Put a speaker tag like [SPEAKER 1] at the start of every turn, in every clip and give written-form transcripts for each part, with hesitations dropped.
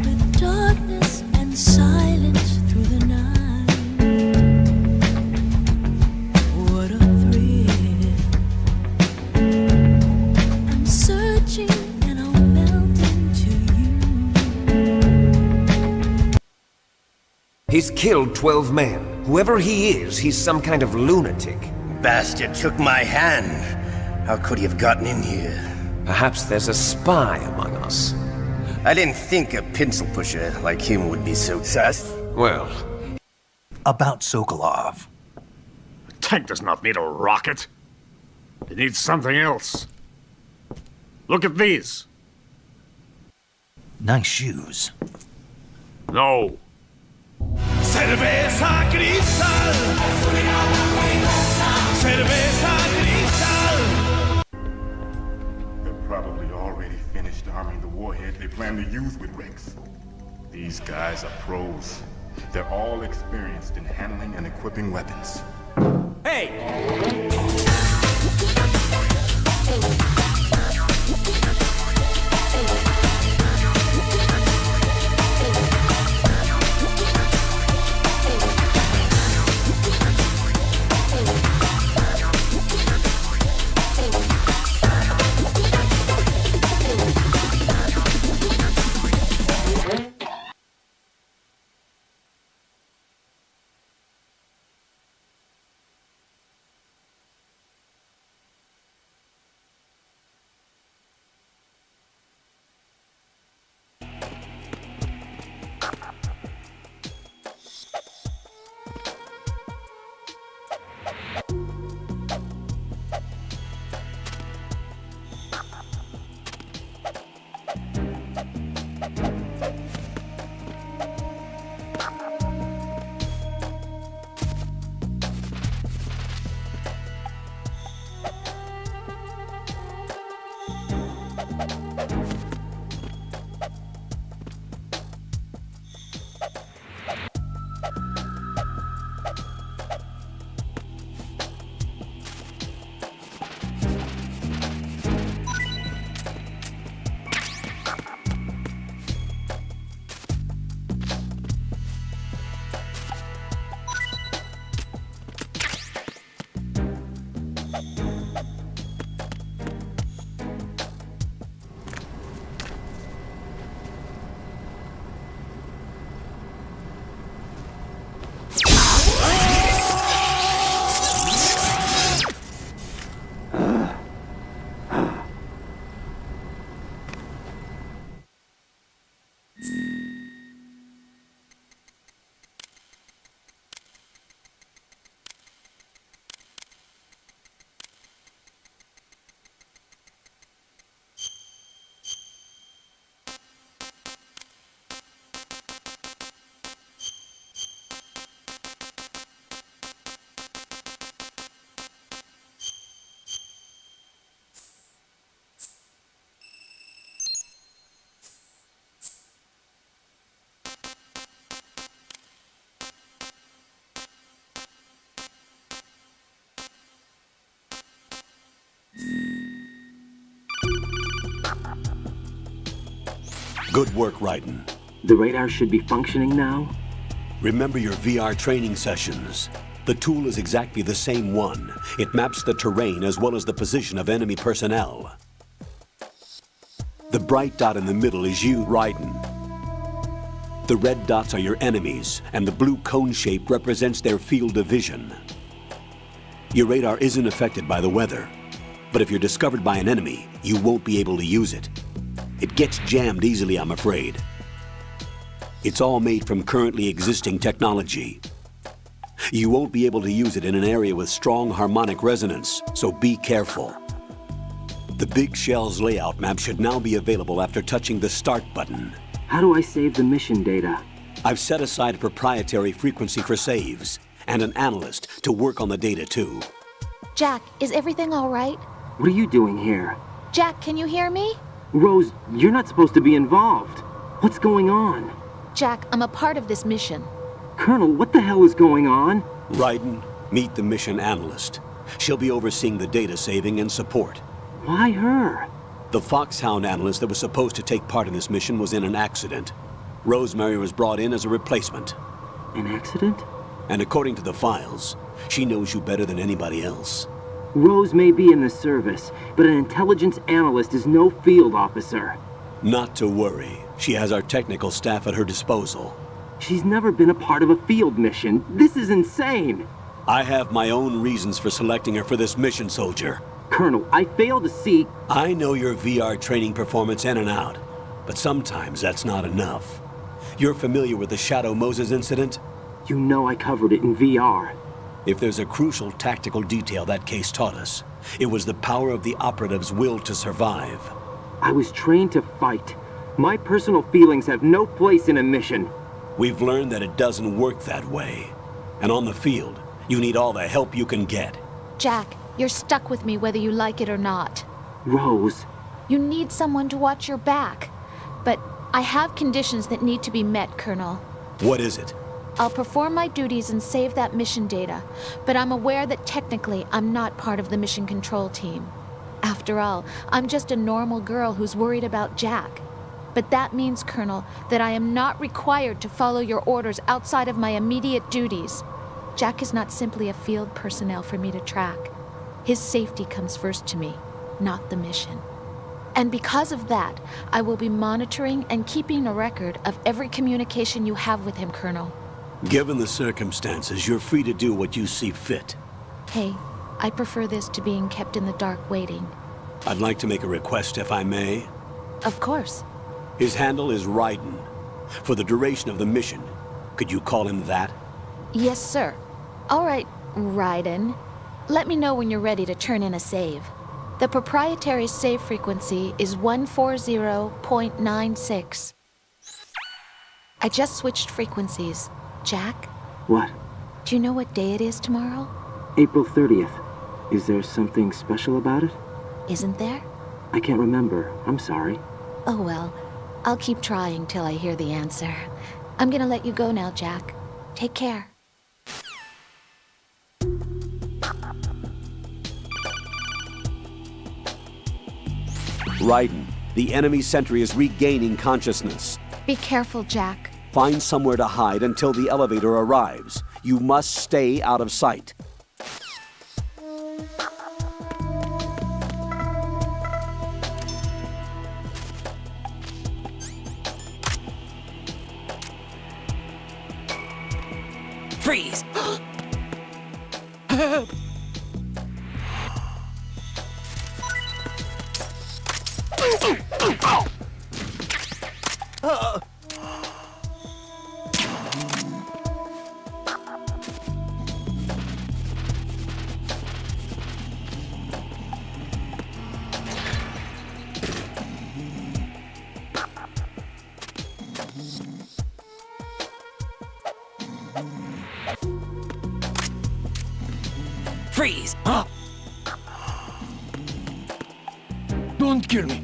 [SPEAKER 1] With darkness and silence through the night. What a thrill. I'm searching and I'll melt into you.
[SPEAKER 2] He's killed 12 men. Whoever he is, he's some kind of lunatic.
[SPEAKER 3] Bastard took my hand. How could he have gotten in here?
[SPEAKER 2] Perhaps there's a spy among us.
[SPEAKER 3] I didn't think a pencil pusher like him would be so sus.
[SPEAKER 2] Well,
[SPEAKER 4] About Sokolov.
[SPEAKER 5] The tank does not need a rocket. It needs something else. Look at these.
[SPEAKER 4] Nice shoes.
[SPEAKER 5] No.
[SPEAKER 6] Cerveza cristal. Cerveza cristal.
[SPEAKER 7] They're probably already finished arming the warhead they plan to use with Rex. These guys are pros. They're all experienced in handling and equipping weapons.
[SPEAKER 6] Hey!
[SPEAKER 8] Good work, Raiden.
[SPEAKER 9] The radar should be functioning now?
[SPEAKER 8] Remember your VR training sessions. The tool is exactly the same one. It maps the terrain as well as the position of enemy personnel. The bright dot in the middle is you, Raiden. The red dots are your enemies, and the blue cone shape represents their field of vision. Your radar isn't affected by the weather, but if you're discovered by an enemy, you won't be able to use it. It gets jammed easily, I'm afraid. It's all made from currently existing technology. You won't be able to use it in an area with strong harmonic resonance, so be careful. The Big Shell's layout map should now be available after touching the Start button.
[SPEAKER 9] How do I save the mission data?
[SPEAKER 8] I've set aside a proprietary frequency for saves, and an analyst to work on the data too.
[SPEAKER 10] Jack, is everything all right?
[SPEAKER 9] What are you doing here?
[SPEAKER 10] Jack, can you hear me?
[SPEAKER 9] Rose, you're not supposed to be involved. What's going on?
[SPEAKER 10] Jack, I'm a part of this mission.
[SPEAKER 9] Colonel, what the hell is going on?
[SPEAKER 8] Raiden, meet the mission analyst. She'll be overseeing the data saving and support.
[SPEAKER 9] Why her?
[SPEAKER 8] The Foxhound analyst that was supposed to take part in this mission was in an accident. Rosemary was brought in as a replacement.
[SPEAKER 9] An accident?
[SPEAKER 8] And according to the files, she knows you better than anybody else.
[SPEAKER 9] Rose may be in the service, but an intelligence analyst is no field officer.
[SPEAKER 8] Not to worry. She has our technical staff at her disposal.
[SPEAKER 9] She's never been a part of a field mission. This is insane!
[SPEAKER 8] I have my own reasons for selecting her for this mission, soldier.
[SPEAKER 9] Colonel, I fail to see...
[SPEAKER 8] I know your VR training performance in and out, but sometimes that's not enough. You're familiar with the Shadow Moses incident?
[SPEAKER 9] You know I covered it in VR.
[SPEAKER 8] If there's a crucial tactical detail that case taught us, it was the power of the operative's will to survive.
[SPEAKER 9] I was trained to fight. My personal feelings have no place in a mission.
[SPEAKER 8] We've learned that it doesn't work that way. And on the field, you need all the help you can get.
[SPEAKER 10] Jack, you're stuck with me whether you like it or not.
[SPEAKER 9] Rose.
[SPEAKER 10] You need someone to watch your back. But I have conditions that need to be met, Colonel.
[SPEAKER 8] What is it?
[SPEAKER 10] I'll perform my duties and save that mission data, but I'm aware that technically I'm not part of the mission control team. After all, I'm just a normal girl who's worried about Jack. But that means, Colonel, that I am not required to follow your orders outside of my immediate duties. Jack is not simply a field personnel for me to track. His safety comes first to me, not the mission. And because of that, I will be monitoring and keeping a record of every communication you have with him, Colonel.
[SPEAKER 8] Given the circumstances, you're free to do what you see fit.
[SPEAKER 10] Hey, I prefer this to being kept in the dark waiting.
[SPEAKER 8] I'd like to make a request, if I may.
[SPEAKER 10] Of course.
[SPEAKER 8] His handle is Raiden. For the duration of the mission, could you call him that?
[SPEAKER 10] Yes, sir. All right, Raiden. Let me know when you're ready to turn in a save. The proprietary save frequency is 140.96. I just switched frequencies. Jack?
[SPEAKER 9] What?
[SPEAKER 10] Do you know what day it is tomorrow?
[SPEAKER 9] April 30th. Is there something special about it?
[SPEAKER 10] Isn't there?
[SPEAKER 9] I can't remember. I'm sorry.
[SPEAKER 10] Oh well, I'll keep trying till I hear the answer. I'm gonna let you go now, Jack. Take care.
[SPEAKER 8] Raiden, the enemy sentry is regaining consciousness.
[SPEAKER 10] Be careful, Jack.
[SPEAKER 8] Find somewhere to hide until the elevator arrives. You must stay out of sight.
[SPEAKER 6] Freeze! Freeze!
[SPEAKER 5] Don't kill me.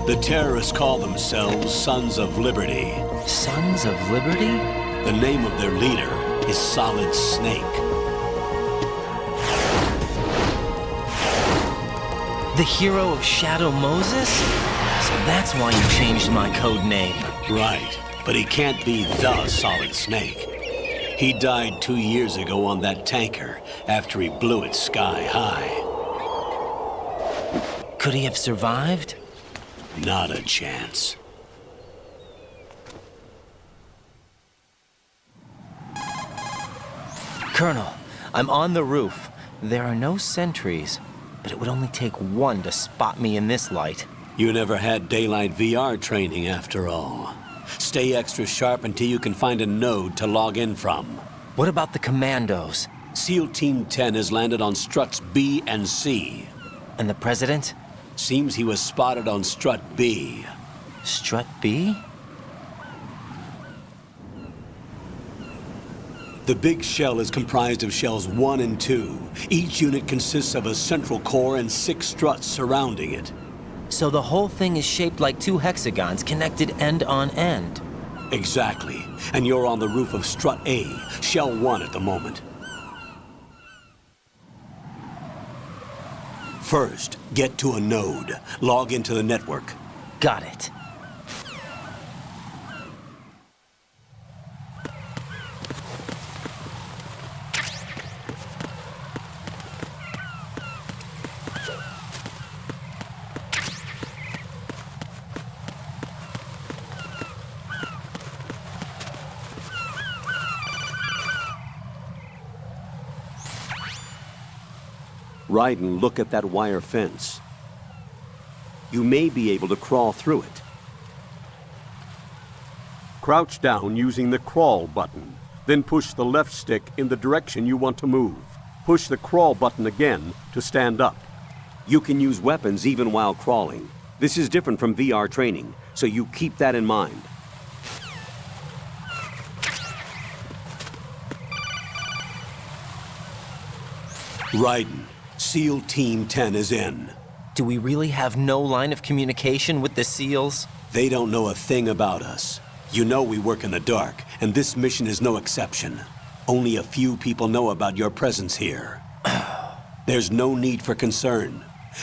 [SPEAKER 8] The terrorists call themselves Sons of Liberty.
[SPEAKER 6] Sons of Liberty?
[SPEAKER 8] The name of their leader is Solid Snake.
[SPEAKER 6] The hero of Shadow Moses? So that's why you changed my code name.
[SPEAKER 8] Right, but he can't be the Solid Snake. He died 2 years ago on that tanker after he blew it sky high.
[SPEAKER 6] Could he have survived?
[SPEAKER 8] Not a chance.
[SPEAKER 6] Colonel, I'm on the roof. There are no sentries, but it would only take one to spot me in this light.
[SPEAKER 8] You never had daylight VR training, after all. Stay extra sharp until you can find a node to log in from.
[SPEAKER 6] What about the commandos?
[SPEAKER 8] SEAL Team 10 has landed on struts B and C.
[SPEAKER 6] And the president?
[SPEAKER 8] Seems he was spotted on strut B.
[SPEAKER 6] Strut B?
[SPEAKER 8] The big shell is comprised of shells 1 and 2. Each unit consists of a central core and 6 struts surrounding it.
[SPEAKER 6] So the whole thing is shaped like 2 hexagons connected end on end.
[SPEAKER 8] Exactly. And you're on the roof of strut A, shell 1 at the moment. First, get to a node. Log into the network.
[SPEAKER 6] Got it.
[SPEAKER 8] Raiden, look at that wire fence. You may be able to crawl through it. Crouch down using the crawl button. Then push the left stick in the direction you want to move. Push the crawl button again to stand up. You can use weapons even while crawling. This is different from VR training, so you keep that in mind. Raiden, SEAL Team 10 is in.
[SPEAKER 6] Do we really have no line of communication with the SEALs?
[SPEAKER 8] They don't know a thing about us. You know we work in the dark, and this mission is no exception. Only a few people know about your presence here. There's no need for concern.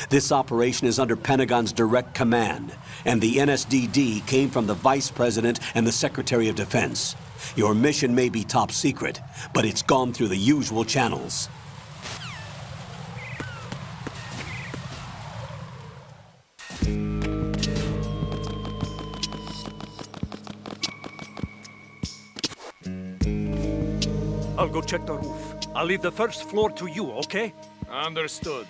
[SPEAKER 8] This operation is under Pentagon's direct command, and the NSDD came from the Vice President and the Secretary of Defense. Your mission may be top secret, but it's gone through the usual channels.
[SPEAKER 11] I'll go check the roof. I'll leave the first floor to you, okay?
[SPEAKER 12] Understood.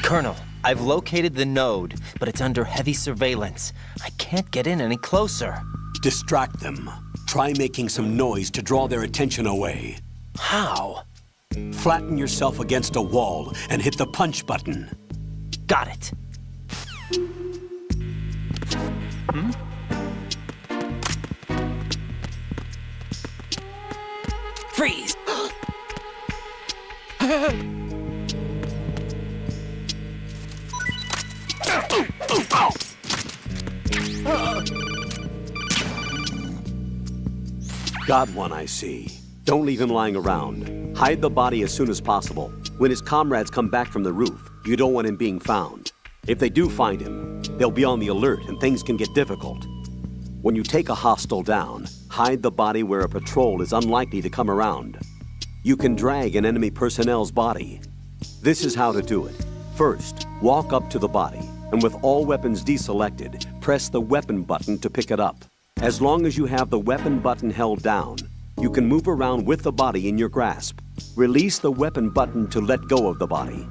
[SPEAKER 6] Colonel, I've located the node, but it's under heavy surveillance. I can't get in any closer.
[SPEAKER 8] Distract them. Try making some noise to draw their attention away.
[SPEAKER 6] How?
[SPEAKER 8] Flatten yourself against a wall and hit the punch button.
[SPEAKER 6] Got it. Freeze!
[SPEAKER 8] Got one, I see. Don't leave him lying around. Hide the body as soon as possible. When his comrades come back from the roof, you don't want him being found. If they do find him, they'll be on the alert and things can get difficult. When you take a hostile down, hide the body where a patrol is unlikely to come around. You can drag an enemy personnel's body. This is how to do it. First, walk up to the body, and with all weapons deselected, press the weapon button to pick it up. As long as you have the weapon button held down, you can move around with the body in your grasp. Release the weapon button to let go of the body.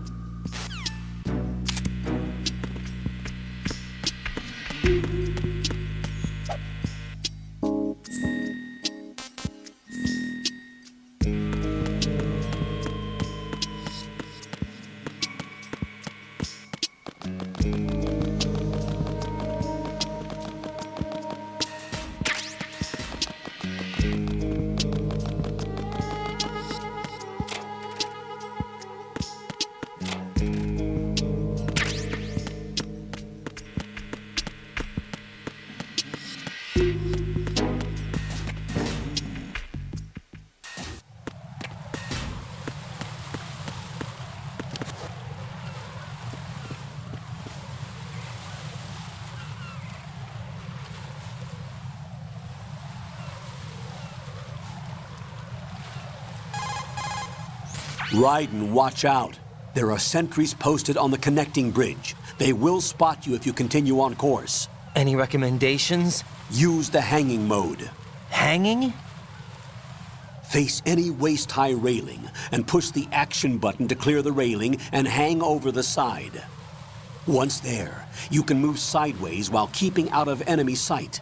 [SPEAKER 8] Raiden, watch out. There are sentries posted on the connecting bridge. They will spot you if you continue on course.
[SPEAKER 6] Any recommendations?
[SPEAKER 8] Use the hanging mode.
[SPEAKER 6] Hanging?
[SPEAKER 8] Face any waist-high railing and push the action button to clear the railing and hang over the side. Once there, you can move sideways while keeping out of enemy sight.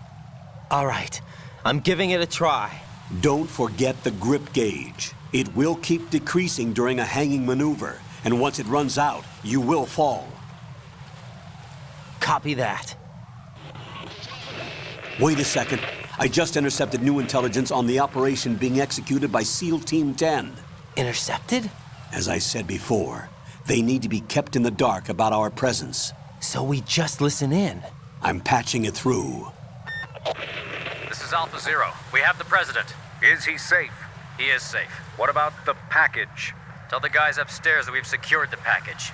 [SPEAKER 6] All right, I'm giving it a try.
[SPEAKER 8] Don't forget the grip gauge. It will keep decreasing during a hanging maneuver, and once it runs out, you will fall.
[SPEAKER 6] Copy that.
[SPEAKER 8] Wait a second. I just intercepted new intelligence on the operation being executed by SEAL Team 10.
[SPEAKER 6] Intercepted?
[SPEAKER 8] As I said before, they need to be kept in the dark about our presence.
[SPEAKER 6] So we just listen in.
[SPEAKER 8] I'm patching it through.
[SPEAKER 12] This is Alpha Zero. We have the president. Is he safe? He is safe. What about the package? Tell the guys upstairs that we've secured the package.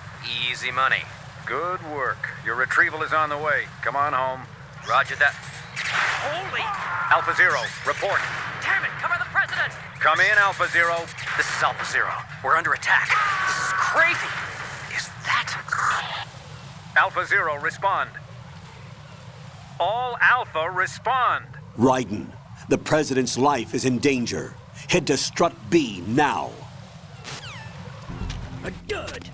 [SPEAKER 12] Easy money. Good work. Your retrieval is on the way. Come on home. Roger that. Holy! Alpha Zero, report. Damn it, cover the president! Come in, Alpha Zero. This is Alpha Zero. We're under attack. This is crazy. Is that... Alpha Zero, respond. All Alpha, respond.
[SPEAKER 8] Raiden, the President's life is in danger. Head to Strut B now.
[SPEAKER 11] Good.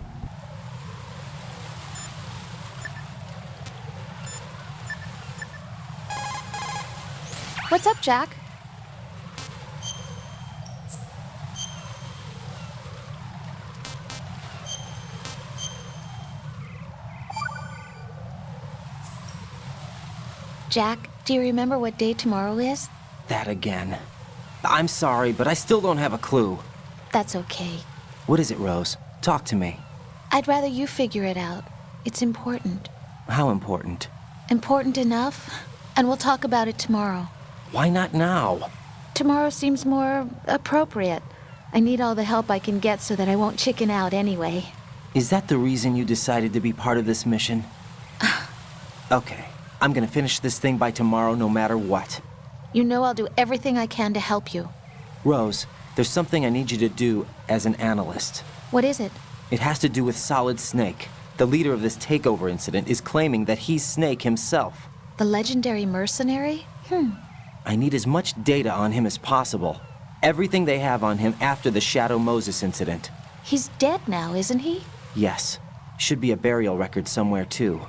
[SPEAKER 10] What's up, Jack? Jack, do you remember what day tomorrow is?
[SPEAKER 6] That again. I'm sorry, but I still don't have a clue.
[SPEAKER 10] That's okay.
[SPEAKER 6] What is it, Rose? Talk to me.
[SPEAKER 10] I'd rather you figure it out. It's important.
[SPEAKER 6] How important?
[SPEAKER 10] Important enough, and we'll talk about it tomorrow.
[SPEAKER 6] Why not now?
[SPEAKER 10] Tomorrow seems more appropriate. I need all the help I can get so that I won't chicken out anyway.
[SPEAKER 6] Is that the reason you decided to be part of this mission? Okay, I'm gonna finish this thing by tomorrow no matter what.
[SPEAKER 10] You know I'll do everything I can to help you.
[SPEAKER 6] Rose, there's something I need you to do as an analyst.
[SPEAKER 10] What is it?
[SPEAKER 6] It has to do with Solid Snake. The leader of this takeover incident is claiming that he's Snake himself.
[SPEAKER 10] The legendary mercenary?
[SPEAKER 6] I need as much data on him as possible. Everything they have on him after the Shadow Moses incident.
[SPEAKER 10] He's dead now, isn't he?
[SPEAKER 6] Yes. Should be a burial record somewhere, too.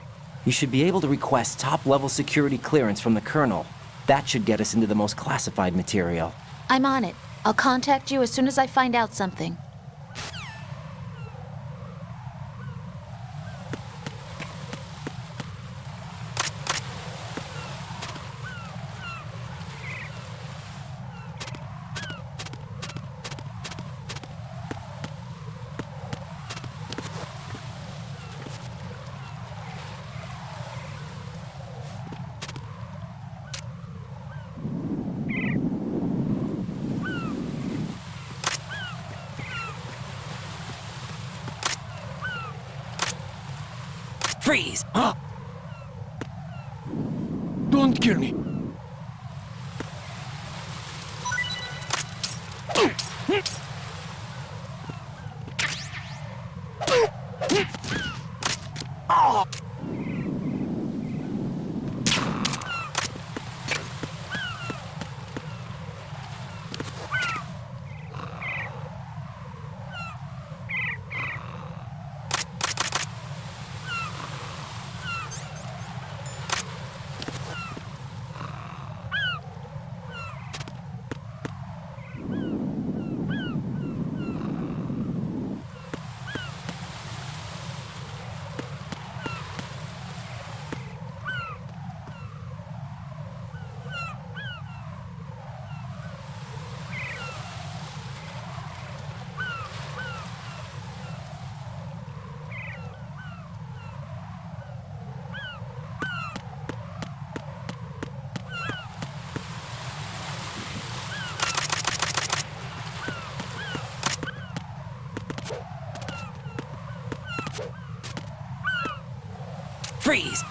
[SPEAKER 6] You should be able to request top-level security clearance from the Colonel. That should get us into the most classified material.
[SPEAKER 10] I'm on it. I'll contact you as soon as I find out something.
[SPEAKER 6] Freeze!
[SPEAKER 11] Don't kill me.
[SPEAKER 6] Freeze!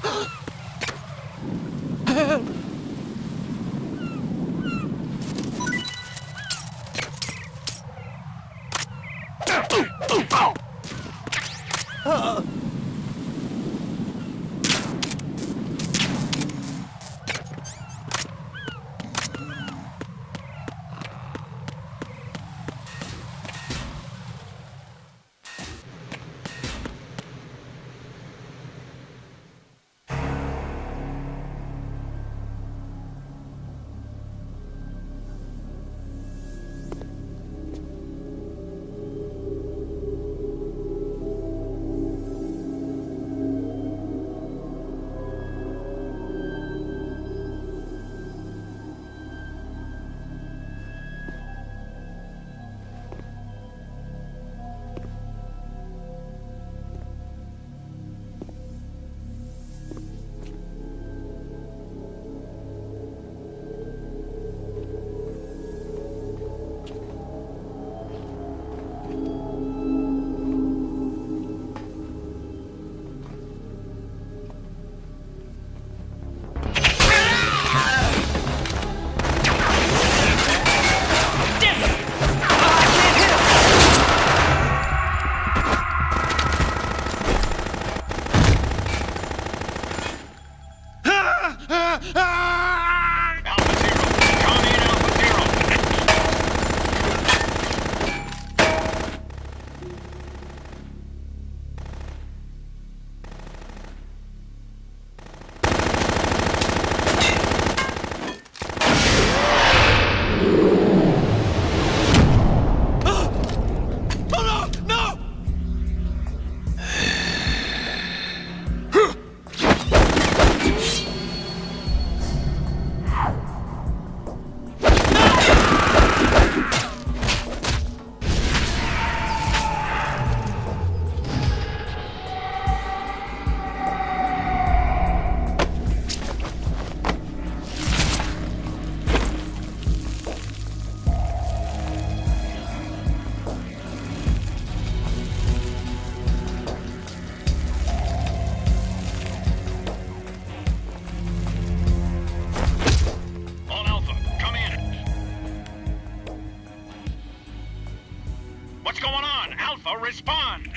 [SPEAKER 13] Respond!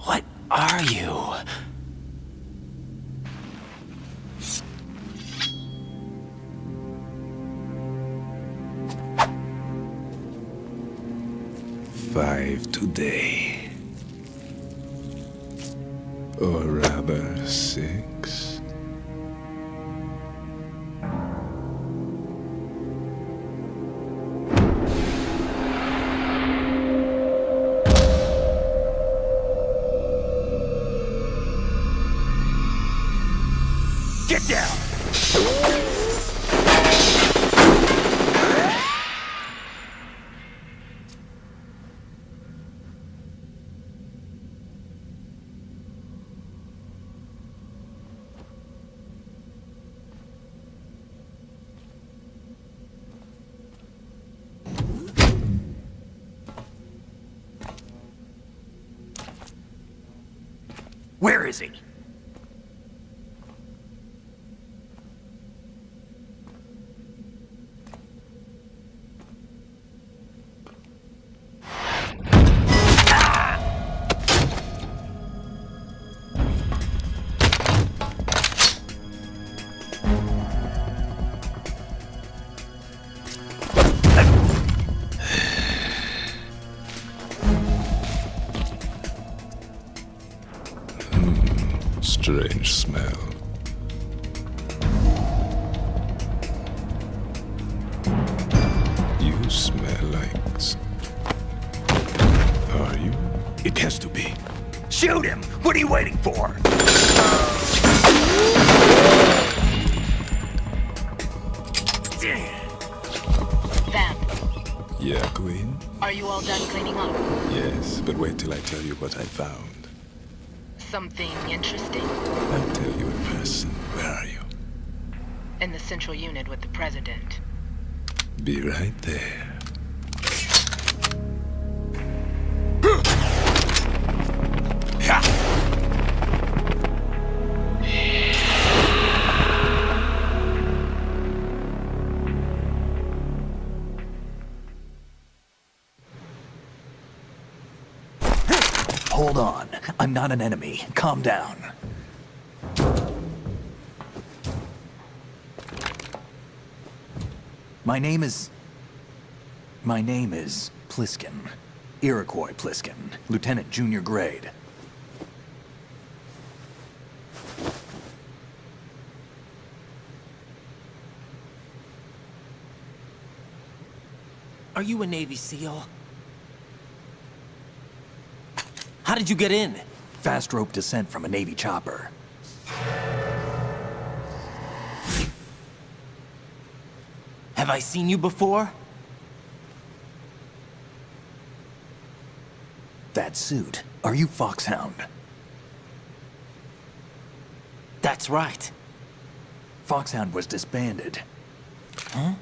[SPEAKER 6] What are you?
[SPEAKER 14] Five today. Or rather, 6.
[SPEAKER 4] Get down! Where is he?
[SPEAKER 14] Strange smell. You smell like... Are you?
[SPEAKER 4] It has to be. Shoot him! What are you waiting for?
[SPEAKER 15] Vamp,
[SPEAKER 14] Yeah, Queen?
[SPEAKER 15] are you all done cleaning up?
[SPEAKER 14] Yes, but wait till I tell you what I found.
[SPEAKER 15] Something interesting?
[SPEAKER 14] I'll tell you in person. Where are you?
[SPEAKER 15] In the central unit with the president.
[SPEAKER 14] Be right there.
[SPEAKER 4] Hold on. I'm not an enemy. Calm down. My name is Pliskin. Iroquois Pliskin. Lieutenant Junior Grade.
[SPEAKER 6] Are you a Navy SEAL? How did you get in?
[SPEAKER 4] Fast rope descent from a Navy chopper.
[SPEAKER 6] Have I seen you before?
[SPEAKER 4] That suit. Are you Foxhound?
[SPEAKER 6] That's right.
[SPEAKER 4] Foxhound was disbanded. Huh?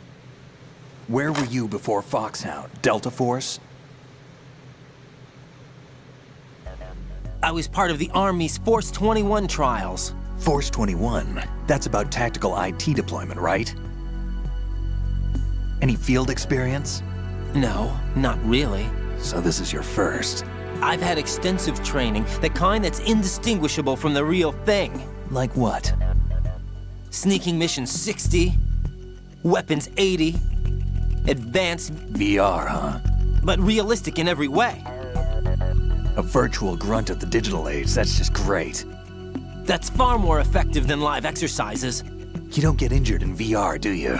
[SPEAKER 4] Where were you before Foxhound? Delta Force?
[SPEAKER 6] I was part of the Army's Force 21 trials.
[SPEAKER 4] Force 21? That's about tactical IT deployment, right? Any field experience?
[SPEAKER 6] No, not really.
[SPEAKER 4] So this is your first.
[SPEAKER 6] I've had extensive training, the kind that's indistinguishable from the real thing.
[SPEAKER 4] Like what?
[SPEAKER 6] Sneaking mission 60, weapons 80, advanced...
[SPEAKER 4] VR, huh?
[SPEAKER 6] But realistic in every way.
[SPEAKER 4] A virtual grunt of the digital age, that's just great.
[SPEAKER 6] That's far more effective than live exercises.
[SPEAKER 4] You don't get injured in VR, do you?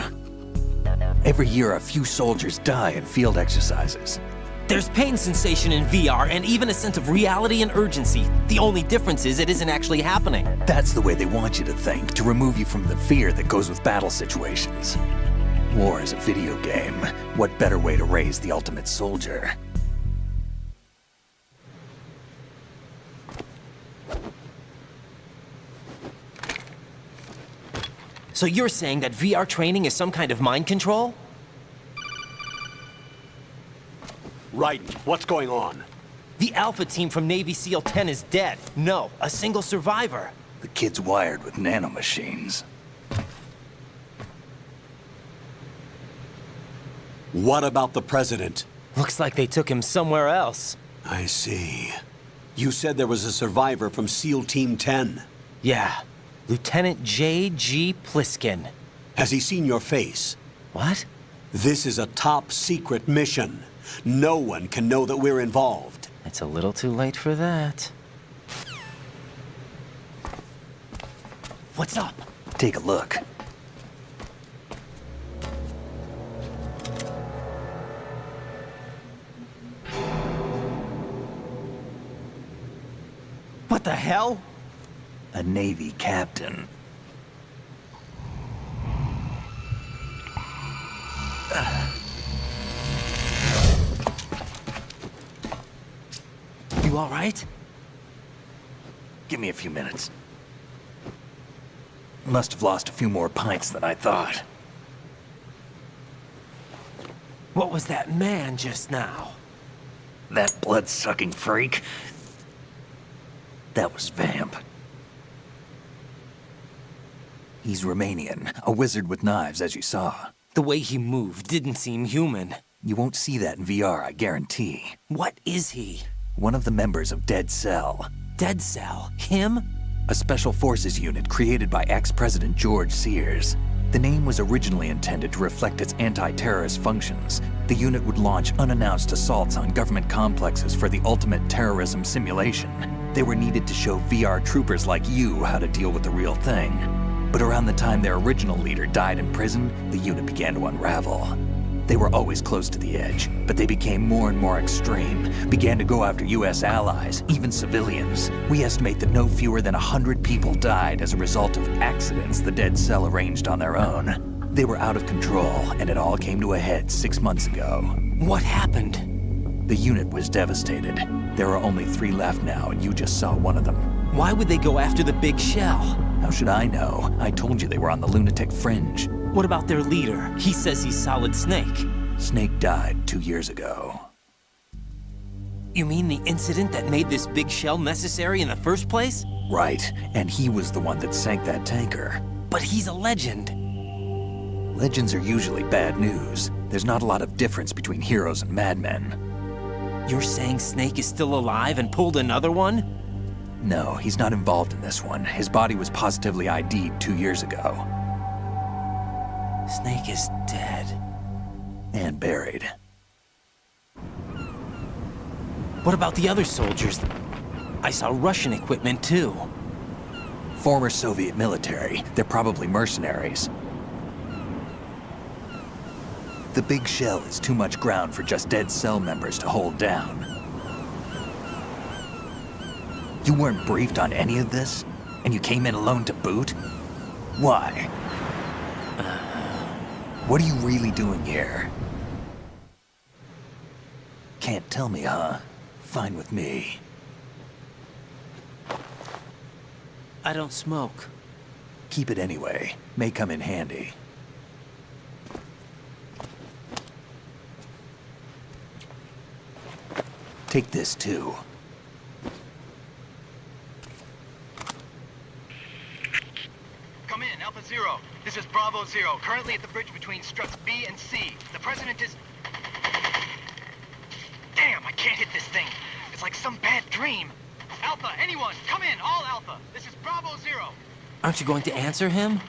[SPEAKER 4] Every year, a few soldiers die in field exercises.
[SPEAKER 6] There's pain sensation in VR and even a sense of reality and urgency. The only difference is it isn't actually happening.
[SPEAKER 4] That's the way they want you to think, to remove you from the fear that goes with battle situations. War is a video game. What better way to raise the ultimate soldier?
[SPEAKER 6] So you're saying that VR training is some kind of mind control?
[SPEAKER 8] Right. What's going on?
[SPEAKER 6] The Alpha team from Navy SEAL 10 is dead. No, a single survivor.
[SPEAKER 4] The kid's wired with nanomachines.
[SPEAKER 8] What about the president?
[SPEAKER 6] Looks like they took him somewhere else.
[SPEAKER 8] I see. You said there was a survivor from SEAL Team 10.
[SPEAKER 6] Yeah. Lieutenant J.G. Pliskin.
[SPEAKER 8] Has he seen your face?
[SPEAKER 6] What?
[SPEAKER 8] This is a top secret mission. No one can know that we're involved.
[SPEAKER 6] It's a little too late for that. What's up?
[SPEAKER 4] Take a look.
[SPEAKER 6] What the hell?
[SPEAKER 4] A Navy captain.
[SPEAKER 6] You all right?
[SPEAKER 4] Give me a few minutes. Must have lost a few more pints than I thought.
[SPEAKER 6] What was that man just now?
[SPEAKER 4] That blood-sucking freak? That was Vamp. He's Romanian, a wizard with knives, as you saw.
[SPEAKER 6] The way he moved didn't seem human.
[SPEAKER 4] You won't see that in VR, I guarantee.
[SPEAKER 6] What is he?
[SPEAKER 4] One of the members of Dead Cell.
[SPEAKER 6] Dead Cell? Him?
[SPEAKER 4] A special forces unit created by ex-President George Sears. The name was originally intended to reflect its anti-terrorist functions. The unit would launch unannounced assaults on government complexes for the ultimate terrorism simulation. They were needed to show VR troopers like you how to deal with the real thing. But around the time their original leader died in prison, the unit began to unravel. They were always close to the edge, but they became more and more extreme, began to go after US allies, even civilians. We estimate that no fewer than 100 people died as a result of accidents the Dead Cell arranged on their own. They were out of control, and it all came to a head 6 months ago.
[SPEAKER 6] What happened?
[SPEAKER 4] The unit was devastated. There are only 3 left now, and you just saw one of them.
[SPEAKER 6] Why would they go after the big shell?
[SPEAKER 4] How should I know? I told you they were on the lunatic fringe.
[SPEAKER 6] What about their leader? He says he's Solid Snake.
[SPEAKER 4] Snake died 2 years ago.
[SPEAKER 6] You mean the incident that made this big shell necessary in the first place?
[SPEAKER 4] Right, and he was the one that sank that tanker.
[SPEAKER 6] But he's a legend.
[SPEAKER 4] Legends are usually bad news. There's not a lot of difference between heroes and madmen.
[SPEAKER 6] You're saying Snake is still alive and pulled another one?
[SPEAKER 4] No, he's not involved in this one. His body was positively ID'd 2 years ago.
[SPEAKER 6] Snake is dead.
[SPEAKER 4] And buried.
[SPEAKER 6] What about the other soldiers? I saw Russian equipment too.
[SPEAKER 4] Former Soviet military. They're probably mercenaries. The big shell is too much ground for just Dead Cell members to hold down. You weren't briefed on any of this? And you came in alone to boot? Why? What are you really doing here? Can't tell me, huh? Fine with me.
[SPEAKER 6] I don't smoke.
[SPEAKER 4] Keep it anyway. May come in handy. Take this too.
[SPEAKER 13] Come in, Alpha Zero. This is Bravo Zero, currently at the bridge between struts B and C. The President is... Damn, I can't hit this thing. It's like some bad dream. Alpha, anyone, come in, all Alpha. This is Bravo Zero.
[SPEAKER 6] Aren't you going to answer him?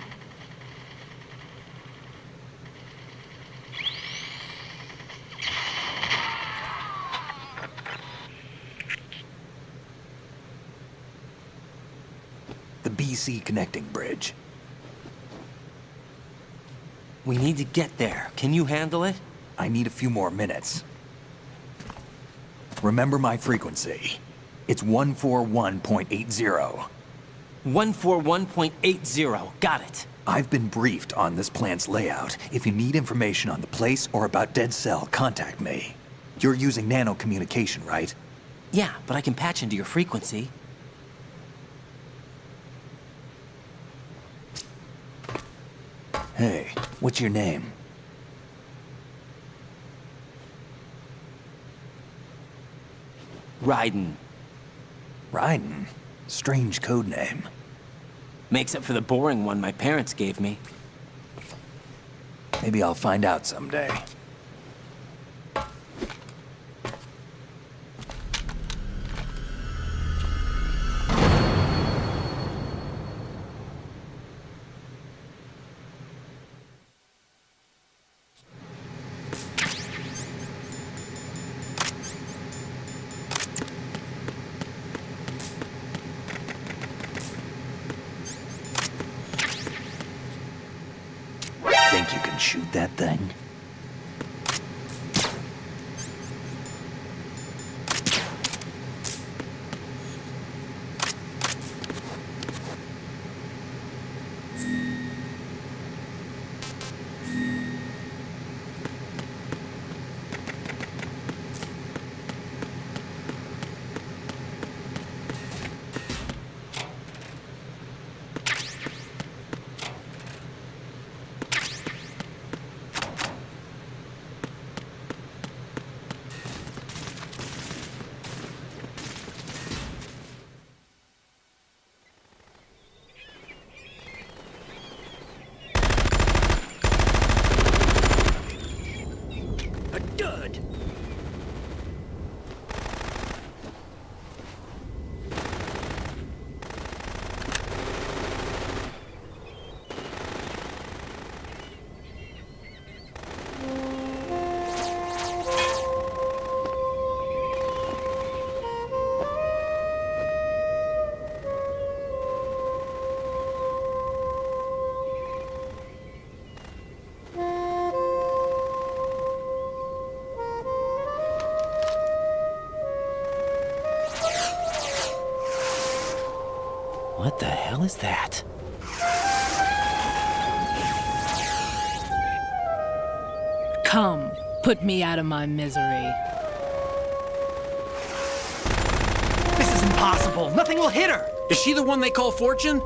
[SPEAKER 4] The VC connecting bridge.
[SPEAKER 6] We need to get there. Can you handle it?
[SPEAKER 4] I need a few more minutes. Remember my frequency. It's 141.80.
[SPEAKER 6] 141.80. Got it.
[SPEAKER 4] I've been briefed on this plant's layout. If you need information on the place or about Dead Cell, contact me. You're using nano communication, right?
[SPEAKER 6] Yeah, but I can patch into your frequency.
[SPEAKER 4] Hey, what's your name?
[SPEAKER 6] Raiden.
[SPEAKER 4] Raiden? Strange code name.
[SPEAKER 6] Makes up for the boring one my parents gave me.
[SPEAKER 4] Maybe I'll find out someday. Think you can shoot that thing?
[SPEAKER 6] What the hell is that?
[SPEAKER 15] Come, put me out of my misery.
[SPEAKER 16] This is impossible. Nothing will hit her.
[SPEAKER 17] Is she the one they call Fortune?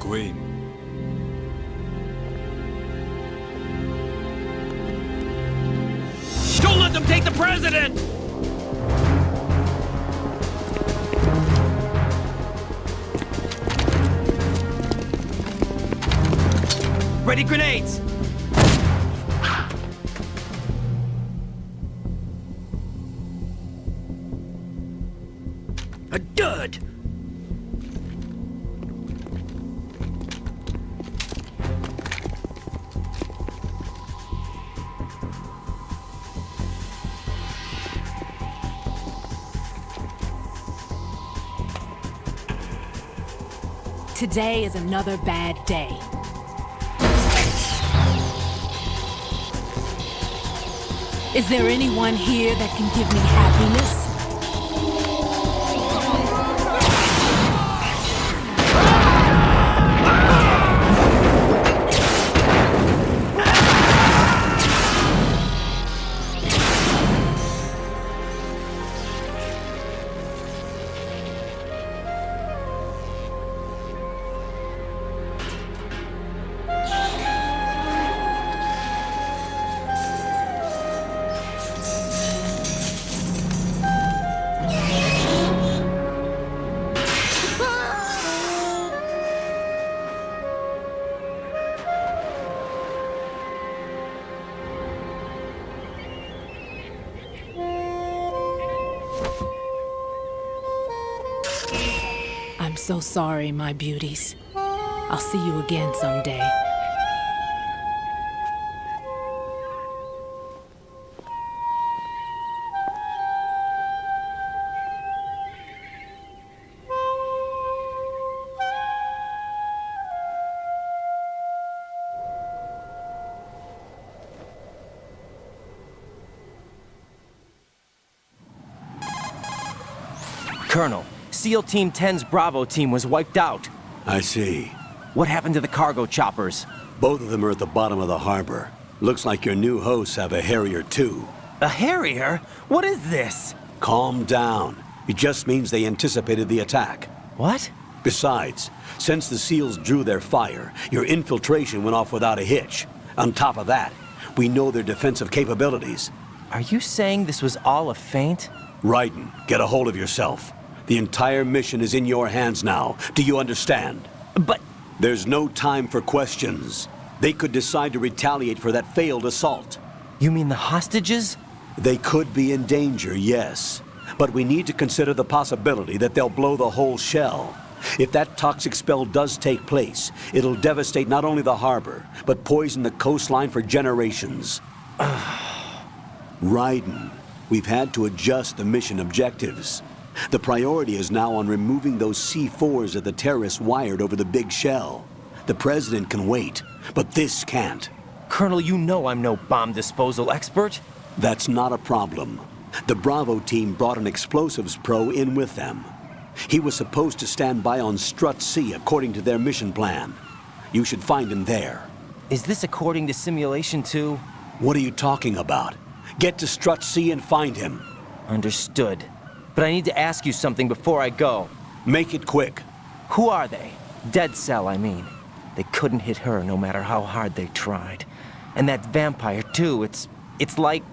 [SPEAKER 14] Queen.
[SPEAKER 17] Don't let them take the president!
[SPEAKER 16] Ready grenades!
[SPEAKER 17] A dud!
[SPEAKER 15] Today is another bad day. Is there anyone here that can give me happiness? so sorry, my beauties. I'll see you again someday.
[SPEAKER 6] Colonel, SEAL Team 10's Bravo team was wiped out.
[SPEAKER 8] I see.
[SPEAKER 6] What happened to the cargo choppers?
[SPEAKER 8] Both of them are at the bottom of the harbor. Looks like your new hosts have a Harrier too.
[SPEAKER 6] A Harrier? What is this?
[SPEAKER 8] Calm down. It just means they anticipated the attack.
[SPEAKER 6] What?
[SPEAKER 8] Besides, since the SEALs drew their fire, your infiltration went off without a hitch. On top of that, we know their defensive capabilities.
[SPEAKER 6] Are you saying this was all a feint?
[SPEAKER 8] Raiden, get a hold of yourself. The entire mission is in your hands now. Do you understand?
[SPEAKER 6] But...
[SPEAKER 8] There's no time for questions. They could decide to retaliate for that failed assault.
[SPEAKER 6] You mean the hostages?
[SPEAKER 8] They could be in danger, yes. But we need to consider the possibility that they'll blow the whole shell. If that toxic spell does take place, it'll devastate not only the harbor, but poison the coastline for generations. Raiden, we've had to adjust the mission objectives. The priority is now on removing those C4s that the terrorists wired over the big shell. The President can wait, but this can't.
[SPEAKER 6] Colonel, you know I'm no bomb disposal expert.
[SPEAKER 8] That's not a problem. The Bravo team brought an explosives pro in with them. He was supposed to stand by on Strut C according to their mission plan. You should find him there.
[SPEAKER 6] Is this according to simulation too?
[SPEAKER 8] What are you talking about? Get to Strut C and find him.
[SPEAKER 6] Understood. But I need to ask you something before I go.
[SPEAKER 8] Make it quick.
[SPEAKER 6] Who are they? Dead Cell, I mean. They couldn't hit her no matter how hard they tried. And that vampire too, it's like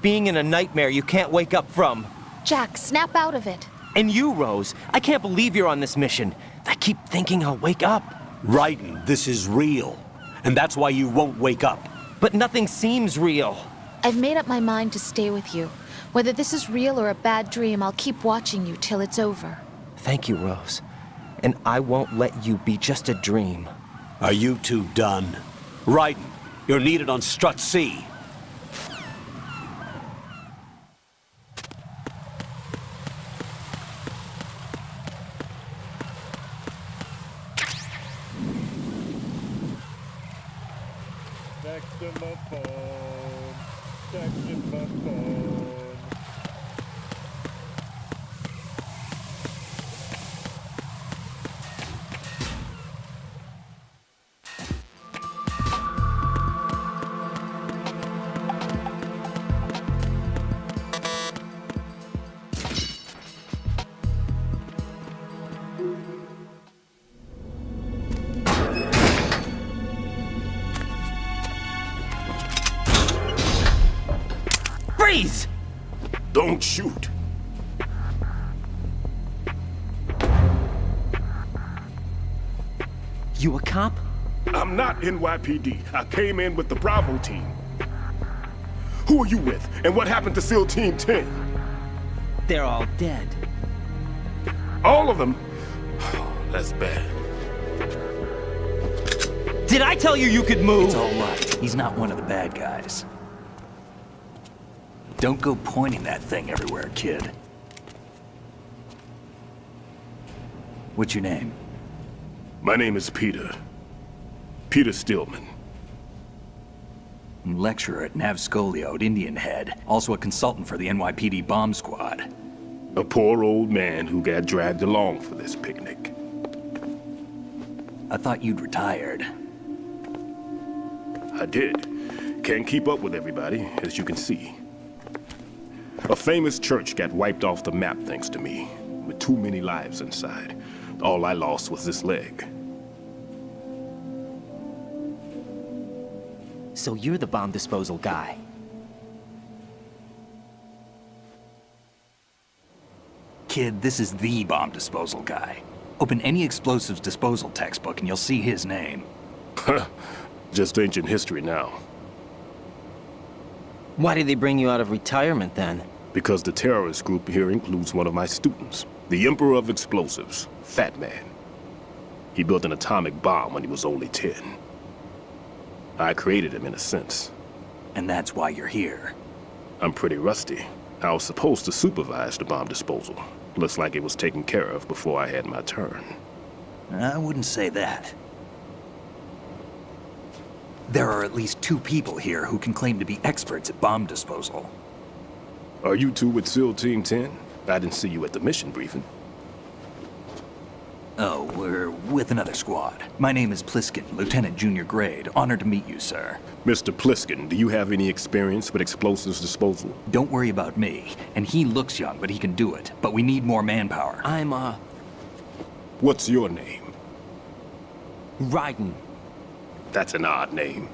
[SPEAKER 6] being in a nightmare you can't wake up from.
[SPEAKER 10] Jack, snap out of it.
[SPEAKER 6] And you, Rose, I can't believe you're on this mission. I keep thinking I'll wake up.
[SPEAKER 8] Raiden, this is real. And that's why you won't wake up.
[SPEAKER 6] But nothing seems real.
[SPEAKER 10] I've made up my mind to stay with you. Whether this is real or a bad dream, I'll keep watching you till it's over.
[SPEAKER 6] Thank you, Rose. And I won't let you be just a dream.
[SPEAKER 8] Are you two done? Raiden, you're needed on Strut C.
[SPEAKER 7] Text my phone. Text my phone.
[SPEAKER 6] Freeze!
[SPEAKER 7] Don't shoot.
[SPEAKER 6] You a cop?
[SPEAKER 7] I'm not NYPD. I came in with the Bravo team. Who are you with? And what happened to SEAL Team 10?
[SPEAKER 6] They're all dead.
[SPEAKER 7] All of them? That's bad.
[SPEAKER 6] Did I tell you you could move?
[SPEAKER 4] It's all right. He's not one of the bad guys. Don't go pointing that thing everywhere, kid. What's your name?
[SPEAKER 7] My name is Peter. Peter Stillman.
[SPEAKER 4] Lecturer at Nav Scolio at Indian Head. Also a consultant for the NYPD bomb squad.
[SPEAKER 7] A poor old man who got dragged along for this picnic.
[SPEAKER 4] I thought you'd retired.
[SPEAKER 7] I did. Can't keep up with everybody, as you can see. A famous church got wiped off the map thanks to me, with too many lives inside. All I lost was this leg.
[SPEAKER 6] So you're the bomb disposal guy.
[SPEAKER 4] Kid, this is the bomb disposal guy. Open any explosives disposal textbook and you'll see his name.
[SPEAKER 7] Just ancient history now.
[SPEAKER 6] Why did they bring you out of retirement then?
[SPEAKER 7] Because the terrorist group here includes one of my students, the Emperor of Explosives, Fat Man. He built an atomic bomb when he was only 10. I created him in a sense.
[SPEAKER 4] And that's why you're here.
[SPEAKER 7] I'm pretty rusty. I was supposed to supervise the bomb disposal. Looks like it was taken care of before I had my turn.
[SPEAKER 4] I wouldn't say that. There are at least 2 people here who can claim to be experts at bomb disposal.
[SPEAKER 7] Are you two with SEAL Team 10? I didn't see you at the mission briefing.
[SPEAKER 4] Oh, we're with another squad. My name is Pliskin, Lieutenant Junior Grade. Honored to meet you, sir.
[SPEAKER 7] Mr. Pliskin, do you have any experience with explosives disposal?
[SPEAKER 4] Don't worry about me. And he looks young, but he can do it. But we need more manpower.
[SPEAKER 7] What's your name?
[SPEAKER 6] Raiden.
[SPEAKER 7] That's an odd name.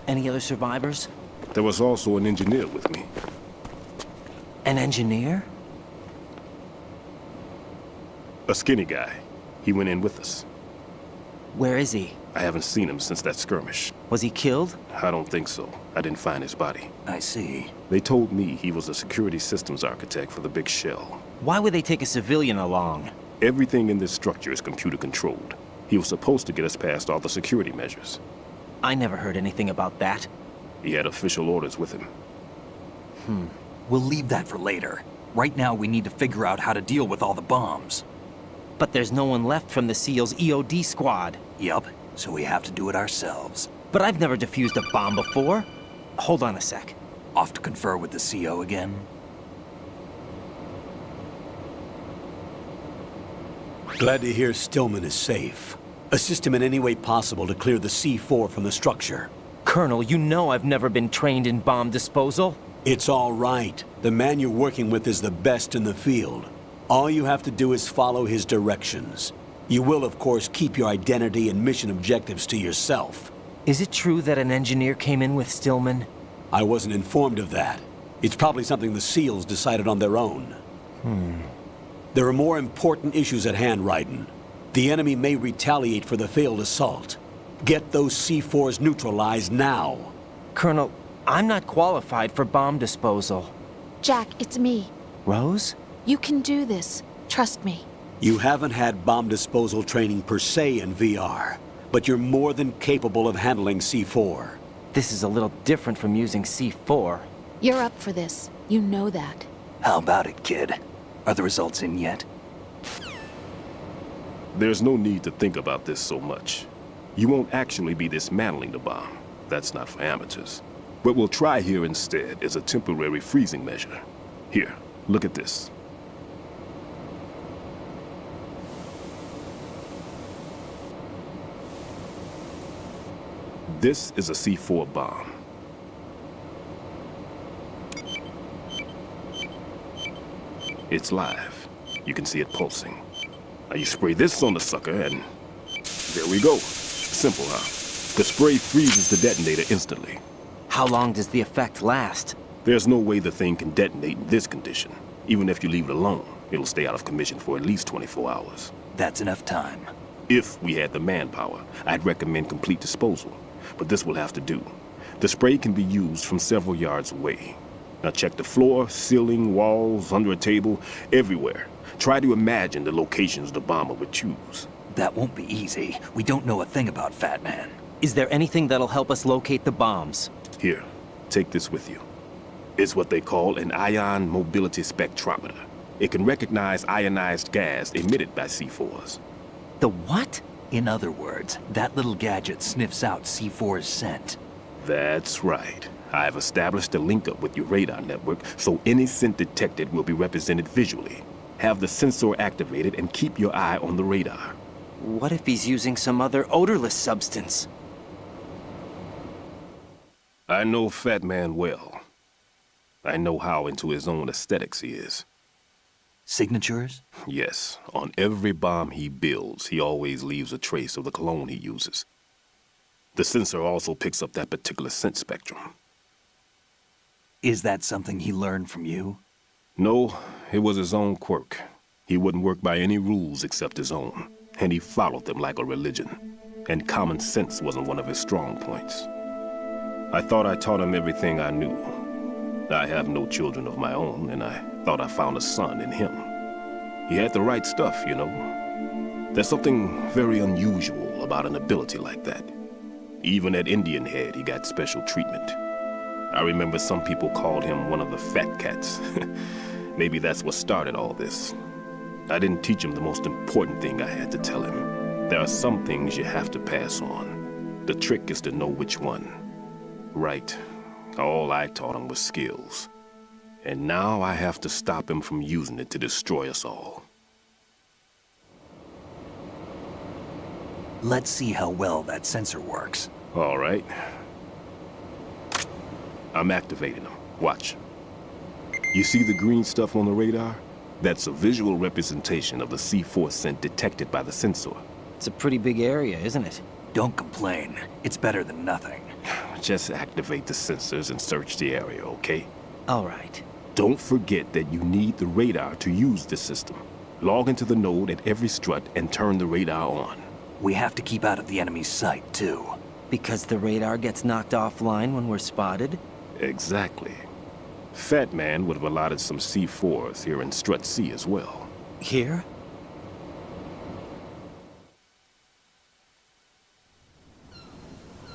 [SPEAKER 6] Any other survivors?
[SPEAKER 7] There was also an engineer with me.
[SPEAKER 6] An engineer?
[SPEAKER 7] A skinny guy. He went in with us.
[SPEAKER 6] Where is he?
[SPEAKER 7] I haven't seen him since that skirmish.
[SPEAKER 6] Was he killed?
[SPEAKER 7] I don't think so. I didn't find his body.
[SPEAKER 4] I see.
[SPEAKER 7] They told me he was a security systems architect for the big shell.
[SPEAKER 6] Why would they take a civilian along?
[SPEAKER 7] Everything in this structure is computer controlled. He was supposed to get us past all the security measures.
[SPEAKER 6] I never heard anything about that.
[SPEAKER 7] He had official orders with him.
[SPEAKER 4] We'll leave that for later. Right now, we need to figure out how to deal with all the bombs.
[SPEAKER 6] But there's no one left from the SEAL's EOD squad.
[SPEAKER 4] Yup, so we have to do it ourselves.
[SPEAKER 6] But I've never defused a bomb before. Hold on a sec.
[SPEAKER 4] Off to confer with the CO again?
[SPEAKER 8] Glad to hear Stillman is safe. Assist him in any way possible to clear the C4 from the structure.
[SPEAKER 6] Colonel, you know I've never been trained in bomb disposal.
[SPEAKER 8] It's all right. The man you're working with is the best in the field. All you have to do is follow his directions. You will, of course, keep your identity and mission objectives to yourself.
[SPEAKER 6] Is it true that an engineer came in with Stillman?
[SPEAKER 8] I wasn't informed of that. It's probably something the SEALs decided on their own. There are more important issues at hand, Raiden. The enemy may retaliate for the failed assault. Get those C4s neutralized now.
[SPEAKER 6] Colonel, I'm not qualified for bomb disposal.
[SPEAKER 10] Jack, it's me.
[SPEAKER 6] Rose?
[SPEAKER 10] You can do this. Trust me.
[SPEAKER 8] You haven't had bomb disposal training per se in VR, but you're more than capable of handling C4.
[SPEAKER 6] This is a little different from using C4.
[SPEAKER 10] You're up for this. You know that.
[SPEAKER 4] How about it, kid? Are the results in yet?
[SPEAKER 7] There's no need to think about this so much. You won't actually be dismantling the bomb. That's not for amateurs. What we'll try here instead is a temporary freezing measure. Here, look at this. This is a C4 bomb. It's live. You can see it pulsing. Now you spray this on the sucker and there we go. Simple, huh? The spray freezes the detonator instantly.
[SPEAKER 6] How long does the effect last?
[SPEAKER 7] There's no way the thing can detonate in this condition. Even if you leave it alone, it'll stay out of commission for at least 24 hours.
[SPEAKER 4] That's enough time.
[SPEAKER 7] If we had the manpower, I'd recommend complete disposal. But this will have to do. The spray can be used from several yards away. Now check the floor, ceiling, walls, under a table, everywhere. Try to imagine the locations the bomber would choose.
[SPEAKER 4] That won't be easy. We don't know a thing about Fat Man.
[SPEAKER 6] Is there anything that'll help us locate the bombs?
[SPEAKER 7] Here, take this with you. It's what they call an ion mobility spectrometer. It can recognize ionized gas emitted by C4s.
[SPEAKER 6] The what?
[SPEAKER 4] In other words, that little gadget sniffs out C4's scent.
[SPEAKER 7] That's right. I've established a link-up with your radar network, so any scent detected will be represented visually. Have the sensor activated and keep your eye on the radar.
[SPEAKER 6] What if he's using some other odorless substance?
[SPEAKER 7] I know Fat Man well. I know how into his own aesthetics he is.
[SPEAKER 4] Signatures?
[SPEAKER 7] Yes. On every bomb he builds, he always leaves a trace of the cologne he uses. The sensor also picks up that particular scent spectrum.
[SPEAKER 4] Is that something he learned from you?
[SPEAKER 7] No, it was his own quirk. He wouldn't work by any rules except his own, and he followed them like a religion. And common sense wasn't one of his strong points. I thought I taught him everything I knew. I have no children of my own, and I thought I found a son in him. He had the right stuff, you know. There's something very unusual about an ability like that. Even at Indian Head, he got special treatment. I remember some people called him one of the fat cats. Maybe that's what started all this. I didn't teach him the most important thing I had to tell him. There are some things you have to pass on. The trick is to know which one. Right. All I taught him was skills. And now I have to stop him from using it to destroy us all.
[SPEAKER 4] Let's see how well that sensor works.
[SPEAKER 7] All right. I'm activating them. Watch. You see the green stuff on the radar? That's a visual representation of the C4 scent detected by the sensor.
[SPEAKER 6] It's a pretty big area, isn't it?
[SPEAKER 4] Don't complain. It's better than nothing.
[SPEAKER 7] Just activate the sensors and search the area, okay?
[SPEAKER 6] All right.
[SPEAKER 7] Don't forget that you need the radar to use this system. Log into the node at every strut and turn the radar on.
[SPEAKER 4] We have to keep out of the enemy's sight, too.
[SPEAKER 6] Because the radar gets knocked offline when we're spotted?
[SPEAKER 7] Exactly. Fat Man would have allotted some C4s here in Strut C as well.
[SPEAKER 6] Here?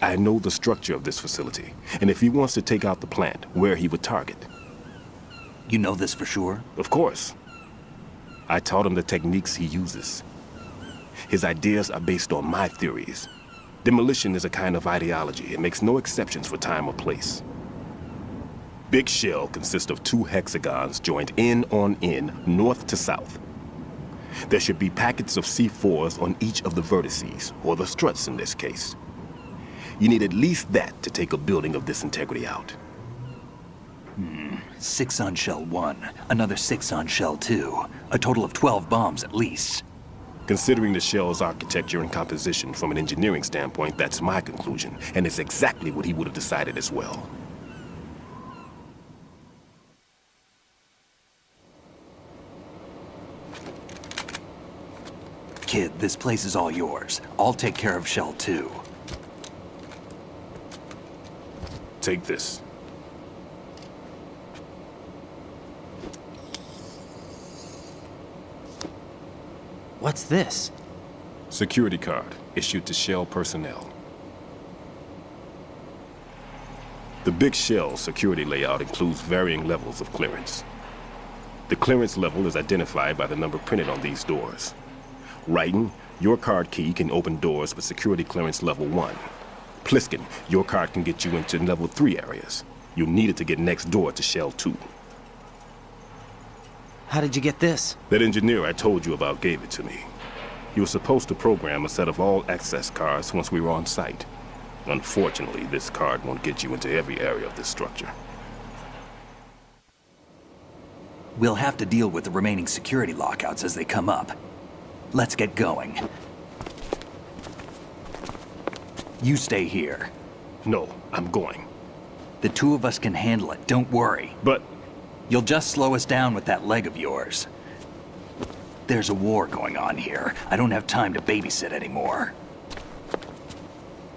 [SPEAKER 7] I know the structure of this facility, and if he wants to take out the plant, where he would target.
[SPEAKER 4] You know this for sure?
[SPEAKER 7] Of course. I taught him the techniques he uses. His ideas are based on my theories. Demolition is a kind of ideology. It makes no exceptions for time or place. Big shell consists of 2 hexagons joined end on end, north to south. There should be packets of C4s on each of the vertices, or the struts in this case. You need at least that to take a building of this integrity out.
[SPEAKER 4] 6 on shell 1, another 6 on shell 2. A total of 12 bombs at least.
[SPEAKER 7] Considering the shell's architecture and composition from an engineering standpoint, that's my conclusion, and it's exactly what he would have decided as well.
[SPEAKER 4] Kid, this place is all yours. I'll take care of shell 2.
[SPEAKER 7] Take this.
[SPEAKER 6] What's this?
[SPEAKER 7] Security card, issued to Shell personnel. The Big Shell security layout includes varying levels of clearance. The clearance level is identified by the number printed on these doors. Writing, your card key can open doors with security clearance level 1. Pliskin, your card can get you into level 3 areas. You'll need it to get next door to Shell 2.
[SPEAKER 6] How did you get this?
[SPEAKER 7] That engineer I told you about gave it to me. He was supposed to program a set of all access cards once we were on site. Unfortunately, this card won't get you into every area of this structure.
[SPEAKER 4] We'll have to deal with the remaining security lockouts as they come up. Let's get going. You stay here.
[SPEAKER 7] No, I'm going.
[SPEAKER 4] The 2 of us can handle it, don't worry.
[SPEAKER 7] But...
[SPEAKER 4] You'll just slow us down with that leg of yours. There's a war going on here. I don't have time to babysit anymore.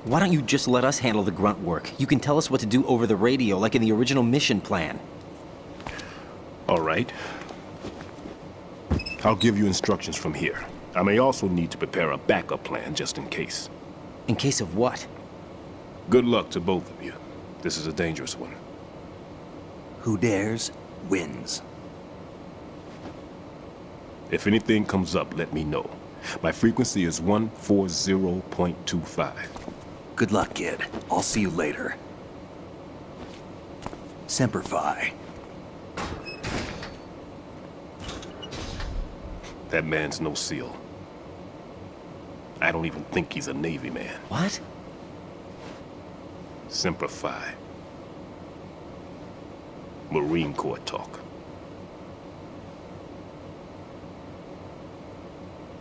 [SPEAKER 6] Why don't you just let us handle the grunt work? You can tell us what to do over the radio, like in the original mission plan.
[SPEAKER 7] All right. I'll give you instructions from here. I may also need to prepare a backup plan just in case.
[SPEAKER 6] In case of what?
[SPEAKER 7] Good luck to both of you. This is a dangerous one.
[SPEAKER 4] Who dares, wins.
[SPEAKER 7] If anything comes up, let me know. My frequency is 140.25.
[SPEAKER 4] Good luck, kid. I'll see you later. Semper Fi.
[SPEAKER 7] That man's no SEAL. I don't even think he's a Navy man.
[SPEAKER 6] What?
[SPEAKER 7] Semper Fi. Marine Corps talk.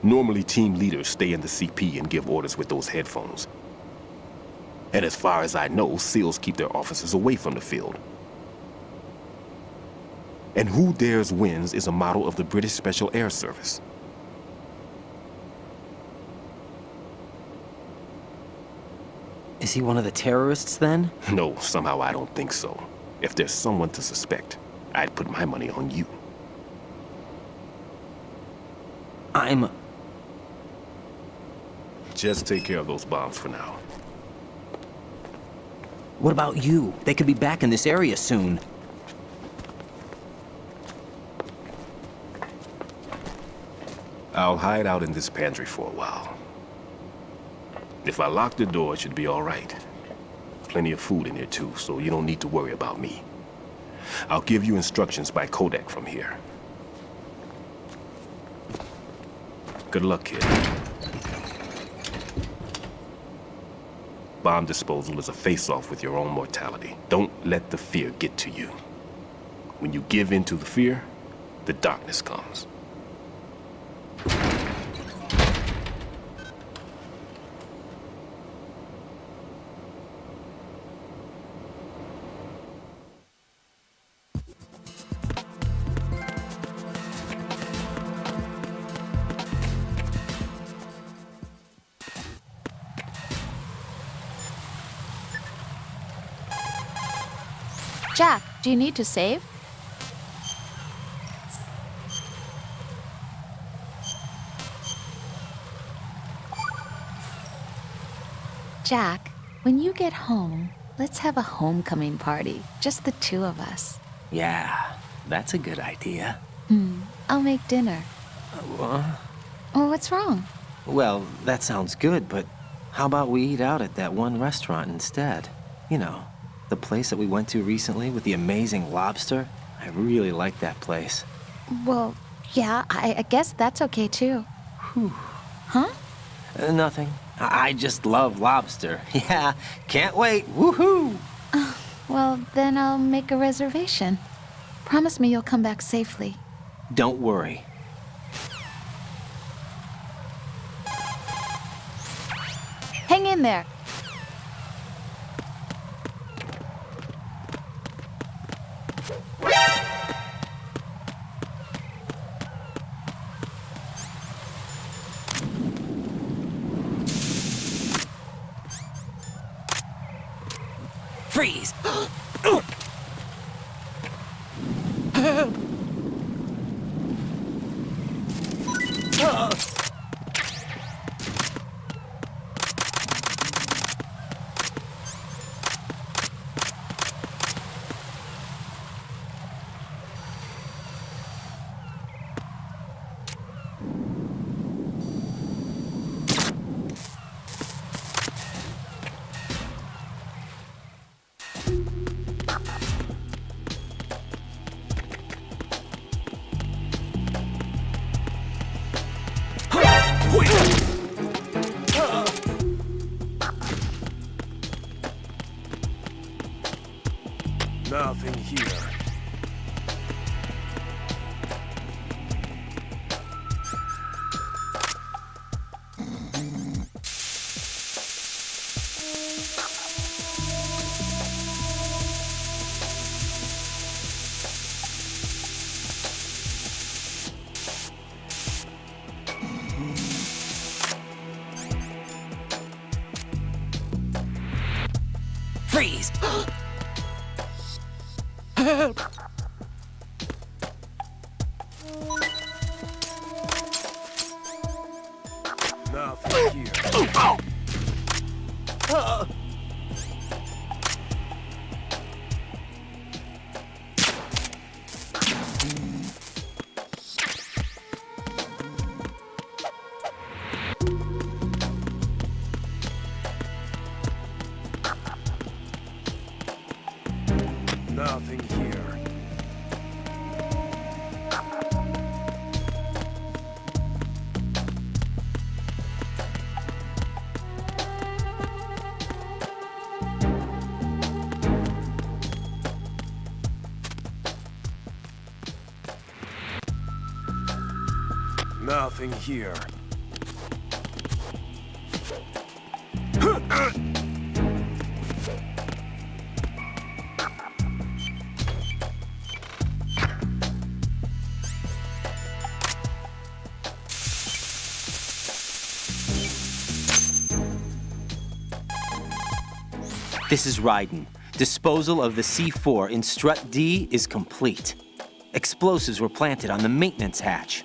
[SPEAKER 7] Normally, team leaders stay in the CP and give orders with those headphones. And as far as I know, SEALs keep their officers away from the field. And who dares wins is a motto of the British Special Air Service.
[SPEAKER 6] Is he one of the terrorists, then?
[SPEAKER 7] No, somehow I don't think so. If there's someone to suspect, I'd put my money on you. Just take care of those bombs for now.
[SPEAKER 6] What about you? They could be back in this area soon.
[SPEAKER 7] I'll hide out in this pantry for a while. If I lock the door, it should be all right. Plenty of food in here too, so you don't need to worry about me. I'll give you instructions by codec from here. Good luck, kid. Bomb disposal is a face-off with your own mortality. Don't let the fear get to you. When you give in to the fear, the darkness comes.
[SPEAKER 10] Jack, do you need to save? Jack, when you get home, let's have a homecoming party. Just the two of us.
[SPEAKER 6] Yeah, that's a good idea.
[SPEAKER 10] I'll make dinner. Oh, what's wrong?
[SPEAKER 6] Well, that sounds good, but how about we eat out at that one restaurant instead? You know, the place that we went to recently with the amazing lobster. I really like that place.
[SPEAKER 10] Well, yeah, I guess that's okay too. Huh?
[SPEAKER 6] Nothing. I just love lobster. Yeah, can't wait. Woohoo!
[SPEAKER 10] Well, then I'll make a reservation. Promise me you'll come back safely.
[SPEAKER 6] Don't worry.
[SPEAKER 10] Hang in there.
[SPEAKER 6] Freeze!
[SPEAKER 7] Nothing here.
[SPEAKER 6] Freeze!
[SPEAKER 7] Help! Nothing here.
[SPEAKER 6] Ow!
[SPEAKER 7] Nothing here. Nothing here.
[SPEAKER 6] This is Raiden. Disposal of the C4 in Strut D is complete. Explosives were planted on the maintenance hatch.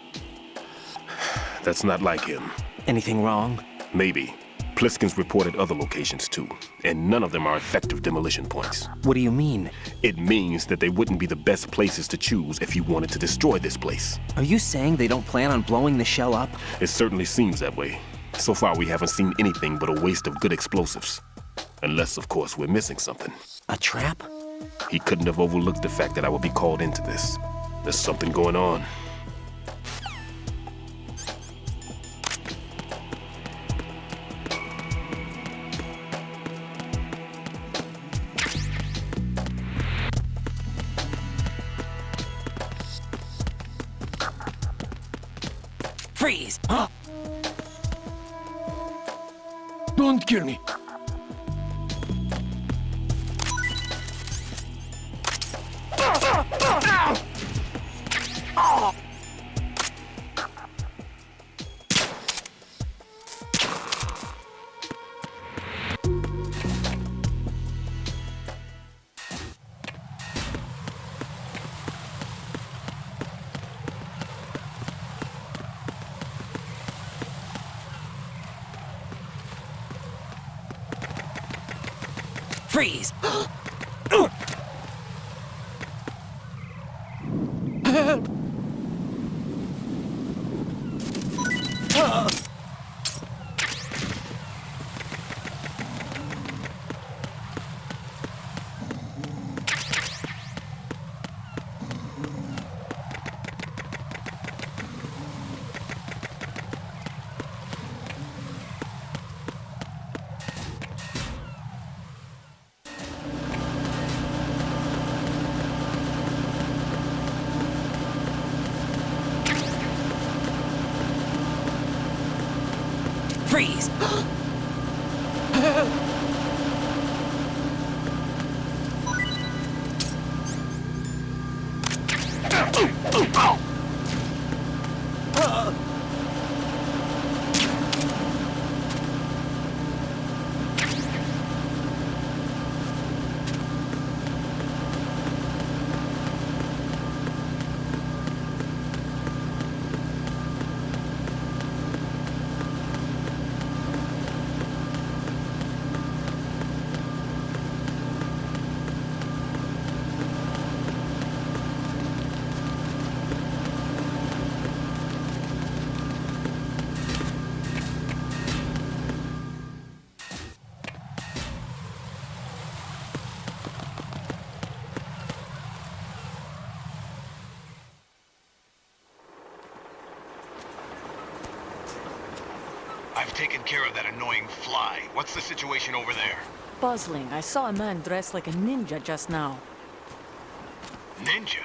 [SPEAKER 7] That's not like him.
[SPEAKER 6] Anything wrong?
[SPEAKER 7] Maybe. Pliskin's reported other locations too, and none of them are effective demolition points.
[SPEAKER 6] What do you mean?
[SPEAKER 7] It means that they wouldn't be the best places to choose if you wanted to destroy this place.
[SPEAKER 6] Are you saying they don't plan on blowing the shell up?
[SPEAKER 7] It certainly seems that way. So far, we haven't seen anything but a waste of good explosives. Unless, of course, we're missing something.
[SPEAKER 6] A trap?
[SPEAKER 7] He couldn't have overlooked the fact that I would be called into this. There's something going on.
[SPEAKER 6] Freeze!
[SPEAKER 14] Don't kill me.
[SPEAKER 6] Freeze! Freeze!
[SPEAKER 13] I've taken care of that annoying fly. What's the situation over there?
[SPEAKER 15] Puzzling. I saw a man dressed like a ninja just now.
[SPEAKER 13] Ninja?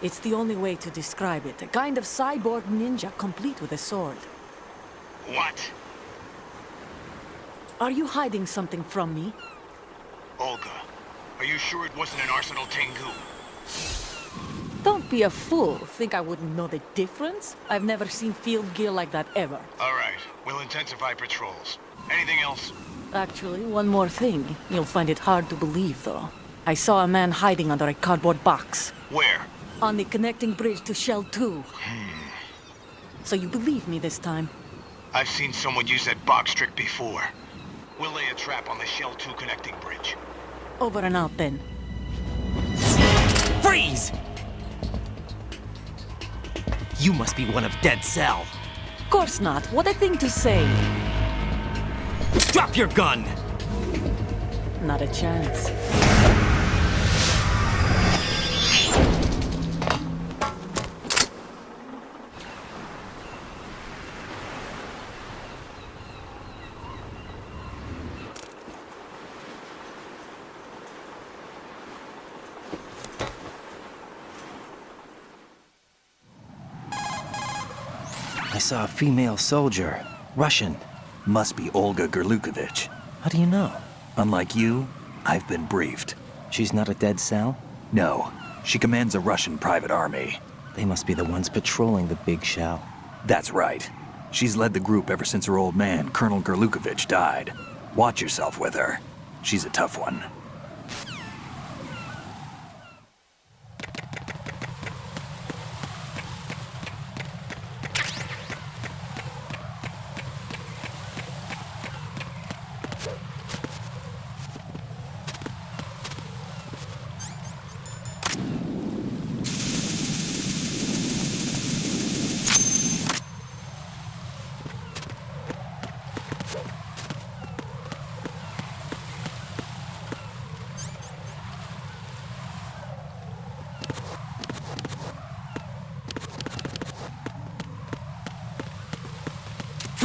[SPEAKER 15] It's the only way to describe it. A kind of cyborg ninja, complete with a sword.
[SPEAKER 13] What?
[SPEAKER 15] Are you hiding something from me?
[SPEAKER 13] Olga, are you sure it wasn't an Arsenal Tengu?
[SPEAKER 15] Don't be a fool. Think I wouldn't know the difference? I've never seen field gear like that ever.
[SPEAKER 13] All right, we'll intensify patrols. Anything else?
[SPEAKER 15] Actually, one more thing. You'll find it hard to believe, though. I saw a man hiding under a cardboard box.
[SPEAKER 13] Where?
[SPEAKER 15] On the connecting bridge to Shell 2. So you believe me this time?
[SPEAKER 13] I've seen someone use that box trick before. We'll lay a trap on the Shell 2 connecting bridge.
[SPEAKER 15] Over and out, then.
[SPEAKER 6] Freeze! You must be one of Dead Cell.
[SPEAKER 15] Of course not. What a thing to say.
[SPEAKER 6] Drop your gun!
[SPEAKER 15] Not a chance.
[SPEAKER 6] I saw a female soldier. Russian.
[SPEAKER 4] Must be Olga Gerlukovich.
[SPEAKER 6] How do you know?
[SPEAKER 4] Unlike you, I've been briefed.
[SPEAKER 6] She's not a Dead Cell?
[SPEAKER 4] No. She commands a Russian private army.
[SPEAKER 6] They must be the ones patrolling the big shell.
[SPEAKER 4] That's right. She's led the group ever since her old man, Colonel Gerlukovich, died. Watch yourself with her. She's a tough one.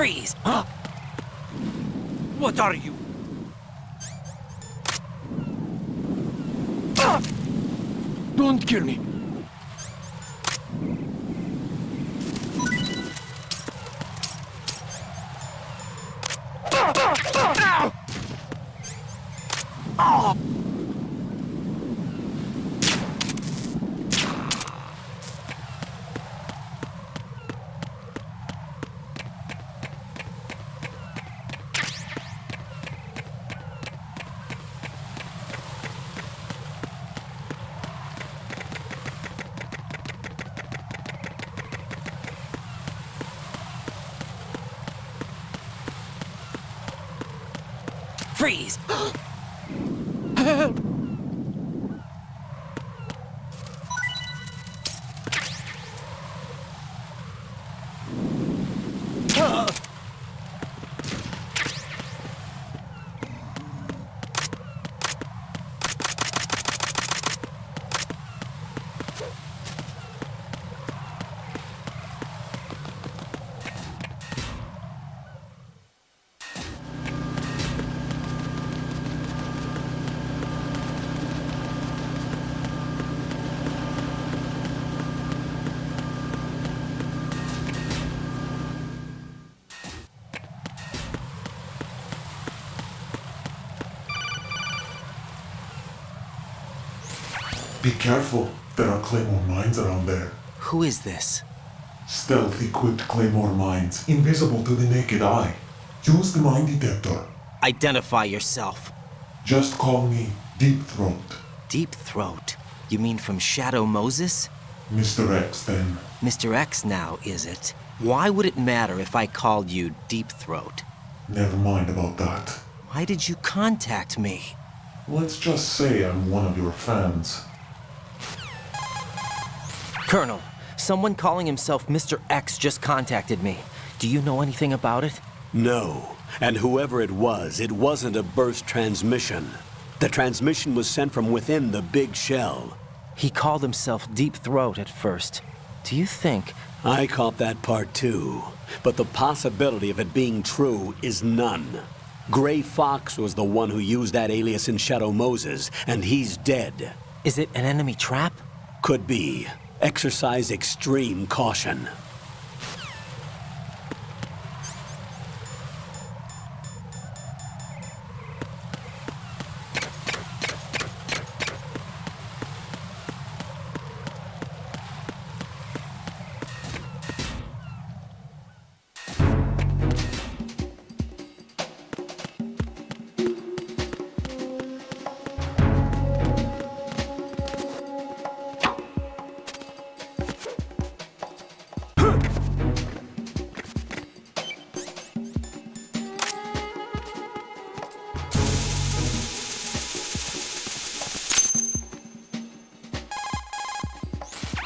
[SPEAKER 17] Freeze! Huh? What are you?
[SPEAKER 14] Don't kill me.
[SPEAKER 17] Freeze!
[SPEAKER 18] Be careful, there are Claymore mines around there.
[SPEAKER 6] Who is this?
[SPEAKER 18] Stealth-equipped Claymore mines, invisible to the naked eye. Use the mine detector.
[SPEAKER 6] Identify yourself.
[SPEAKER 18] Just call me Deep Throat.
[SPEAKER 6] Deep Throat? You mean from Shadow Moses?
[SPEAKER 18] Mr. X, then.
[SPEAKER 6] Mr. X now, is it? Why would it matter if I called you Deep Throat?
[SPEAKER 18] Never mind about that.
[SPEAKER 6] Why did you contact me?
[SPEAKER 18] Let's just say I'm one of your fans.
[SPEAKER 6] Colonel, someone calling himself Mr. X just contacted me. Do you know anything about it?
[SPEAKER 8] No. And whoever it wasn't a burst transmission. The transmission was sent from within the big shell.
[SPEAKER 6] He called himself Deep Throat at first. Do you think...
[SPEAKER 8] I caught that part too. But the possibility of it being true is none. Gray Fox was the one who used that alias in Shadow Moses, and he's dead.
[SPEAKER 6] Is it an enemy trap?
[SPEAKER 8] Could be. Exercise extreme caution.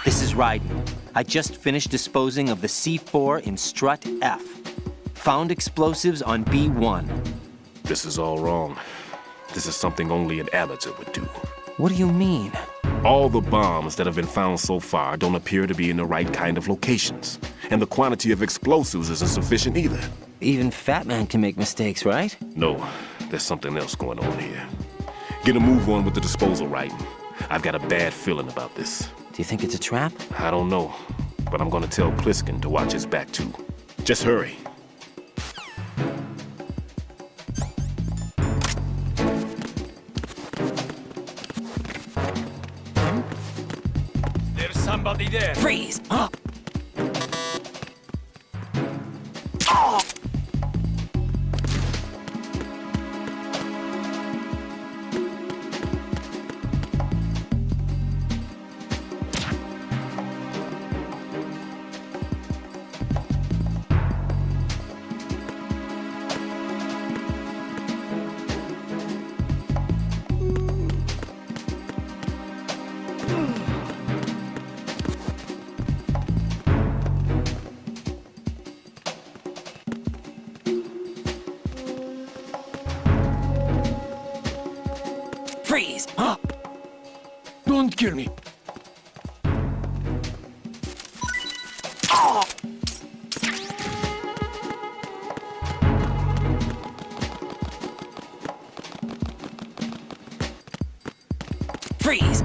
[SPEAKER 6] This is Raiden. I just finished disposing of the C4 in Strut F. Found explosives on B1.
[SPEAKER 7] This is all wrong. This is something only an amateur would do.
[SPEAKER 6] What do you mean?
[SPEAKER 7] All the bombs that have been found so far don't appear to be in the right kind of locations. And the quantity of explosives isn't sufficient either.
[SPEAKER 6] Even Fat Man can make mistakes, right?
[SPEAKER 7] No, there's something else going on here. Get a move on with the disposal, Raiden. I've got a bad feeling about this.
[SPEAKER 6] Do you think it's a trap?
[SPEAKER 7] I don't know, but I'm gonna tell Pliskin to watch his back too. Just hurry.
[SPEAKER 17] There's somebody there.
[SPEAKER 6] Freeze! Huh? Freeze! Huh?
[SPEAKER 14] Don't kill me.
[SPEAKER 6] Freeze!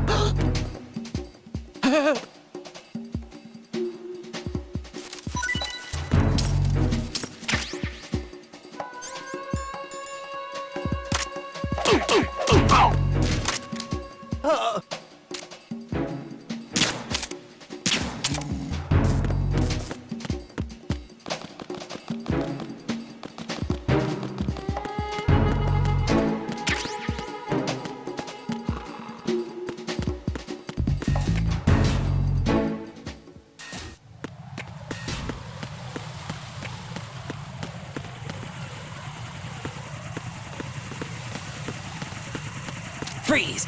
[SPEAKER 6] Freeze!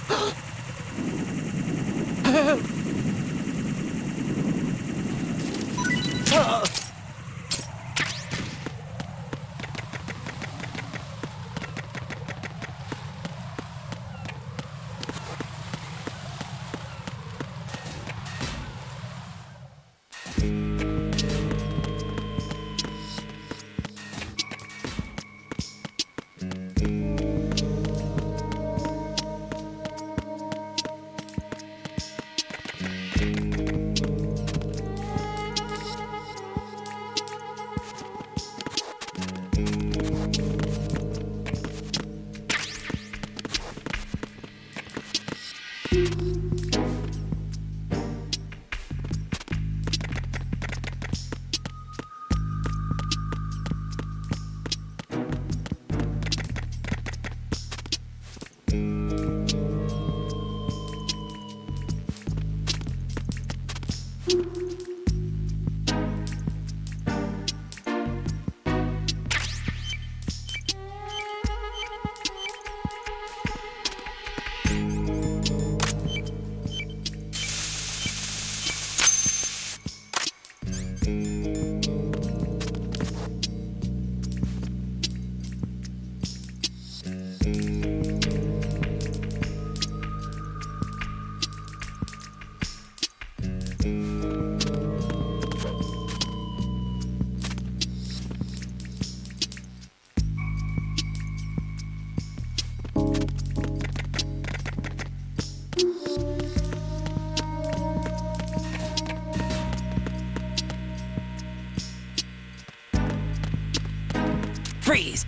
[SPEAKER 6] Freeze!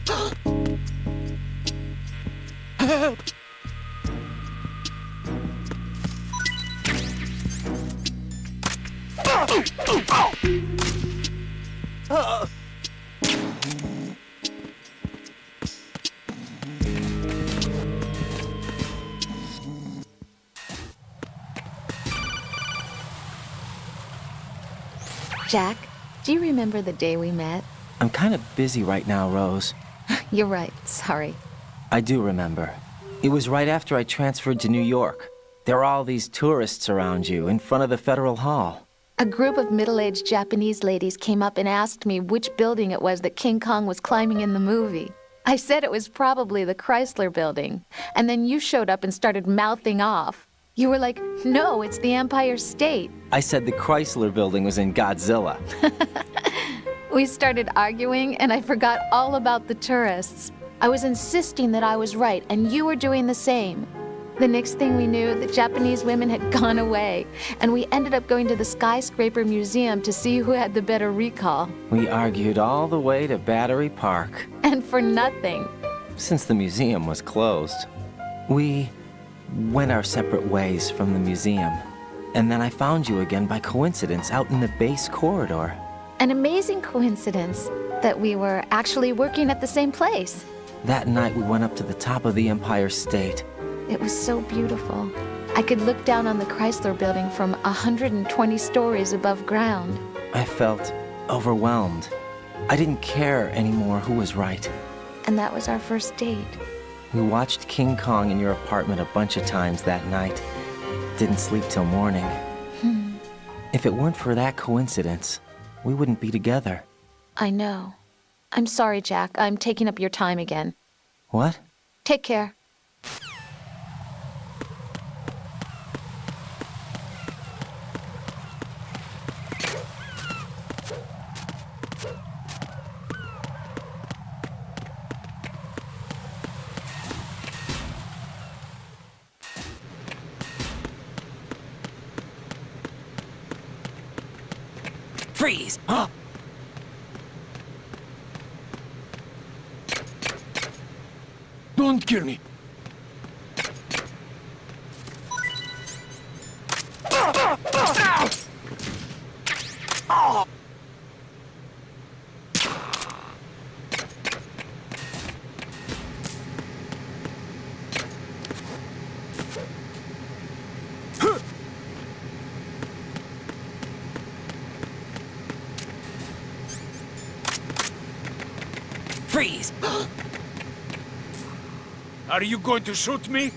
[SPEAKER 6] Help!
[SPEAKER 10] Jack, do you remember the day we met?
[SPEAKER 6] I'm kind of busy right now, Rose.
[SPEAKER 10] You're right, sorry.
[SPEAKER 6] I do remember. It was right after I transferred to New York. There were all these tourists around you in front of the Federal Hall.
[SPEAKER 10] A group of middle-aged Japanese ladies came up and asked me which building it was that King Kong was climbing in the movie. I said it was probably the Chrysler Building, and then you showed up and started mouthing off. You were like, no, it's the Empire State.
[SPEAKER 6] I said the Chrysler Building was in Godzilla.
[SPEAKER 10] We started arguing, and I forgot all about the tourists. I was insisting that I was right, and you were doing the same. The next thing we knew, the Japanese women had gone away, and we ended up going to the Skyscraper Museum to see who had the better recall.
[SPEAKER 6] We argued all the way to Battery Park.
[SPEAKER 10] And for nothing.
[SPEAKER 6] Since the museum was closed, we went our separate ways from the museum. And then I found you again by coincidence out in the base corridor.
[SPEAKER 10] An amazing coincidence that we were actually working at the same place.
[SPEAKER 6] That night we went up to the top of the Empire State.
[SPEAKER 10] It was so beautiful. I could look down on the Chrysler Building from 120 stories above ground.
[SPEAKER 6] I felt overwhelmed. I didn't care anymore who was right.
[SPEAKER 10] And that was our first date.
[SPEAKER 6] We watched King Kong in your apartment a bunch of times that night. Didn't sleep till morning. If it weren't for that coincidence, we wouldn't be together.
[SPEAKER 10] I know. I'm sorry, Jack. I'm taking up your time again.
[SPEAKER 6] What?
[SPEAKER 10] Take care.
[SPEAKER 6] Freeze! Huh?
[SPEAKER 14] Don't kill me.
[SPEAKER 6] Freeze!
[SPEAKER 11] Are you going to shoot me?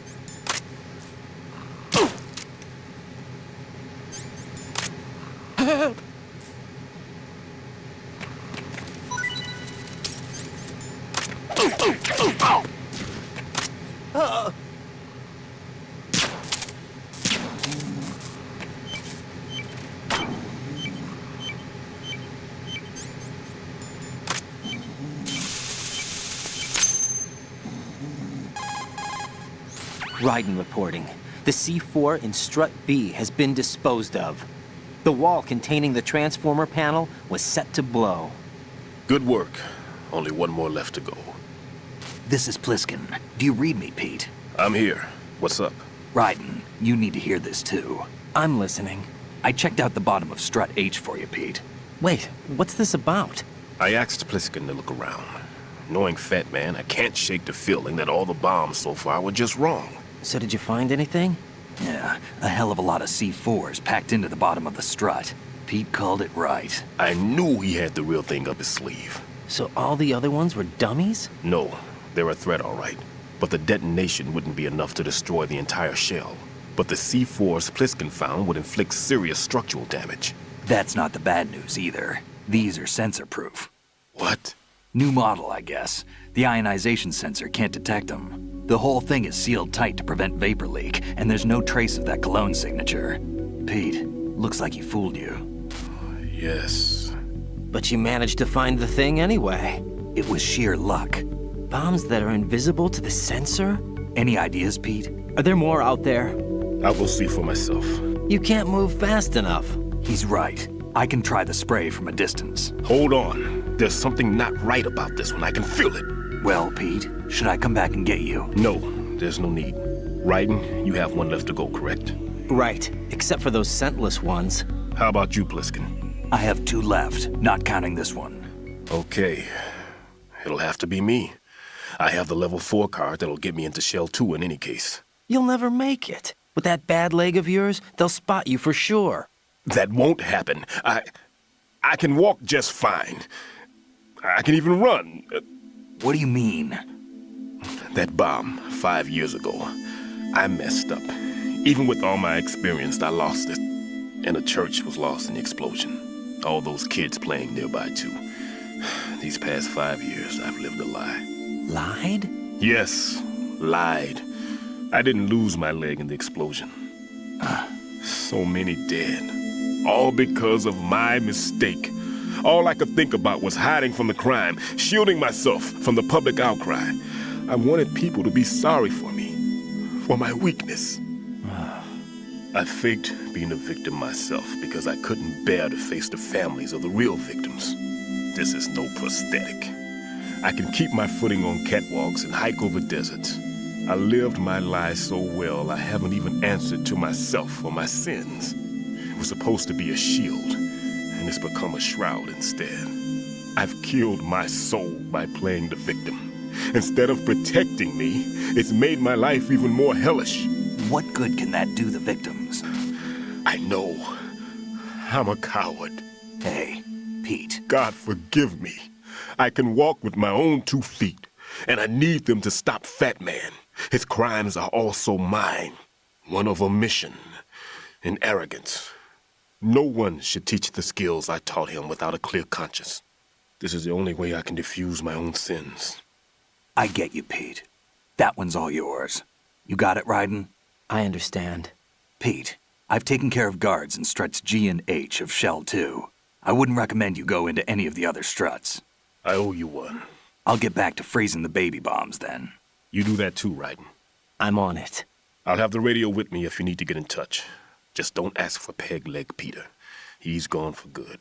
[SPEAKER 6] Raiden reporting. The C4 in Strut B has been disposed of. The wall containing the transformer panel was set to blow.
[SPEAKER 7] Good work. Only one more left to go.
[SPEAKER 4] This is Pliskin. Do you read me, Pete?
[SPEAKER 7] I'm here. What's up?
[SPEAKER 4] Raiden, you need to hear this too.
[SPEAKER 6] I'm listening.
[SPEAKER 4] I checked out the bottom of Strut H for you, Pete.
[SPEAKER 6] Wait, what's this about?
[SPEAKER 7] I asked Pliskin to look around. Knowing Fat Man, I can't shake the feeling that all the bombs so far were just wrong.
[SPEAKER 6] So did you find anything?
[SPEAKER 4] Yeah, a hell of a lot of C4s packed into the bottom of the strut. Pete called it right.
[SPEAKER 7] I knew he had the real thing up his sleeve.
[SPEAKER 6] So all the other ones were dummies?
[SPEAKER 7] No, they're a threat, all right. But the detonation wouldn't be enough to destroy the entire shell. But the C4s Pliskin found would inflict serious structural damage.
[SPEAKER 4] That's not the bad news either. These are sensor-proof.
[SPEAKER 7] What?
[SPEAKER 4] New model, I guess. The ionization sensor can't detect them. The whole thing is sealed tight to prevent vapor leak, and there's no trace of that cologne signature. Pete, looks like he fooled you.
[SPEAKER 7] Yes.
[SPEAKER 6] But you managed to find the thing anyway.
[SPEAKER 4] It was sheer luck.
[SPEAKER 6] Bombs that are invisible to the sensor?
[SPEAKER 4] Any ideas, Pete?
[SPEAKER 6] Are there more out there?
[SPEAKER 7] I will see for myself.
[SPEAKER 6] You can't move fast enough.
[SPEAKER 4] He's right. I can try the spray from a distance.
[SPEAKER 7] Hold on. There's something not right about this one. I can feel it.
[SPEAKER 4] Well, Pete, should I come back and get you?
[SPEAKER 7] No, there's no need. Raiden, you have one left to go, correct?
[SPEAKER 6] Right, except for those scentless ones.
[SPEAKER 7] How about you, Pliskin?
[SPEAKER 4] I have 2 left, not counting this one.
[SPEAKER 7] Okay. It'll have to be me. I have the level 4 card that'll get me into Shell 2 in any case.
[SPEAKER 6] You'll never make it. With that bad leg of yours, they'll spot you for sure.
[SPEAKER 7] That won't happen. I can walk just fine. I can even run.
[SPEAKER 4] What do you mean?
[SPEAKER 7] That bomb, 5 years ago. I messed up. Even with all my experience, I lost it. And the church was lost in the explosion. All those kids playing nearby, too. These past 5 years, I've lived a lie.
[SPEAKER 6] Lied?
[SPEAKER 7] Yes, lied. I didn't lose my leg in the explosion. So many dead. All because of my mistake. All I could think about was hiding from the crime, shielding myself from the public outcry. I wanted people to be sorry for me, for my weakness. I faked being a victim myself because I couldn't bear to face the families of the real victims. This is no prosthetic. I can keep my footing on catwalks and hike over deserts. I lived my lie so well I haven't even answered to myself for my sins. It was supposed to be a shield, and it's become a shroud instead. I've killed my soul by playing the victim. Instead of protecting me, it's made my life even more hellish.
[SPEAKER 4] What good can that do the victims?
[SPEAKER 7] I know. I'm a coward.
[SPEAKER 4] Hey, Pete.
[SPEAKER 7] God forgive me. I can walk with my own 2 feet, and I need them to stop Fat Man. His crimes are also mine. One of omission and arrogance. No one should teach the skills I taught him without a clear conscience. This is the only way I can diffuse my own sins.
[SPEAKER 4] I get you, Pete. That one's all yours. You got it, Raiden?
[SPEAKER 6] I understand.
[SPEAKER 4] Pete, I've taken care of guards in struts G and H of Shell 2. I wouldn't recommend you go into any of the other struts.
[SPEAKER 7] I owe you one.
[SPEAKER 4] I'll get back to freezing the baby bombs then.
[SPEAKER 7] You do that too, Raiden.
[SPEAKER 6] I'm on it.
[SPEAKER 7] I'll have the radio with me if you need to get in touch. Just don't ask for Peg Leg Peter. He's gone for good.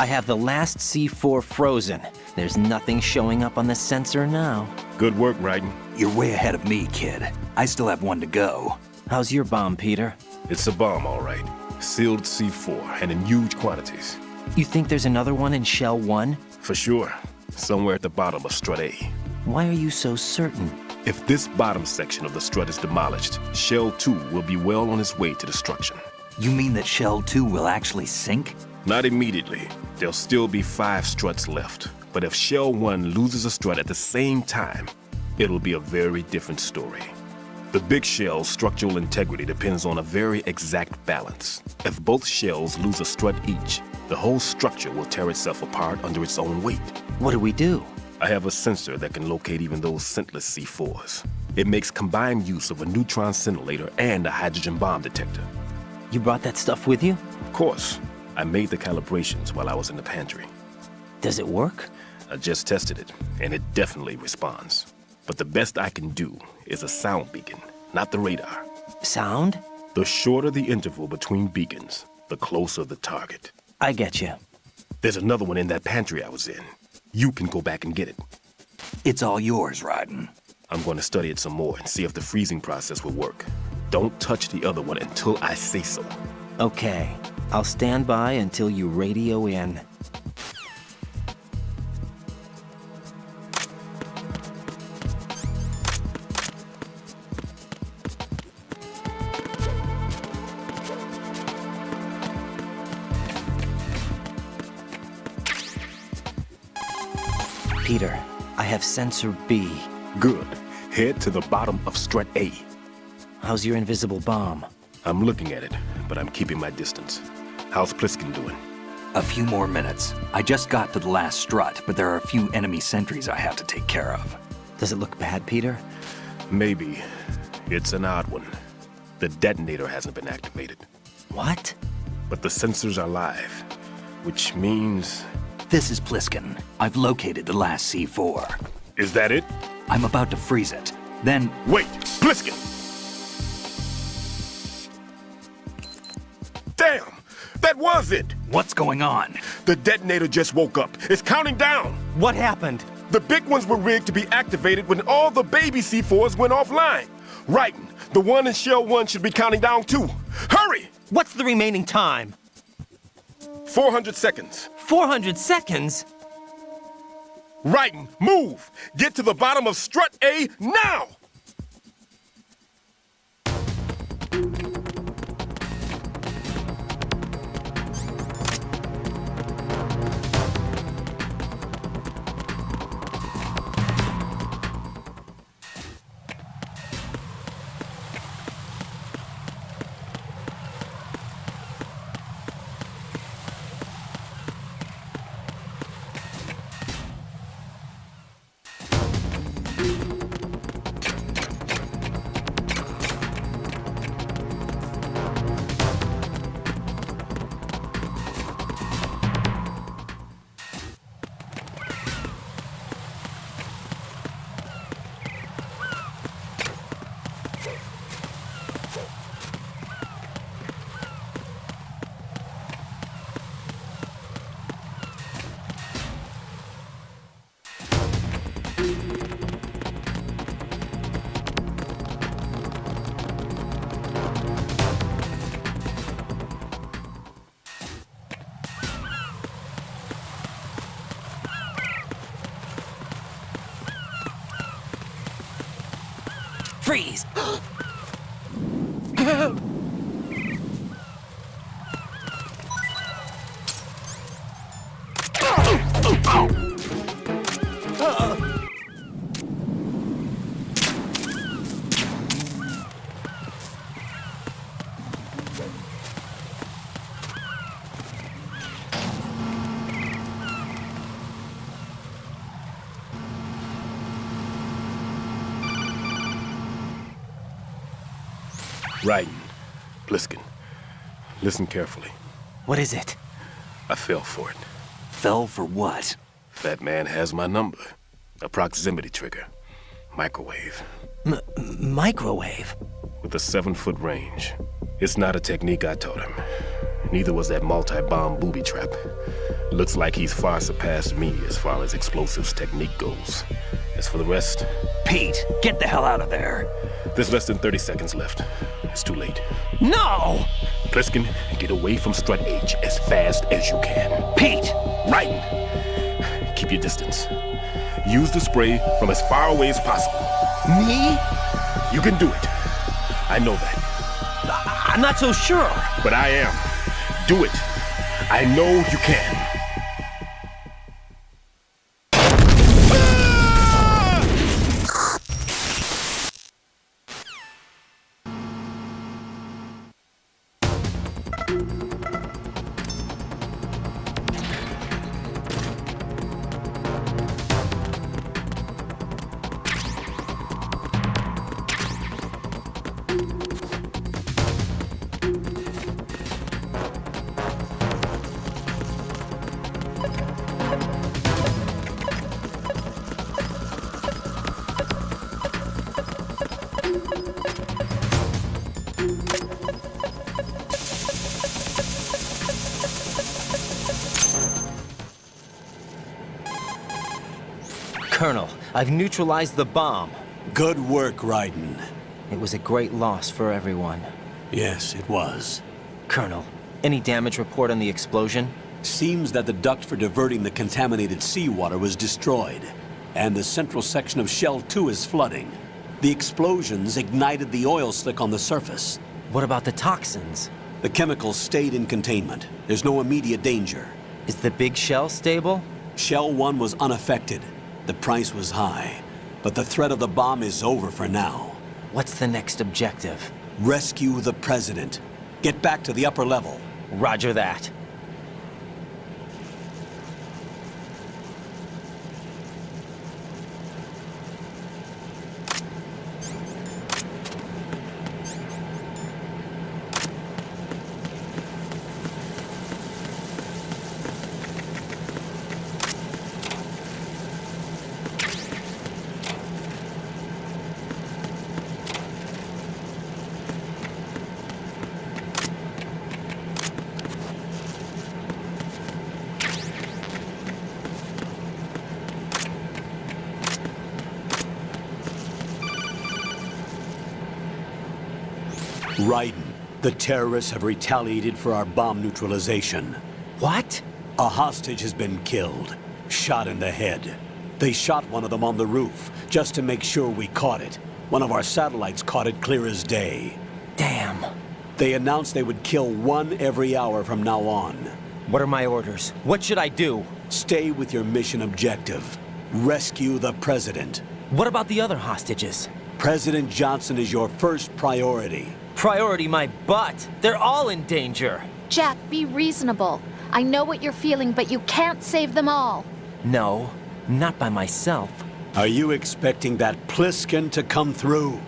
[SPEAKER 6] I have the last C4 frozen. There's nothing showing up on the sensor now.
[SPEAKER 7] Good work, Raiden.
[SPEAKER 4] You're way ahead of me, kid. I still have one to go.
[SPEAKER 6] How's your bomb, Peter?
[SPEAKER 7] It's a bomb, all right. Sealed C4, and in huge quantities.
[SPEAKER 6] You think there's another one in Shell 1?
[SPEAKER 7] For sure. Somewhere at the bottom of Strut A.
[SPEAKER 6] Why are you so certain?
[SPEAKER 7] If this bottom section of the strut is demolished, Shell 2 will be well on its way to destruction.
[SPEAKER 4] You mean that Shell 2 will actually sink?
[SPEAKER 7] Not immediately. There'll still be 5 struts left. But if Shell 1 loses a strut at the same time, it'll be a very different story. The big shell's structural integrity depends on a very exact balance. If both shells lose a strut each, the whole structure will tear itself apart under its own weight.
[SPEAKER 6] What do we do?
[SPEAKER 7] I have a sensor that can locate even those scentless C4s. It makes combined use of a neutron scintillator and a hydrogen bomb detector.
[SPEAKER 6] You brought that stuff with you?
[SPEAKER 7] Of course. I made the calibrations while I was in the pantry.
[SPEAKER 6] Does it work?
[SPEAKER 7] I just tested it, and it definitely responds. But the best I can do is a sound beacon, not the radar.
[SPEAKER 6] Sound?
[SPEAKER 7] The shorter the interval between beacons, the closer the target.
[SPEAKER 6] I get you.
[SPEAKER 7] There's another one in that pantry I was in. You can go back and get it.
[SPEAKER 4] It's all yours, Raiden.
[SPEAKER 7] I'm going to study it some more and see if the freezing process will work. Don't touch the other one until I say so.
[SPEAKER 6] Okay. I'll stand by until you radio in. Peter, I have sensor B.
[SPEAKER 7] Good. Head to the bottom of Strut A.
[SPEAKER 6] How's your invisible bomb?
[SPEAKER 7] I'm looking at it, but I'm keeping my distance. How's Pliskin doing?
[SPEAKER 4] A few more minutes. I just got to the last strut, but there are a few enemy sentries I have to take care of.
[SPEAKER 6] Does it look bad, Peter?
[SPEAKER 7] Maybe. It's an odd one. The detonator hasn't been activated.
[SPEAKER 6] What?
[SPEAKER 7] But the sensors are live, which means...
[SPEAKER 4] This is Pliskin. I've located the last C4.
[SPEAKER 7] Is that it?
[SPEAKER 4] I'm about to freeze it. Then...
[SPEAKER 7] Wait! Pliskin! Damn! That was it!
[SPEAKER 4] What's going on?
[SPEAKER 7] The detonator just woke up. It's counting down!
[SPEAKER 6] What happened?
[SPEAKER 7] The big ones were rigged to be activated when all the baby C4s went offline. Raiden, the one in Shell 1 should be counting down too. Hurry!
[SPEAKER 6] What's the remaining time?
[SPEAKER 7] 400 seconds.
[SPEAKER 6] 400 seconds?
[SPEAKER 7] Raiden, move! Get to the bottom of Strut A now!
[SPEAKER 6] Freeze!
[SPEAKER 7] Raiden, Pliskin, listen carefully.
[SPEAKER 6] What is it?
[SPEAKER 7] I fell for it.
[SPEAKER 4] Fell for what?
[SPEAKER 7] That man has my number. A proximity trigger. Microwave.
[SPEAKER 6] Microwave?
[SPEAKER 7] With a 7-foot range. It's not a technique I taught him. Neither was that multi-bomb booby trap. Looks like he's far surpassed me as far as explosives technique goes. As for the rest...
[SPEAKER 4] Pete, get the hell out of there.
[SPEAKER 7] There's less than 30 seconds left. It's too late.
[SPEAKER 6] No!
[SPEAKER 7] Pliskin, get away from Strut H as fast as you can.
[SPEAKER 4] Pete!
[SPEAKER 7] Raiden, keep your distance. Use the spray from as far away as possible.
[SPEAKER 6] Me?
[SPEAKER 7] You can do it. I know that.
[SPEAKER 6] I'm not so sure.
[SPEAKER 7] But I am. Do it. I know you can.
[SPEAKER 6] Colonel, I've neutralized the bomb.
[SPEAKER 8] Good work, Raiden.
[SPEAKER 6] It was a great loss for everyone.
[SPEAKER 8] Yes, it was.
[SPEAKER 6] Colonel, any damage report on the explosion?
[SPEAKER 8] Seems that the duct for diverting the contaminated seawater was destroyed, and the central section of Shell 2 is flooding. The explosions ignited the oil slick on the surface.
[SPEAKER 6] What about the toxins?
[SPEAKER 8] The chemicals stayed in containment. There's no immediate danger.
[SPEAKER 6] Is the big shell stable?
[SPEAKER 8] Shell 1 was unaffected. The price was high, but the threat of the bomb is over for now.
[SPEAKER 6] What's the next objective?
[SPEAKER 8] Rescue the President. Get back to the upper level.
[SPEAKER 6] Roger that.
[SPEAKER 8] Raiden, the terrorists have retaliated for our bomb neutralization.
[SPEAKER 6] What?
[SPEAKER 8] A hostage has been killed, shot in the head. They shot one of them on the roof, just to make sure we caught it. One of our satellites caught it clear as day.
[SPEAKER 6] Damn.
[SPEAKER 8] They announced they would kill one every hour from now on.
[SPEAKER 6] What are my orders? What should I do?
[SPEAKER 8] Stay with your mission objective. Rescue the President.
[SPEAKER 6] What about the other hostages?
[SPEAKER 8] President Johnson is your first priority.
[SPEAKER 6] Priority my butt. They're all in danger.
[SPEAKER 10] Jack, be reasonable. I know what you're feeling, but you can't save them all.
[SPEAKER 6] No, not by myself.
[SPEAKER 8] Are you expecting that Pliskin to come through?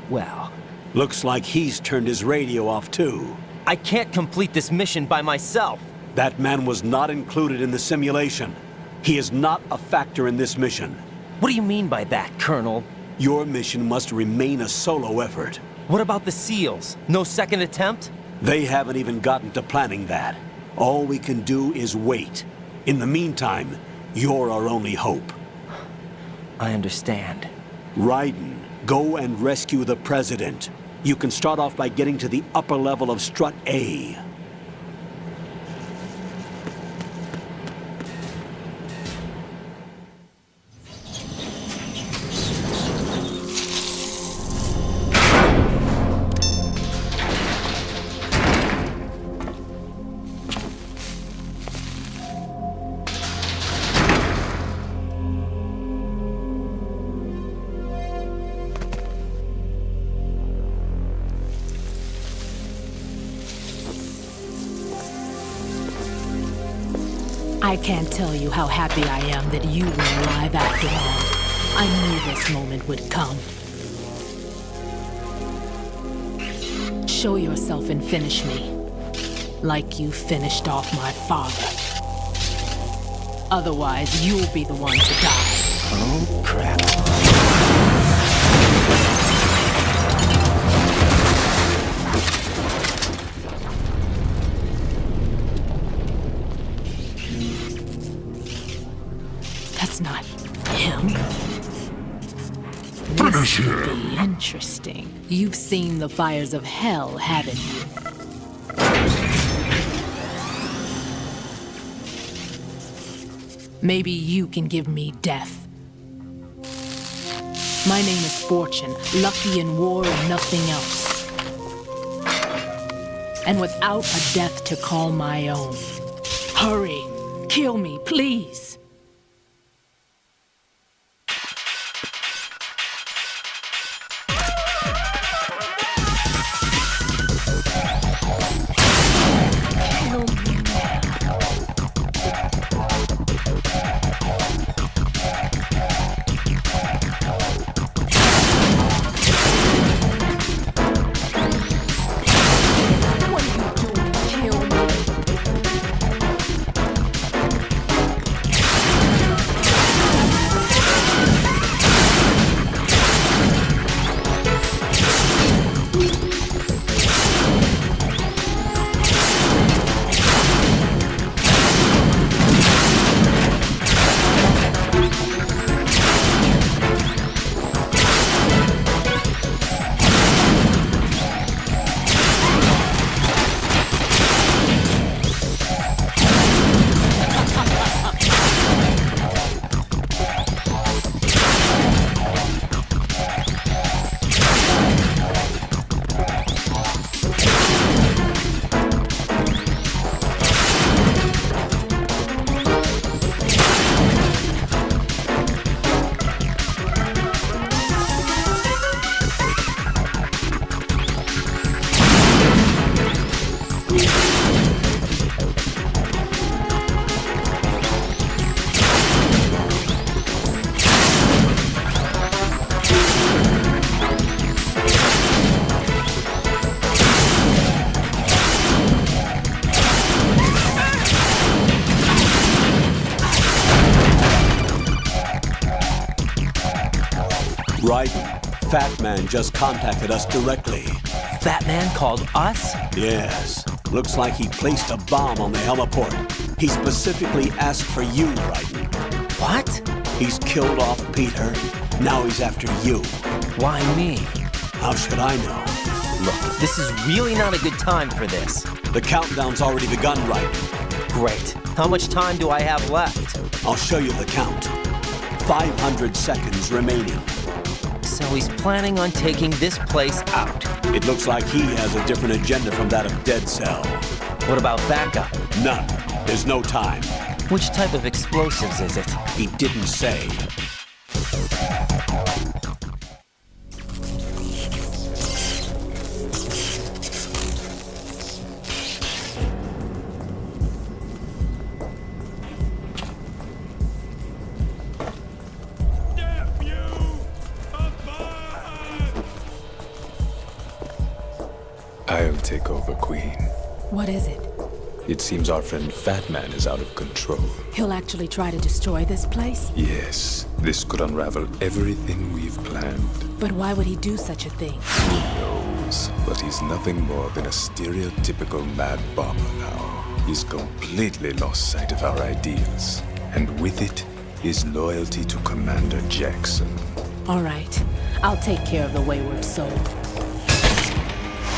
[SPEAKER 6] Well,
[SPEAKER 8] looks like he's turned his radio off too.
[SPEAKER 6] I can't complete this mission by myself.
[SPEAKER 8] That man was not included in the simulation. He is not a factor in this mission.
[SPEAKER 6] What do you mean by that, Colonel?
[SPEAKER 8] Your mission must remain a solo effort.
[SPEAKER 6] What about the SEALs? No second attempt?
[SPEAKER 8] They haven't even gotten to planning that. All we can do is wait. In the meantime, you're our only hope.
[SPEAKER 6] I understand.
[SPEAKER 8] Raiden, go and rescue the President. You can start off by getting to the upper level of Strut A.
[SPEAKER 15] I can't tell you how happy I am that you were alive after all. I knew this moment would come. Show yourself and finish me. Like you finished off my father. Otherwise, you'll be the one to die.
[SPEAKER 6] Oh, crap.
[SPEAKER 15] That's not him.
[SPEAKER 18] Finish
[SPEAKER 15] This
[SPEAKER 18] him!
[SPEAKER 15] would be interesting. You've seen the fires of hell, haven't you? Maybe you can give me death. My name is Fortune, lucky in war and nothing else. And without a death to call my own. Hurry, kill me, please.
[SPEAKER 8] Right? Fat Man just contacted us directly.
[SPEAKER 6] Fat Man called us?
[SPEAKER 8] Yes. Looks like he placed a bomb on the heliport. He specifically asked for you, Raiden.
[SPEAKER 6] What?
[SPEAKER 8] He's killed off Peter. Now he's after you.
[SPEAKER 6] Why me?
[SPEAKER 8] How should I know?
[SPEAKER 6] Look, this is really not a good time for this.
[SPEAKER 8] The countdown's already begun, Raiden.
[SPEAKER 6] Great. How much time do I have left?
[SPEAKER 8] I'll show you the count. 500 seconds remaining.
[SPEAKER 6] So he's planning on taking this place out.
[SPEAKER 8] It looks like he has a different agenda from that of Dead Cell.
[SPEAKER 6] What about backup?
[SPEAKER 8] None. There's no time.
[SPEAKER 6] Which type of explosives is it?
[SPEAKER 8] He didn't say.
[SPEAKER 19] I'll take over, Queen.
[SPEAKER 15] What is it?
[SPEAKER 19] It seems our friend Fat Man is out of control.
[SPEAKER 15] He'll actually try to destroy this place?
[SPEAKER 19] Yes, this could unravel everything we've planned.
[SPEAKER 15] But why would he do such a thing?
[SPEAKER 19] Who knows? But he's nothing more than a stereotypical mad bomber now. He's completely lost sight of our ideals. And with it, his loyalty to Commander Jackson.
[SPEAKER 15] All right. I'll take care of the wayward soul.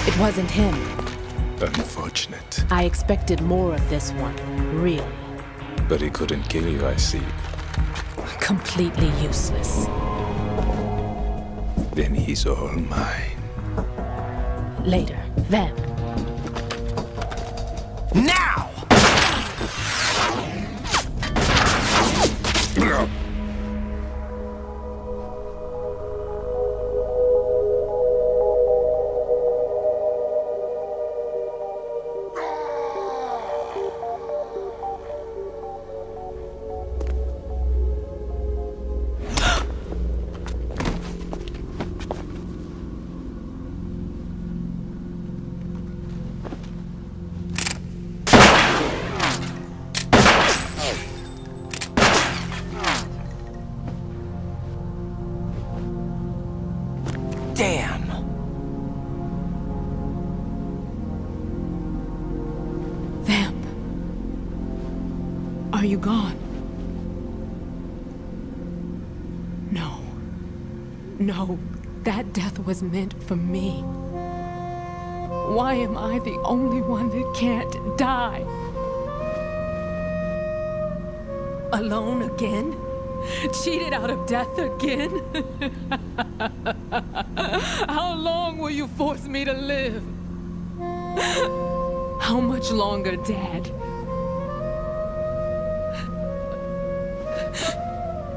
[SPEAKER 15] It wasn't him.
[SPEAKER 19] Unfortunate.
[SPEAKER 15] I expected more of this one, really.
[SPEAKER 19] But he couldn't kill you, I see.
[SPEAKER 15] Completely useless.
[SPEAKER 19] Then he's all mine.
[SPEAKER 15] Later, then.
[SPEAKER 6] Now!
[SPEAKER 20] you gone? No. No, that death was meant for me. Why am I the only one that can't die? Alone again? Cheated out of death again? How long will you force me to live? How much longer, Dad?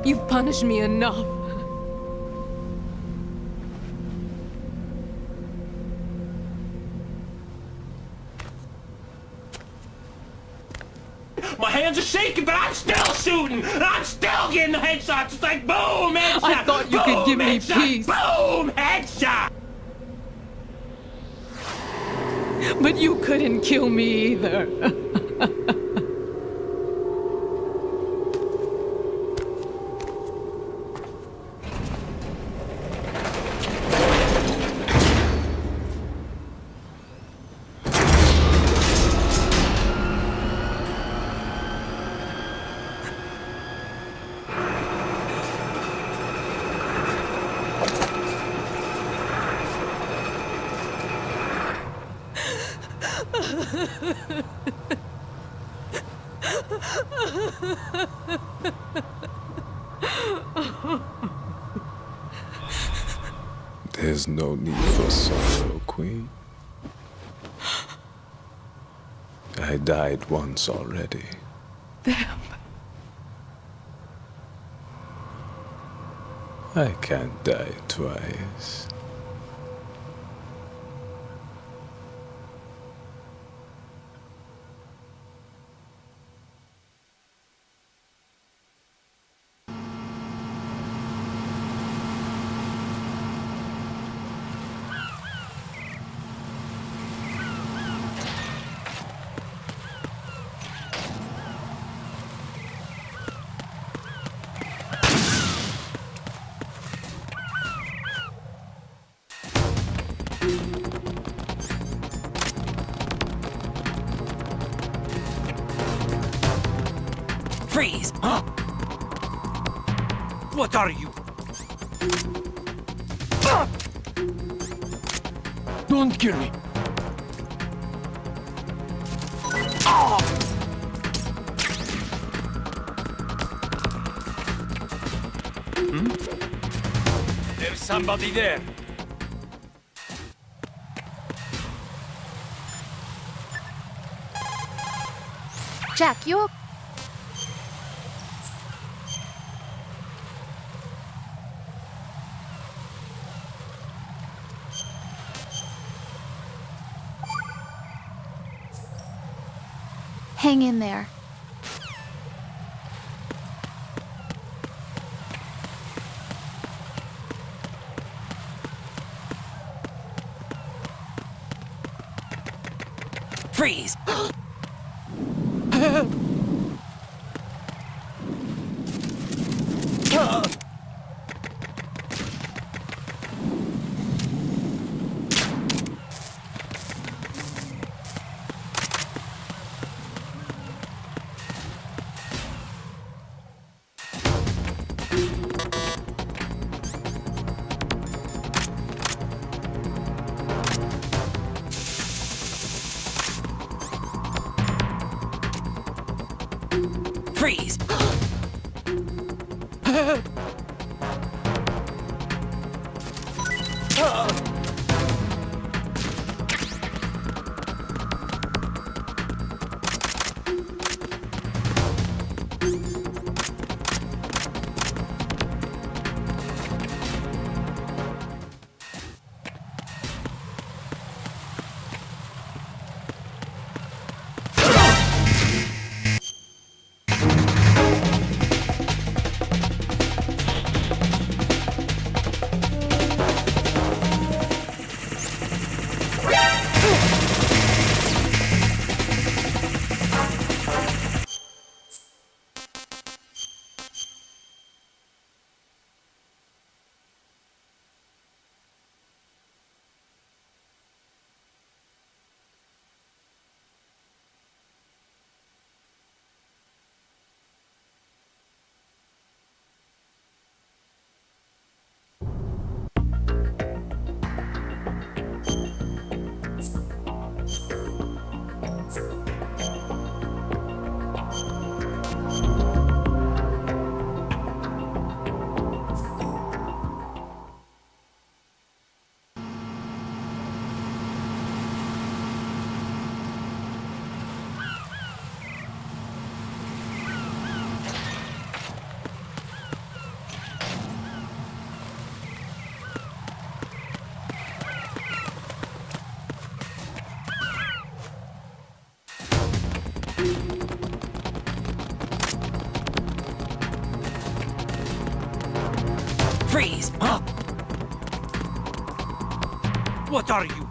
[SPEAKER 20] You've punished me enough.
[SPEAKER 21] My hands are shaking, but I'm still shooting! I'm still getting the headshots! It's like boom, headshot!
[SPEAKER 20] I thought you could give me peace.
[SPEAKER 21] Boom, headshot!
[SPEAKER 20] But you couldn't kill me either.
[SPEAKER 19] There's no need for sorrow, Queen. I died once already. I can't die twice.
[SPEAKER 17] Freeze! Huh? What are you?
[SPEAKER 14] Don't kill me.
[SPEAKER 17] There's somebody there.
[SPEAKER 10] Jack, you hang in there.
[SPEAKER 17] Freeze! Freeze! Freeze! What are you?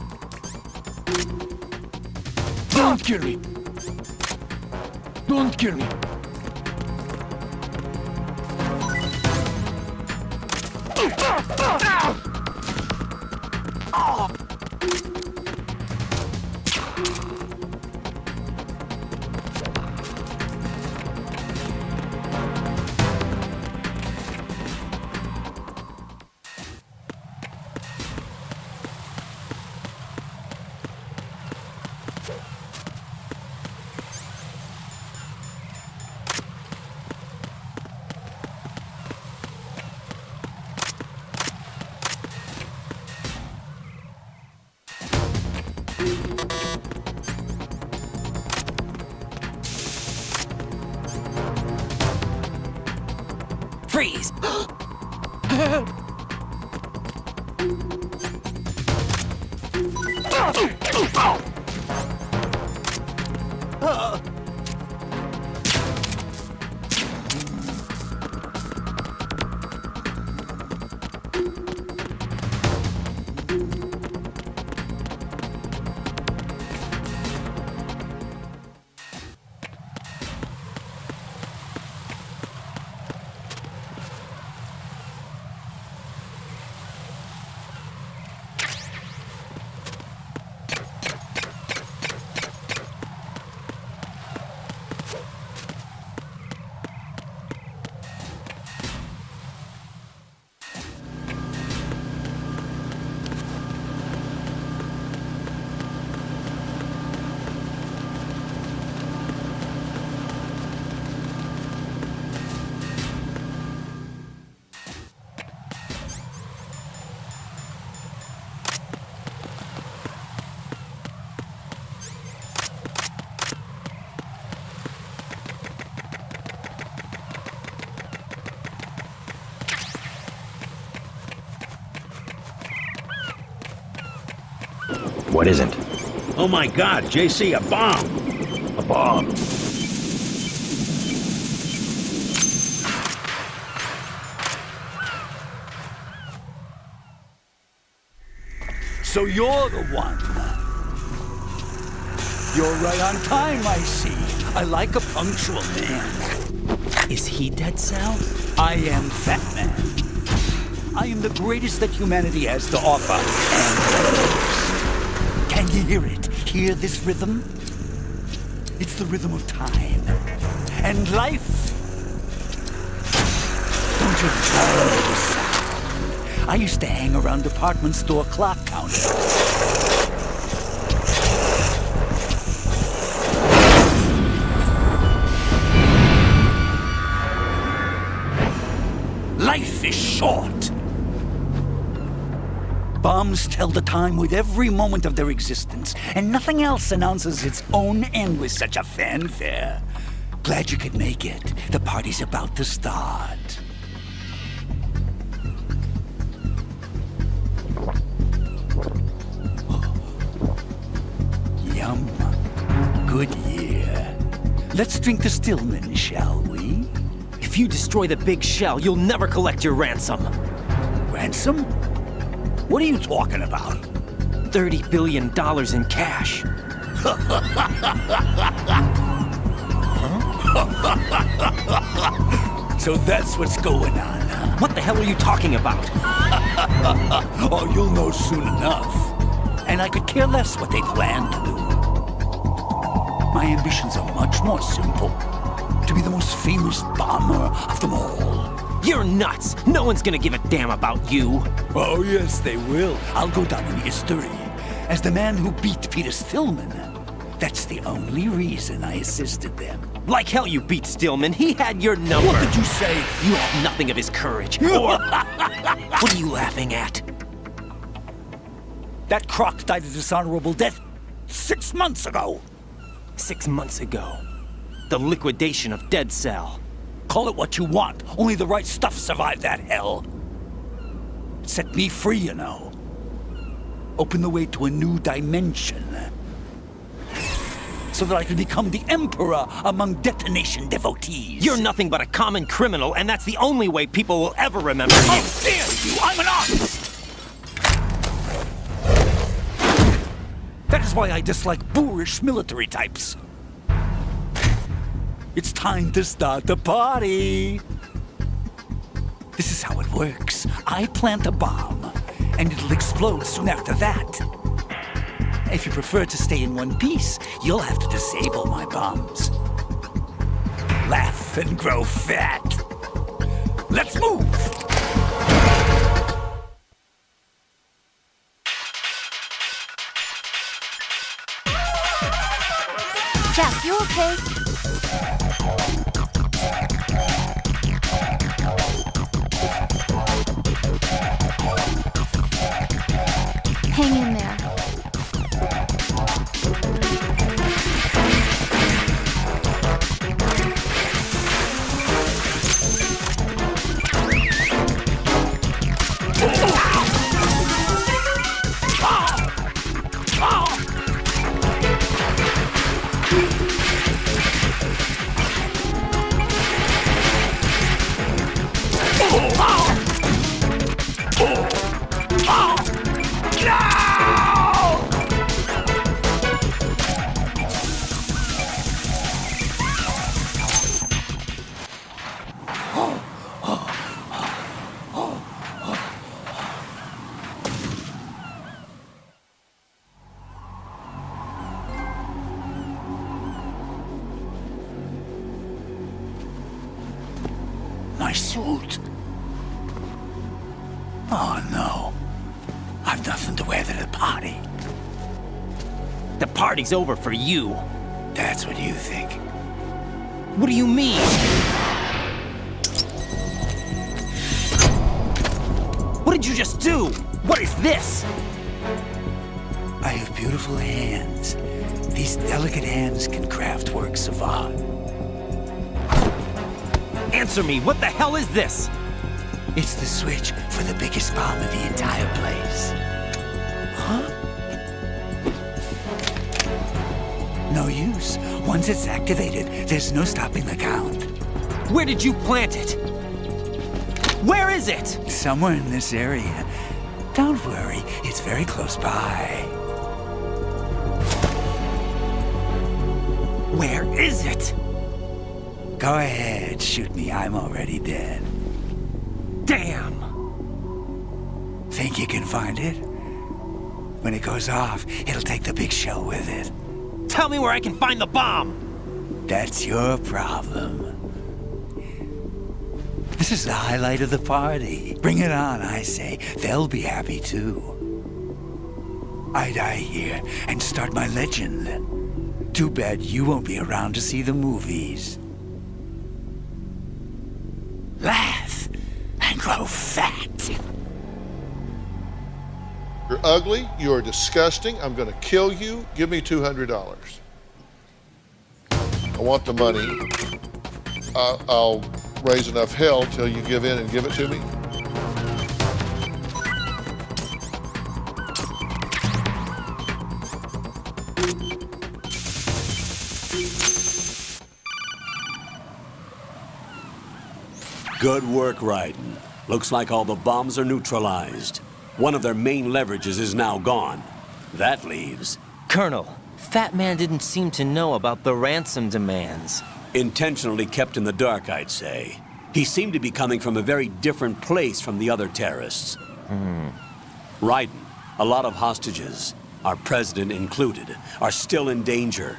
[SPEAKER 14] Don't kill me! Don't kill me!
[SPEAKER 17] Freeze!
[SPEAKER 1] What isn't? Oh my God, JC, a bomb! A bomb.
[SPEAKER 17] So you're the one. You're right on time, I see. I like a punctual man.
[SPEAKER 6] Is he Dead Cell?
[SPEAKER 17] I am Fat Man. I am the greatest that humanity has to offer, and the most. Can you hear it? Hear this rhythm? It's the rhythm of time. And life. Don't you love the sound? I used to hang around department store clock counters. Life is short. Bombs tell the time with every moment of their existence, and nothing else announces its own end with such a fanfare. Glad you could make it. The party's about to start. Yum. Good year. Let's drink to Stillman, shall we?
[SPEAKER 6] If you destroy the big shell, you'll never collect your ransom.
[SPEAKER 17] Ransom? What are you talking about?
[SPEAKER 6] $30 billion in cash.
[SPEAKER 17] So that's what's going on, huh?
[SPEAKER 6] What the hell are you talking about?
[SPEAKER 17] Oh, you'll know soon enough. And I could care less what they plan to do. My ambitions are much more simple. To be the most famous bomber of them all.
[SPEAKER 6] You're nuts! No one's gonna give a damn about you!
[SPEAKER 17] Oh, yes, they will. I'll go down in history as the man who beat Peter Stillman. That's the only reason I assisted them.
[SPEAKER 6] Like hell you beat Stillman. He had your number.
[SPEAKER 17] What did you say?
[SPEAKER 6] You have nothing of his courage. Or... What are you laughing at?
[SPEAKER 17] That croc died a dishonorable death 6 months ago.
[SPEAKER 6] 6 months ago. The liquidation of Dead Cell.
[SPEAKER 17] Call it what you want. Only the right stuff survived that hell. Set me free, you know. Open the way to a new dimension. So that I can become the emperor among detonation devotees.
[SPEAKER 6] You're nothing but a common criminal, and that's the only way people will ever remember you.
[SPEAKER 17] Oh, damn! you. I'm an artist. That is why I dislike boorish military types. It's time to start the party. This is how it works. I plant a bomb, and it'll explode soon after that. If you prefer to stay in one piece, you'll have to disable my bombs. Laugh and grow fat. Let's move!
[SPEAKER 10] Jack, you okay? Hang in there.
[SPEAKER 17] My suit. Oh no. I've nothing to wear to the party.
[SPEAKER 6] The party's over for you.
[SPEAKER 17] That's what you think.
[SPEAKER 6] What do you mean? What did you just do? What is this?
[SPEAKER 17] I have beautiful hands. These delicate hands can craft works of art.
[SPEAKER 6] Answer me, what the hell is this?
[SPEAKER 17] It's the switch for the biggest bomb in the entire place.
[SPEAKER 6] Huh?
[SPEAKER 17] No use. Once it's activated, there's no stopping the count.
[SPEAKER 6] Where did you plant it? Where is it?
[SPEAKER 17] Somewhere in this area. Don't worry, it's very close by.
[SPEAKER 6] Where is it?
[SPEAKER 17] Go ahead, shoot me. I'm already dead.
[SPEAKER 6] Damn!
[SPEAKER 17] Think you can find it? When it goes off, it'll take the big shell with it.
[SPEAKER 6] Tell me where I can find the bomb!
[SPEAKER 17] That's your problem. This is the highlight of the party. Bring it on, I say. They'll be happy too. I die here and start my legend. Too bad you won't be around to see the movies. Laugh and grow fat.
[SPEAKER 3] You're ugly. You are disgusting. I'm going to kill you. Give me $200. I want the money. I'll raise enough hell till you give in and give it to me.
[SPEAKER 8] Good work, Raiden. Looks like all the bombs are neutralized. One of their main leverages is now gone. That leaves...
[SPEAKER 6] Colonel, Fat Man didn't seem to know about the ransom demands.
[SPEAKER 8] Intentionally kept in the dark, I'd say. He seemed to be coming from a very different place from the other terrorists. Raiden, a lot of hostages, our president included, are still in danger.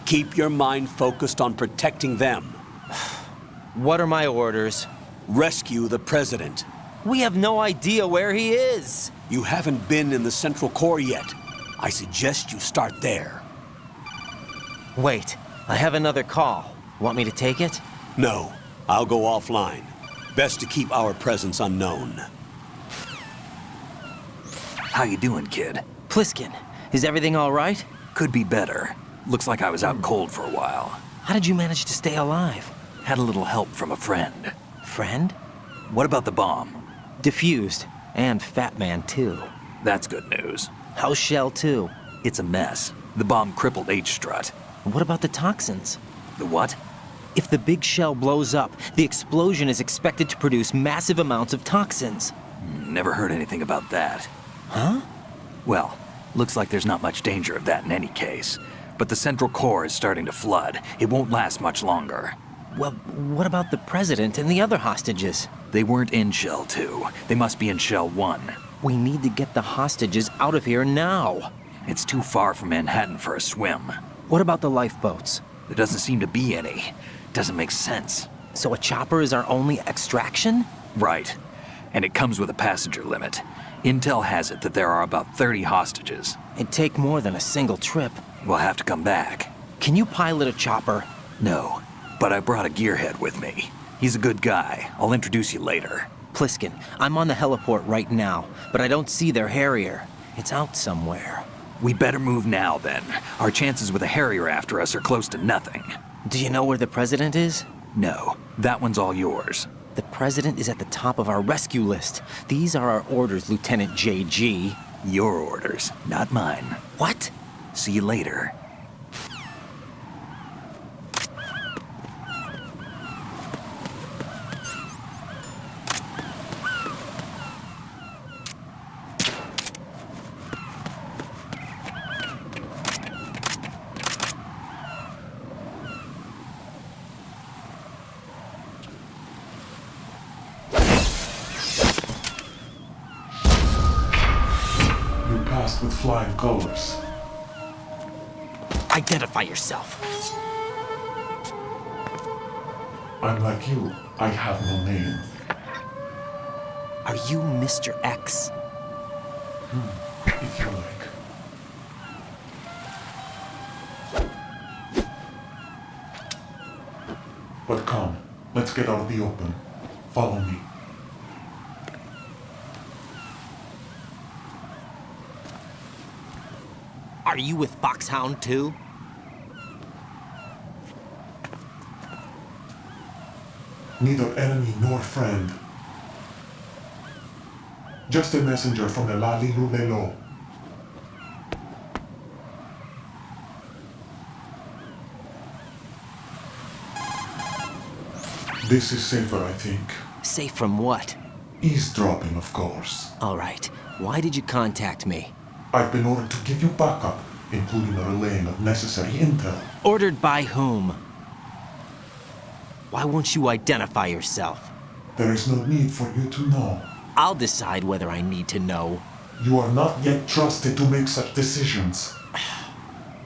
[SPEAKER 8] Keep your mind focused on protecting them.
[SPEAKER 6] What are my orders?
[SPEAKER 8] Rescue the president.
[SPEAKER 6] We have no idea where he is.
[SPEAKER 8] You haven't been in the Central Core yet. I suggest you start there.
[SPEAKER 6] Wait, I have another call. Want me to take it?
[SPEAKER 8] No, I'll go offline. Best to keep our presence unknown.
[SPEAKER 4] How you doing, kid?
[SPEAKER 6] Pliskin, is everything all right?
[SPEAKER 4] Could be better. Looks like I was out cold for a while.
[SPEAKER 6] How did you manage to stay alive?
[SPEAKER 4] Had a little help from a friend.
[SPEAKER 6] Friend?
[SPEAKER 4] What about the bomb?
[SPEAKER 6] Diffused. And Fat Man, too.
[SPEAKER 4] That's good news.
[SPEAKER 6] How's Shell, too?
[SPEAKER 4] It's a mess. The bomb crippled H-Strut.
[SPEAKER 6] What about the toxins?
[SPEAKER 4] The what?
[SPEAKER 6] If the big shell blows up, the explosion is expected to produce massive amounts of toxins.
[SPEAKER 4] Never heard anything about that.
[SPEAKER 6] Huh?
[SPEAKER 4] Well, looks like there's not much danger of that in any case. But the central core is starting to flood. It won't last much longer.
[SPEAKER 6] Well, what about the president and the other hostages?
[SPEAKER 4] They weren't in Shell 2. They must be in Shell 1.
[SPEAKER 6] We need to get the hostages out of here now.
[SPEAKER 4] It's too far from Manhattan for a swim.
[SPEAKER 6] What about the lifeboats?
[SPEAKER 4] There doesn't seem to be any. Doesn't make sense.
[SPEAKER 6] So a chopper is our only extraction?
[SPEAKER 4] Right. And it comes with a passenger limit. Intel has it that there are about 30 hostages.
[SPEAKER 6] It'd take more than a single trip.
[SPEAKER 4] We'll have to come back.
[SPEAKER 6] Can you pilot a chopper?
[SPEAKER 4] No, but I brought a gearhead with me. He's a good guy. I'll introduce you later.
[SPEAKER 6] Pliskin, I'm on the heliport right now, but I don't see their Harrier. It's out somewhere.
[SPEAKER 4] We better move now, then. Our chances with a Harrier after us are close to nothing.
[SPEAKER 6] Do you know where the president is?
[SPEAKER 4] No, that one's all yours.
[SPEAKER 6] The president is at the top of our rescue list. These are our orders, Lieutenant JG.
[SPEAKER 4] Your orders, not mine.
[SPEAKER 6] What?
[SPEAKER 4] See you later.
[SPEAKER 18] With flying colors.
[SPEAKER 6] Identify yourself.
[SPEAKER 18] I'm like you. I have no name.
[SPEAKER 6] Are you Mr. X?
[SPEAKER 18] If you like. But come, let's get out of the open. Follow me.
[SPEAKER 6] Are you with Foxhound too?
[SPEAKER 18] Neither enemy nor friend. Just a messenger from the Lali Lulelo. This is safer, I think.
[SPEAKER 6] Safe from what?
[SPEAKER 18] Eavesdropping, of course.
[SPEAKER 6] All right. Why did you contact me?
[SPEAKER 18] I've been ordered to give you backup, including the relaying of necessary intel.
[SPEAKER 6] Ordered by whom? Why won't you identify yourself?
[SPEAKER 18] There is no need for you to know.
[SPEAKER 6] I'll decide whether I need to know.
[SPEAKER 18] You are not yet trusted to make such decisions.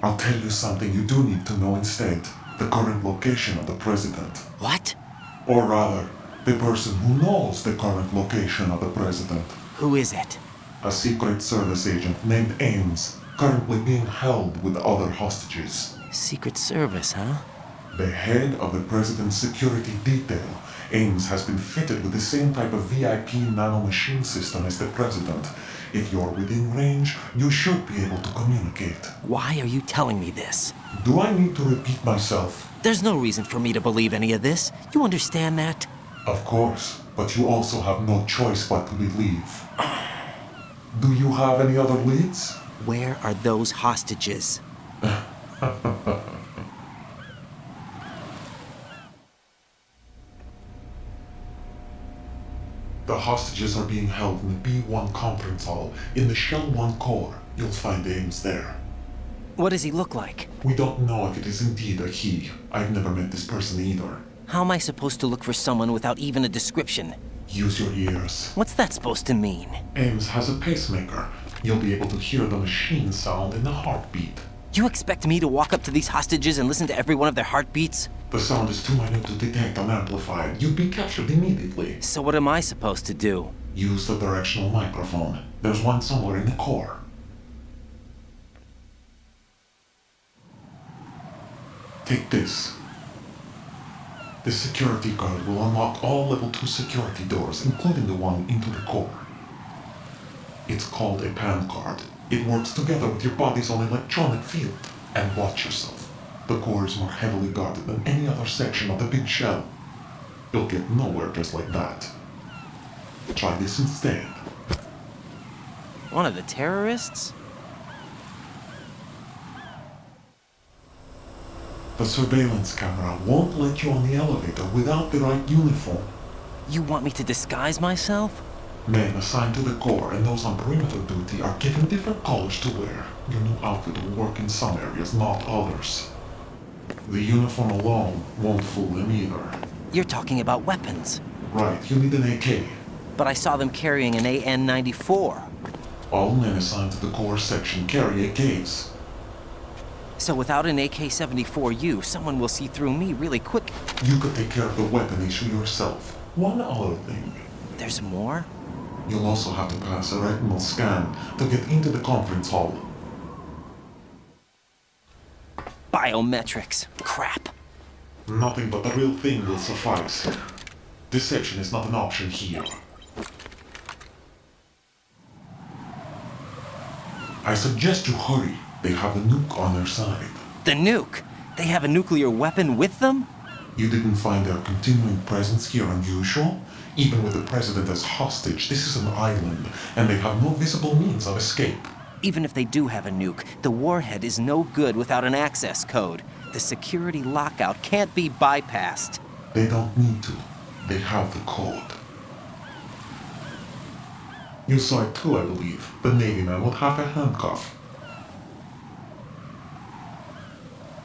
[SPEAKER 18] I'll tell you something you do need to know instead. The current location of the president.
[SPEAKER 6] What?
[SPEAKER 18] Or rather, the person who knows the current location of the president.
[SPEAKER 6] Who is it?
[SPEAKER 18] A Secret Service agent named Ames, currently being held with other hostages.
[SPEAKER 6] Secret Service, huh?
[SPEAKER 18] The head of the president's security detail, Ames has been fitted with the same type of VIP nanomachine system as the president. If you're within range, you should be able to communicate.
[SPEAKER 6] Why are you telling me this?
[SPEAKER 18] Do I need to repeat myself?
[SPEAKER 6] There's no reason for me to believe any of this. You understand that?
[SPEAKER 18] Of course, but you also have no choice but to believe. Do you have any other leads?
[SPEAKER 6] Where are those hostages?
[SPEAKER 18] The hostages are being held in the B1 conference hall in the Shell 1 core. You'll find Ames there.
[SPEAKER 6] What does he look like?
[SPEAKER 18] We don't know if it is indeed a he. I've never met this person either.
[SPEAKER 6] How am I supposed to look for someone without even a description?
[SPEAKER 18] Use your ears.
[SPEAKER 6] What's that supposed to mean?
[SPEAKER 18] Ames has a pacemaker. You'll be able to hear the machine sound in the heartbeat.
[SPEAKER 6] You expect me to walk up to these hostages and listen to every one of their heartbeats?
[SPEAKER 18] The sound is too minute to detect and amplify it. You'd be captured immediately.
[SPEAKER 6] So what am I supposed to do?
[SPEAKER 18] Use the directional microphone. There's one somewhere in the core. Take this. The security card will unlock all level 2 security doors, including the one into the core. It's called a PAN card. It works together with your body's own electronic field. And watch yourself. The core is more heavily guarded than any other section of the big shell. You'll get nowhere just like that. Try this instead.
[SPEAKER 6] One of the terrorists?
[SPEAKER 18] The surveillance camera won't let you on the elevator without the right uniform.
[SPEAKER 6] You want me to disguise myself?
[SPEAKER 18] Men assigned to the Corps and those on perimeter duty are given different colors to wear. Your new outfit will work in some areas, not others. The uniform alone won't fool them either.
[SPEAKER 6] You're talking about weapons.
[SPEAKER 18] Right, you need an AK.
[SPEAKER 6] But I saw them carrying an AN-94.
[SPEAKER 18] All men assigned to the Corps section carry AKs.
[SPEAKER 6] So without an AK-74U, someone will see through me really quick.
[SPEAKER 18] You could take care of the weapon issue yourself. One other thing.
[SPEAKER 6] There's more?
[SPEAKER 18] You'll also have to pass a retinal scan to get into the conference hall.
[SPEAKER 6] Biometrics. Crap.
[SPEAKER 18] Nothing but the real thing will suffice. Deception is not an option here. I suggest you hurry. They have the nuke on their side.
[SPEAKER 6] The nuke? They have a nuclear weapon with them?
[SPEAKER 18] You didn't find their continuing presence here unusual? Even with the president as hostage, this is an island, and they have no visible means of escape.
[SPEAKER 6] Even if they do have a nuke, the warhead is no good without an access code. The security lockout can't be bypassed.
[SPEAKER 18] They don't need to. They have the code. You saw it too, I believe. The Navy man with half a handcuff.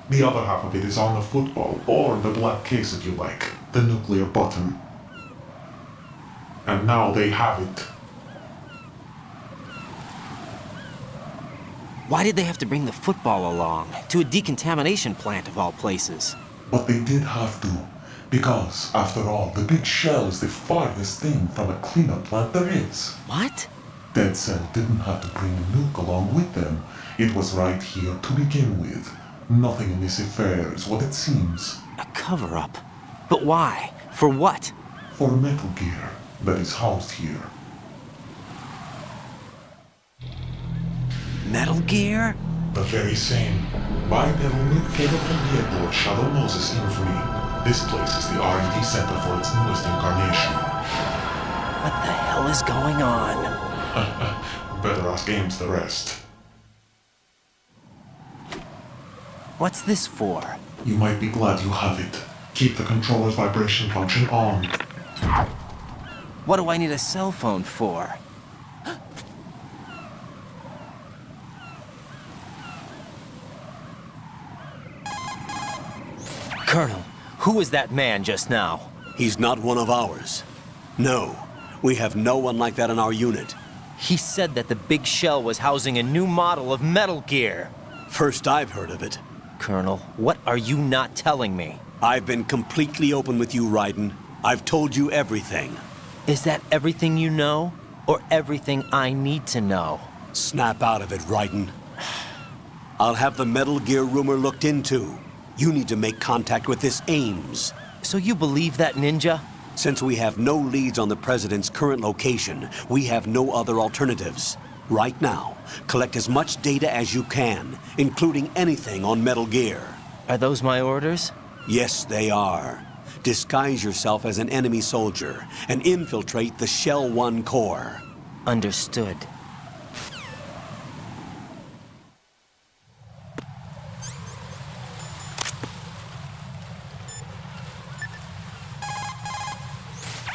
[SPEAKER 18] The other half of it is on the football, or the black case if you like. The nuclear button. And now they have it.
[SPEAKER 6] Why did they have to bring the football along? To a decontamination plant of all places.
[SPEAKER 18] But they did have to. Because, after all, the big shell is the farthest thing from a cleanup plant there is.
[SPEAKER 6] What?
[SPEAKER 18] Dead Cell didn't have to bring a nuke along with them. It was right here to begin with. Nothing in this affair is what it seems.
[SPEAKER 6] A cover-up? But why? For what?
[SPEAKER 18] For Metal Gear that is housed here.
[SPEAKER 6] Metal Gear?
[SPEAKER 18] The very same. Bipedal nuke-capable vehicle of Shadow Moses infamy. This place is the R&D center for its newest incarnation.
[SPEAKER 6] What the hell is going on?
[SPEAKER 18] Better ask Ames the rest.
[SPEAKER 6] What's this for?
[SPEAKER 18] You might be glad you have it. Keep the controller's vibration function on.
[SPEAKER 6] What do I need a cell phone for? Colonel, who was that man just now?
[SPEAKER 8] He's not one of ours. No, we have no one like that in our unit.
[SPEAKER 6] He said that the big shell was housing a new model of Metal Gear.
[SPEAKER 8] First I've heard of it.
[SPEAKER 6] Colonel, what are you not telling me?
[SPEAKER 8] I've been completely open with you, Raiden. I've told you everything.
[SPEAKER 6] Is that everything you know? Or everything I need to know?
[SPEAKER 8] Snap out of it, Raiden. I'll have the Metal Gear rumor looked into. You need to make contact with this Ames.
[SPEAKER 6] So you believe that ninja?
[SPEAKER 8] Since we have no leads on the President's current location, we have no other alternatives. Right now, collect as much data as you can, including anything on Metal Gear.
[SPEAKER 6] Are those my orders?
[SPEAKER 8] Yes, they are. Disguise yourself as an enemy soldier and infiltrate the Shell 1 core.
[SPEAKER 6] Understood.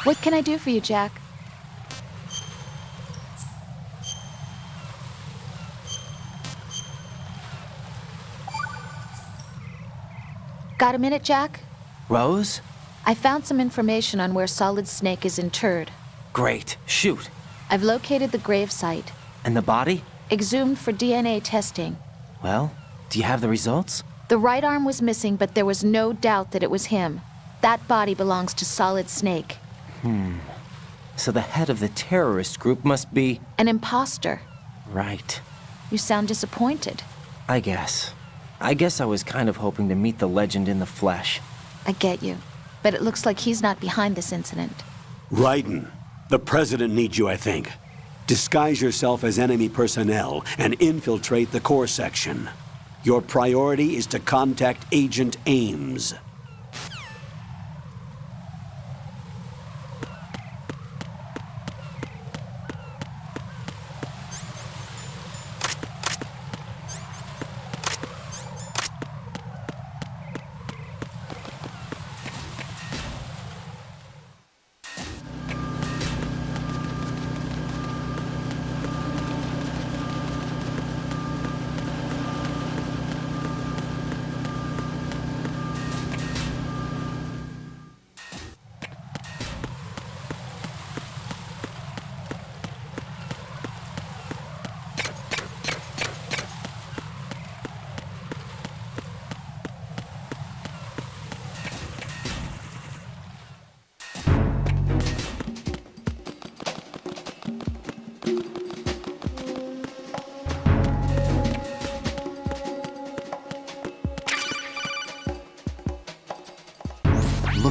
[SPEAKER 10] What can I do for you, Jack? Got a minute, Jack?
[SPEAKER 6] Rose?
[SPEAKER 10] I found some information on where Solid Snake is interred.
[SPEAKER 6] Great. Shoot.
[SPEAKER 10] I've located the gravesite.
[SPEAKER 6] And the body?
[SPEAKER 10] Exhumed for DNA testing.
[SPEAKER 6] Well, do you have the results?
[SPEAKER 10] The right arm was missing, but there was no doubt that it was him. That body belongs to Solid Snake.
[SPEAKER 6] So the head of the terrorist group must be...
[SPEAKER 10] An imposter.
[SPEAKER 6] Right.
[SPEAKER 10] You sound disappointed.
[SPEAKER 6] I guess I was kind of hoping to meet the legend in the flesh.
[SPEAKER 10] I get you. But it looks like he's not behind this incident.
[SPEAKER 8] Raiden, the President needs you, I think. Disguise yourself as enemy personnel and infiltrate the core section. Your priority is to contact Agent Ames.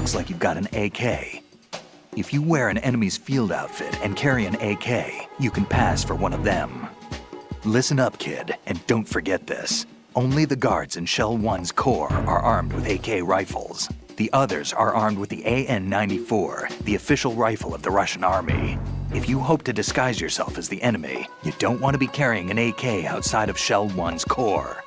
[SPEAKER 4] looks like you've got an AK. If you wear an enemy's field outfit and carry an AK, you can pass for one of them. Listen up, kid, and don't forget this. Only the guards in Shell 1's core are armed with AK rifles. The others are armed with the AN-94, the official rifle of the Russian army. If you hope to disguise yourself as the enemy, you don't want to be carrying an AK outside of Shell 1's core.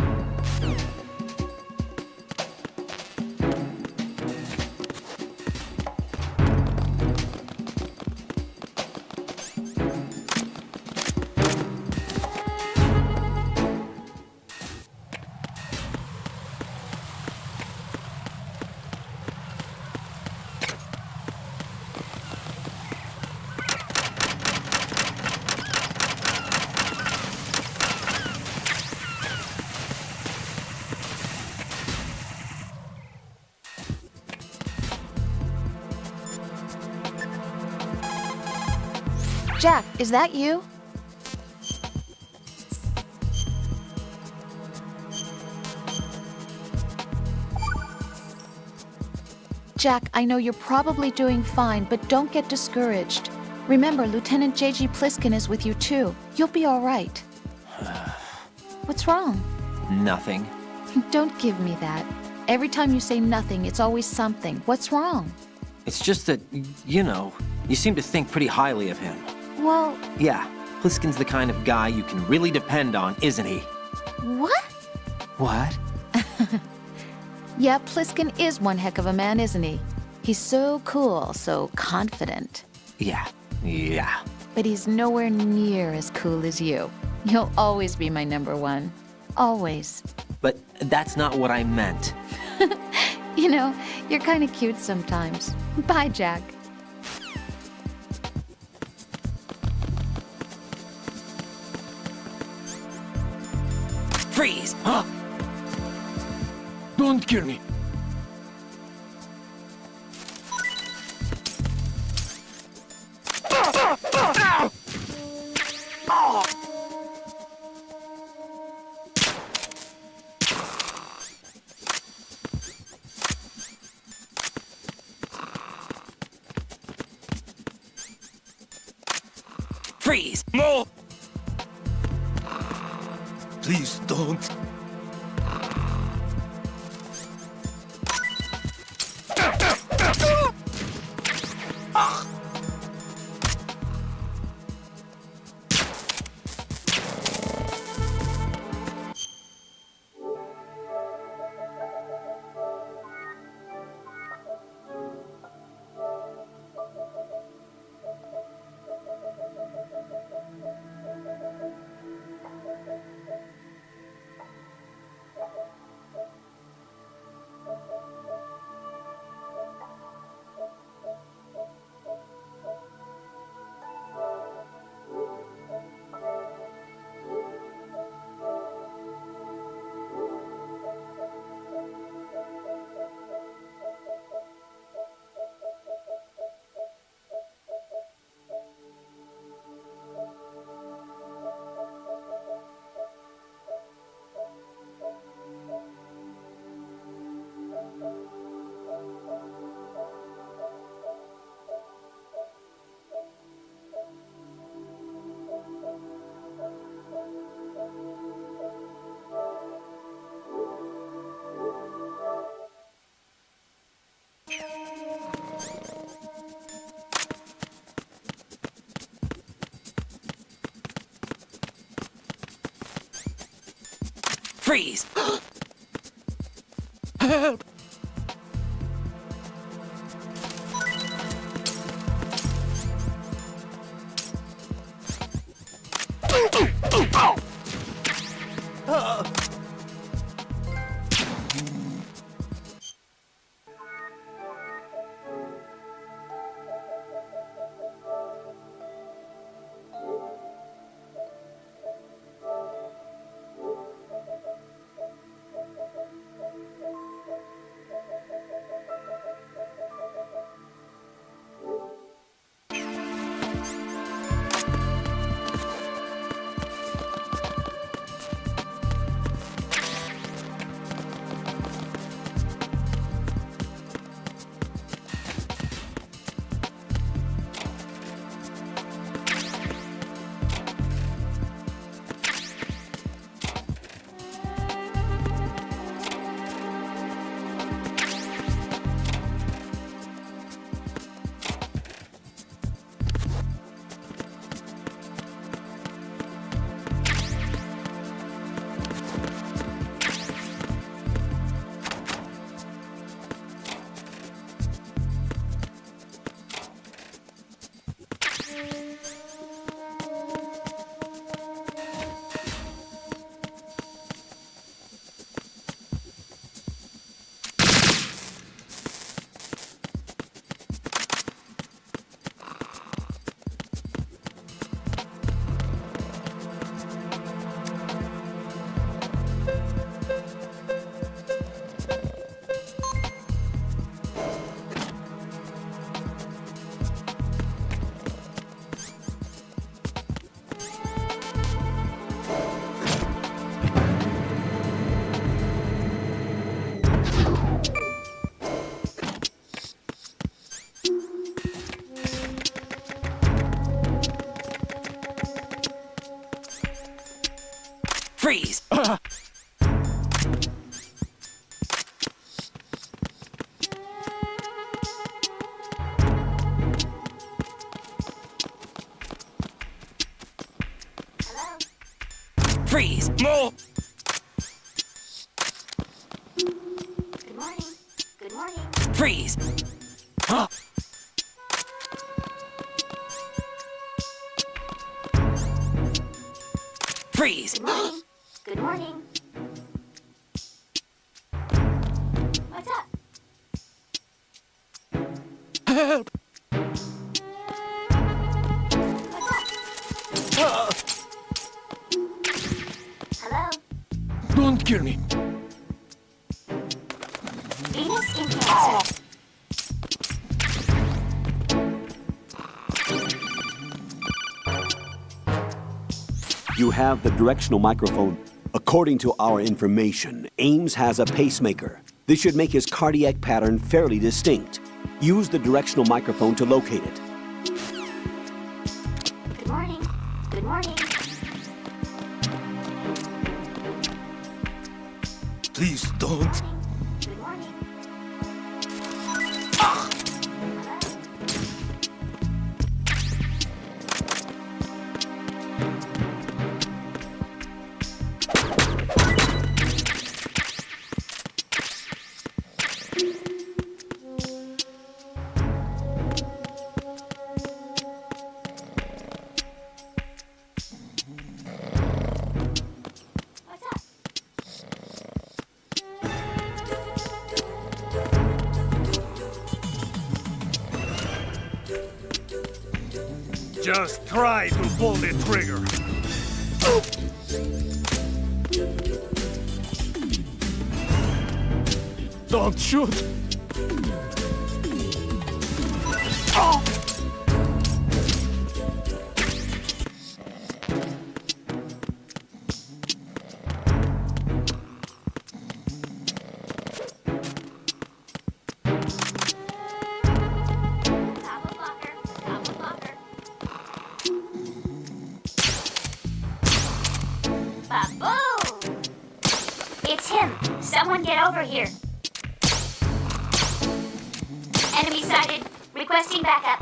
[SPEAKER 10] Jack, is that you? Jack, I know you're probably doing fine, but don't get discouraged. Remember, Lieutenant J.G. Pliskin is with you too. You'll be all right. What's wrong?
[SPEAKER 6] Nothing.
[SPEAKER 10] Don't give me that. Every time you say nothing, it's always something. What's wrong?
[SPEAKER 6] It's just that, you know, you seem to think pretty highly of him.
[SPEAKER 10] Well...
[SPEAKER 6] Yeah, Pliskin's the kind of guy you can really depend on, isn't he?
[SPEAKER 10] What?
[SPEAKER 6] What?
[SPEAKER 10] Yeah, Pliskin is one heck of a man, isn't he? He's so cool, so confident.
[SPEAKER 6] Yeah.
[SPEAKER 10] But he's nowhere near as cool as you. You'll always be my number one. Always.
[SPEAKER 6] But that's not what I meant.
[SPEAKER 10] You know, you're kind of cute sometimes. Bye, Jack.
[SPEAKER 14] Freeze! Huh? Don't kill me.
[SPEAKER 6] Freeze!
[SPEAKER 14] No! Please don't.
[SPEAKER 6] Freeze! Help! Freeze! Freeze!
[SPEAKER 21] No!
[SPEAKER 2] Good morning. Good morning.
[SPEAKER 6] Freeze! Huh? Freeze!
[SPEAKER 2] Good morning. Good morning. What's up?
[SPEAKER 21] Help!
[SPEAKER 2] What's up? Hello?
[SPEAKER 21] Don't kill me.
[SPEAKER 2] Venus in Cancer.
[SPEAKER 8] You have the directional microphone. According to our information, Ames has a pacemaker. This should make his cardiac pattern fairly distinct. Use the directional microphone to locate it.
[SPEAKER 2] Good morning. Good morning.
[SPEAKER 14] Please don't.
[SPEAKER 2] Good morning. What's up?
[SPEAKER 5] Just try to pull the trigger.
[SPEAKER 21] Don't shoot!
[SPEAKER 2] Top of locker. Top of locker. Ba-boom! It's him. Someone get over here. Enemy sighted. Requesting backup.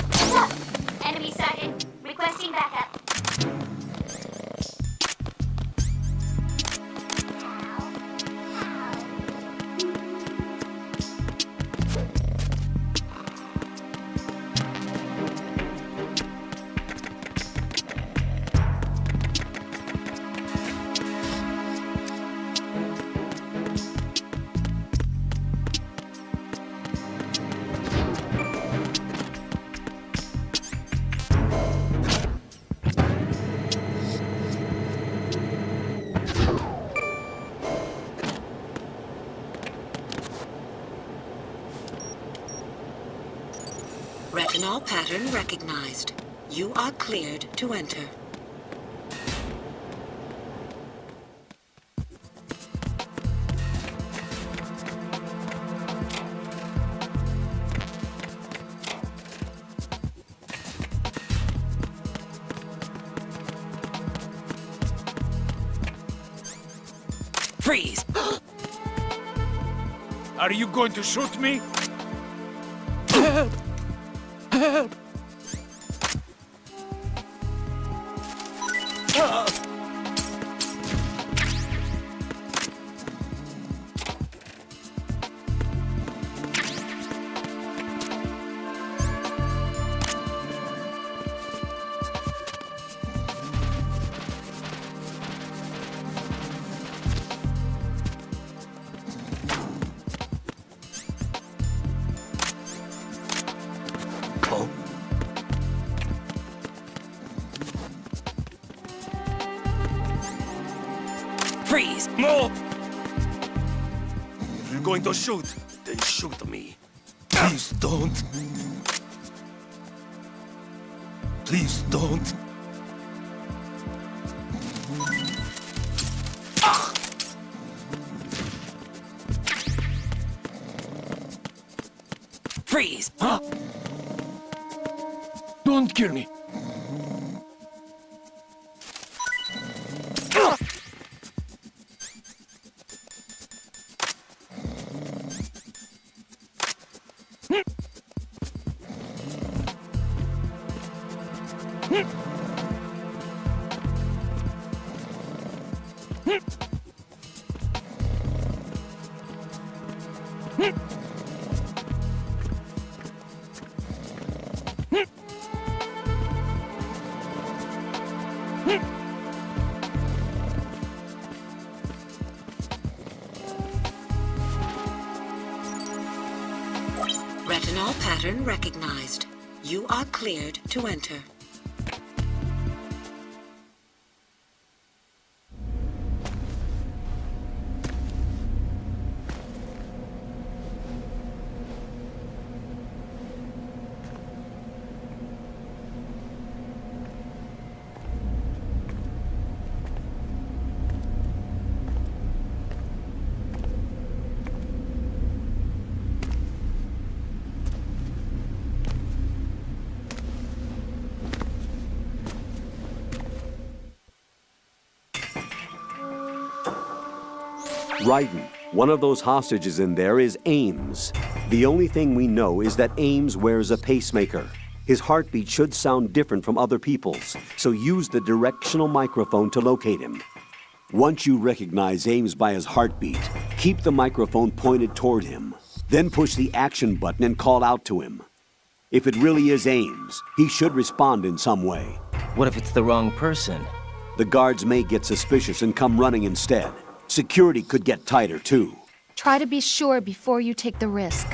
[SPEAKER 2] What's up? Enemy sighted. Requesting backup.
[SPEAKER 22] Retinol pattern recognized. You are cleared to enter.
[SPEAKER 6] Freeze!
[SPEAKER 5] Are you going to shoot me?
[SPEAKER 21] Help! Help!
[SPEAKER 6] Freeze!
[SPEAKER 21] No! If you're going to shoot, then shoot me.
[SPEAKER 14] Please don't. Please don't.
[SPEAKER 6] Freeze!
[SPEAKER 21] Huh? Don't kill me.
[SPEAKER 22] pattern recognized. You are cleared to enter.
[SPEAKER 8] Raiden, one of those hostages in there is Ames. The only thing we know is that Ames wears a pacemaker. His heartbeat should sound different from other people's, so use the directional microphone to locate him. Once you recognize Ames by his heartbeat, keep the microphone pointed toward him. Then push the action button and call out to him. If it really is Ames, he should respond in some way.
[SPEAKER 6] What if it's the wrong person?
[SPEAKER 8] The guards may get suspicious and come running instead. Security could get tighter, too.
[SPEAKER 10] Try to be sure before you take the risk.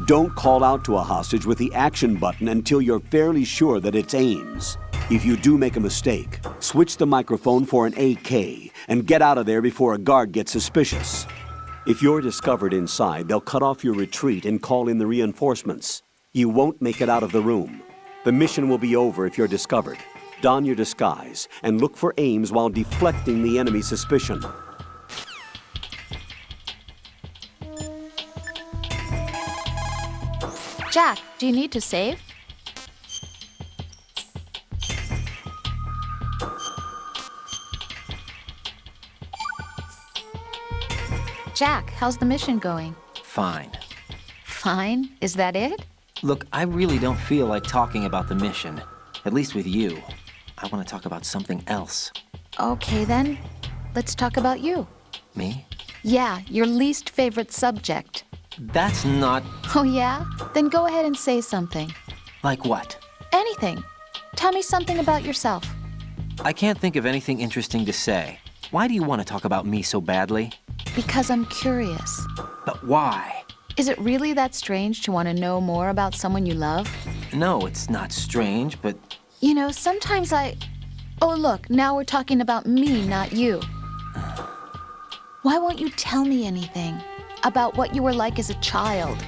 [SPEAKER 8] Don't call out to a hostage with the action button until you're fairly sure that it's Ames. If you do make a mistake, switch the microphone for an AK and get out of there before a guard gets suspicious. If you're discovered inside, they'll cut off your retreat and call in the reinforcements. You won't make it out of the room. The mission will be over if you're discovered. Don your disguise and look for Ames while deflecting the enemy's suspicion.
[SPEAKER 10] Jack, do you need to save? Jack, how's the mission going?
[SPEAKER 6] Fine.
[SPEAKER 10] Fine? Is that it?
[SPEAKER 6] Look, I really don't feel like talking about the mission. At least with you. I want to talk about something else.
[SPEAKER 10] Okay then, let's talk about you.
[SPEAKER 6] Me?
[SPEAKER 10] Yeah, your least favorite subject.
[SPEAKER 6] That's not...
[SPEAKER 10] Oh yeah? Then go ahead and say something.
[SPEAKER 6] Like what?
[SPEAKER 10] Anything. Tell me something about yourself.
[SPEAKER 6] I can't think of anything interesting to say. Why do you want to talk about me so badly?
[SPEAKER 10] Because I'm curious.
[SPEAKER 6] But why?
[SPEAKER 10] Is it really that strange to want to know more about someone you love?
[SPEAKER 6] No, it's not strange, but...
[SPEAKER 10] You know, sometimes Oh look, now we're talking about me, not you. Why won't you tell me anything? About what you were like as a child?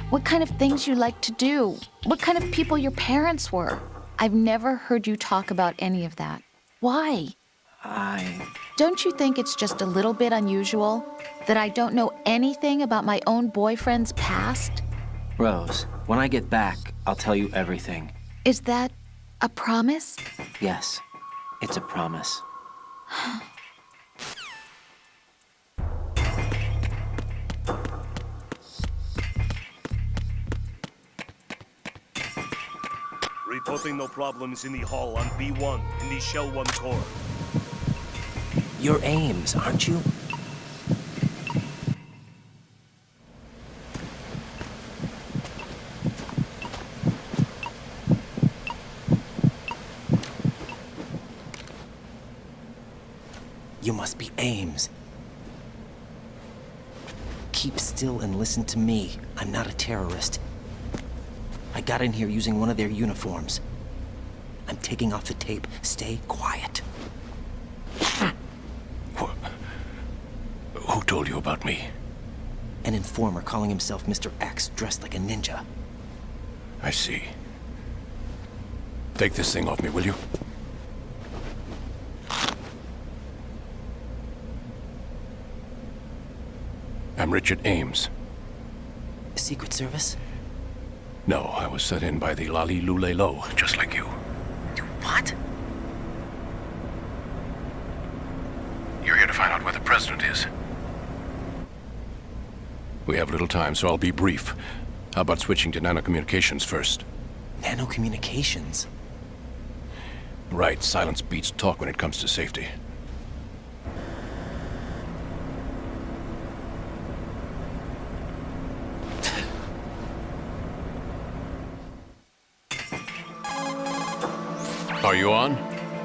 [SPEAKER 10] What kind of things you liked to do? What kind of people your parents were? I've never heard you talk about any of that. Why? Don't you think it's just a little bit unusual that I don't know anything about my own boyfriend's past?
[SPEAKER 6] Rose, when I get back, I'll tell you everything.
[SPEAKER 10] Is that a promise?
[SPEAKER 6] Yes, it's a promise.
[SPEAKER 11] Reporting no problems in the hall on B1 in the Shell 1 core.
[SPEAKER 6] You're Ames, aren't you? You must be Ames. Keep still and listen to me. I'm not a terrorist. I got in here using one of their uniforms. I'm taking off the tape. Stay quiet.
[SPEAKER 1] Who told you about me?
[SPEAKER 6] An informer calling himself Mr. X, dressed like a ninja.
[SPEAKER 1] I see. Take this thing off me, will you? I'm Richard Ames.
[SPEAKER 6] Secret Service?
[SPEAKER 1] No, I was set in by the Lali Lule Lo, just like you.
[SPEAKER 6] What?
[SPEAKER 1] You're here to find out where the president is. We have little time, so I'll be brief. How about switching to nanocommunications first?
[SPEAKER 6] Nanocommunications?
[SPEAKER 1] Right, silence beats talk when it comes to safety. Are you on?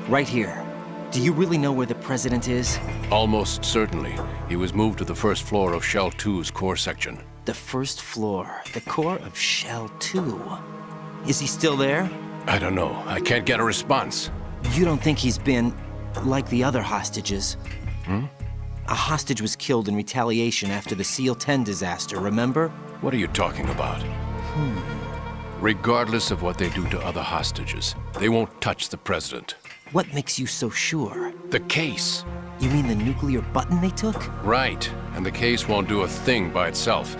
[SPEAKER 6] Right here. Do you really know where the president is?
[SPEAKER 1] Almost certainly. He was moved to the first floor of Shell 2's core section.
[SPEAKER 6] The first floor, the core of Shell 2. Is he still there?
[SPEAKER 1] I don't know. I can't get a response.
[SPEAKER 6] You don't think he's been like the other hostages?
[SPEAKER 1] Hmm?
[SPEAKER 6] A hostage was killed in retaliation after the SEAL 10 disaster, remember?
[SPEAKER 1] What are you talking about? Regardless of what they do to other hostages, they won't touch the president.
[SPEAKER 6] What makes you so sure?
[SPEAKER 1] The case.
[SPEAKER 6] You mean the nuclear button they took?
[SPEAKER 1] Right. And the case won't do a thing by itself.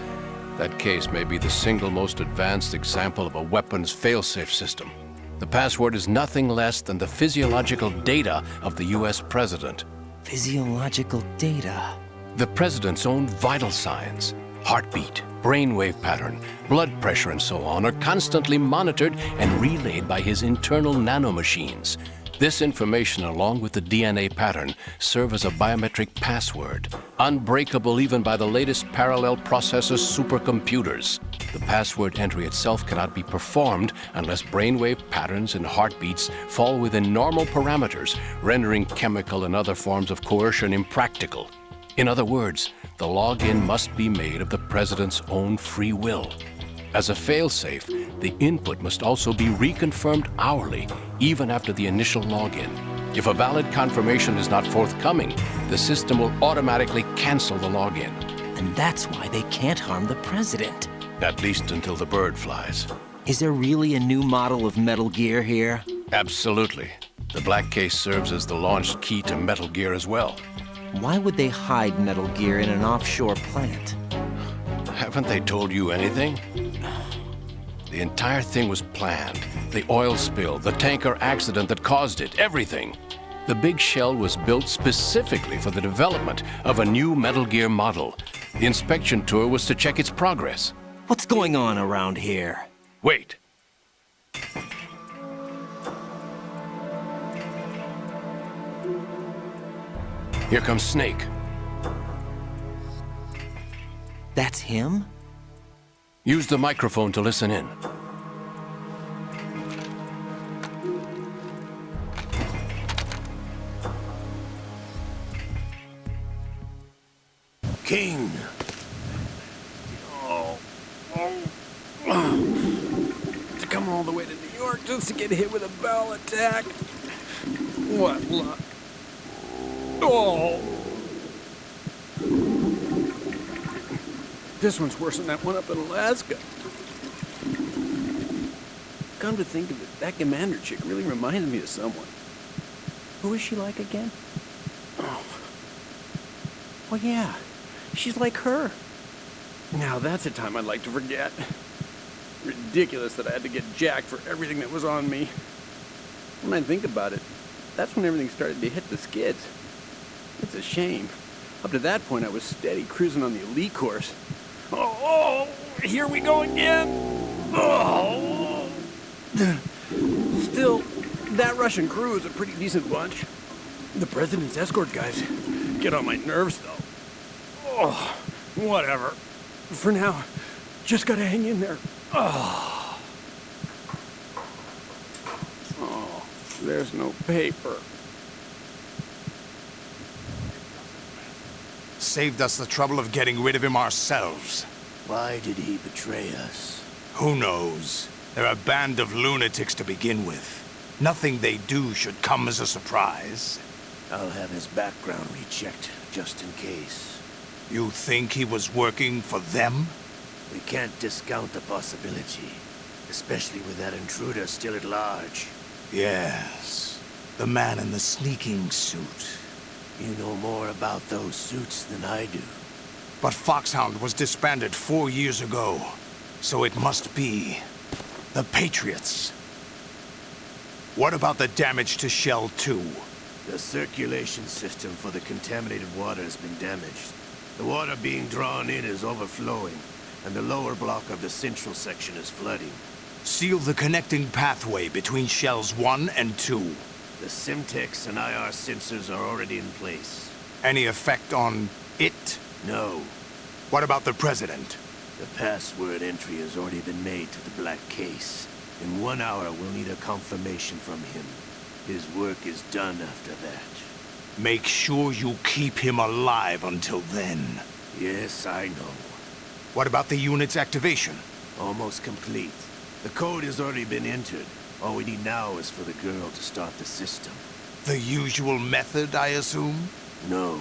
[SPEAKER 1] That case may be the single most advanced example of a weapons failsafe system. The password is nothing less than the physiological data of the US president.
[SPEAKER 6] Physiological data?
[SPEAKER 1] The president's own vital signs, heartbeat, brainwave pattern, blood pressure, and so on are constantly monitored and relayed by his internal nanomachines. This information, along with the DNA pattern, serve as a biometric password, unbreakable even by the latest parallel processor supercomputers. The password entry itself cannot be performed unless brainwave patterns and heartbeats fall within normal parameters, rendering chemical and other forms of coercion impractical. In other words, the login must be made of the president's own free will. As a failsafe, the input must also be reconfirmed hourly, even after the initial login. If a valid confirmation is not forthcoming, the system will automatically cancel the login.
[SPEAKER 6] And that's why they can't harm the president.
[SPEAKER 1] At least until the bird flies.
[SPEAKER 6] Is there really a new model of Metal Gear here?
[SPEAKER 1] Absolutely. The black case serves as the launch key to Metal Gear as well.
[SPEAKER 6] Why would they hide Metal Gear in an offshore plant?
[SPEAKER 1] Haven't they told you anything? The entire thing was planned. The oil spill, the tanker accident that caused it, everything. The big shell was built specifically for the development of a new Metal Gear model. The inspection tour was to check its progress.
[SPEAKER 6] What's going on around here?
[SPEAKER 1] Wait. Here comes Snake.
[SPEAKER 6] That's him?
[SPEAKER 1] Use the microphone to listen in.
[SPEAKER 14] King.
[SPEAKER 9] To come all the way to New York just to get hit with a bowel attack. What luck. Oh. This one's worse than that one up in Alaska. Come to think of it, that commander chick really reminds me of someone. Who is she like again? Oh. Well, yeah. She's like her. Now that's a time I'd like to forget. Ridiculous that I had to get jacked for everything that was on me. When I think about it, that's when everything started to hit the skids. It's a shame. Up to that point, I was steady cruising on the elite course. Oh, here we go again. Oh. Still, that Russian crew is a pretty decent bunch. The president's escort guys get on my nerves, though. Oh, whatever. For now, just gotta hang in there. Oh, there's no paper.
[SPEAKER 12] Saved us the trouble of getting rid of him ourselves.
[SPEAKER 14] Why did he betray us?
[SPEAKER 12] Who knows? They're a band of lunatics to begin with. Nothing they do should come as a surprise.
[SPEAKER 14] I'll have his background rechecked, just in case.
[SPEAKER 12] You think he was working for them?
[SPEAKER 14] We can't discount the possibility, especially with that intruder still at large.
[SPEAKER 12] Yes. The man in the sneaking suit.
[SPEAKER 14] You know more about those suits than I do.
[SPEAKER 12] But Foxhound was disbanded 4 years ago, so it must be the Patriots. What about the damage to Shell 2?
[SPEAKER 14] The circulation system for the contaminated water has been damaged. The water being drawn in is overflowing, and the lower block of the central section is flooding.
[SPEAKER 12] Seal the connecting pathway between Shells 1 and 2.
[SPEAKER 14] The Simtex and IR sensors are already in place.
[SPEAKER 12] Any effect on it?
[SPEAKER 14] No.
[SPEAKER 12] What about the President?
[SPEAKER 14] The password entry has already been made to the black case. In 1 hour, we'll need a confirmation from him. His work is done after that.
[SPEAKER 12] Make sure you keep him alive until then.
[SPEAKER 14] Yes, I know.
[SPEAKER 12] What about the unit's activation?
[SPEAKER 14] Almost complete. The code has already been entered. All we need now is for the girl to start the system.
[SPEAKER 12] The usual method, I assume?
[SPEAKER 14] No.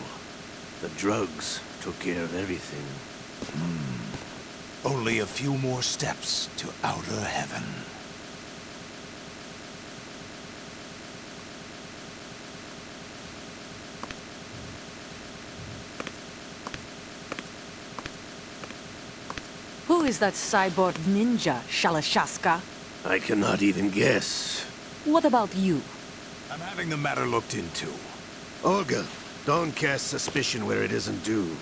[SPEAKER 14] The drugs took care of everything.
[SPEAKER 12] Only a few more steps to outer heaven.
[SPEAKER 15] Who is that cyborg ninja, Shalashaska?
[SPEAKER 14] I cannot even guess.
[SPEAKER 15] What about you?
[SPEAKER 12] I'm having the matter looked into.
[SPEAKER 14] Olga, don't cast suspicion where it isn't due.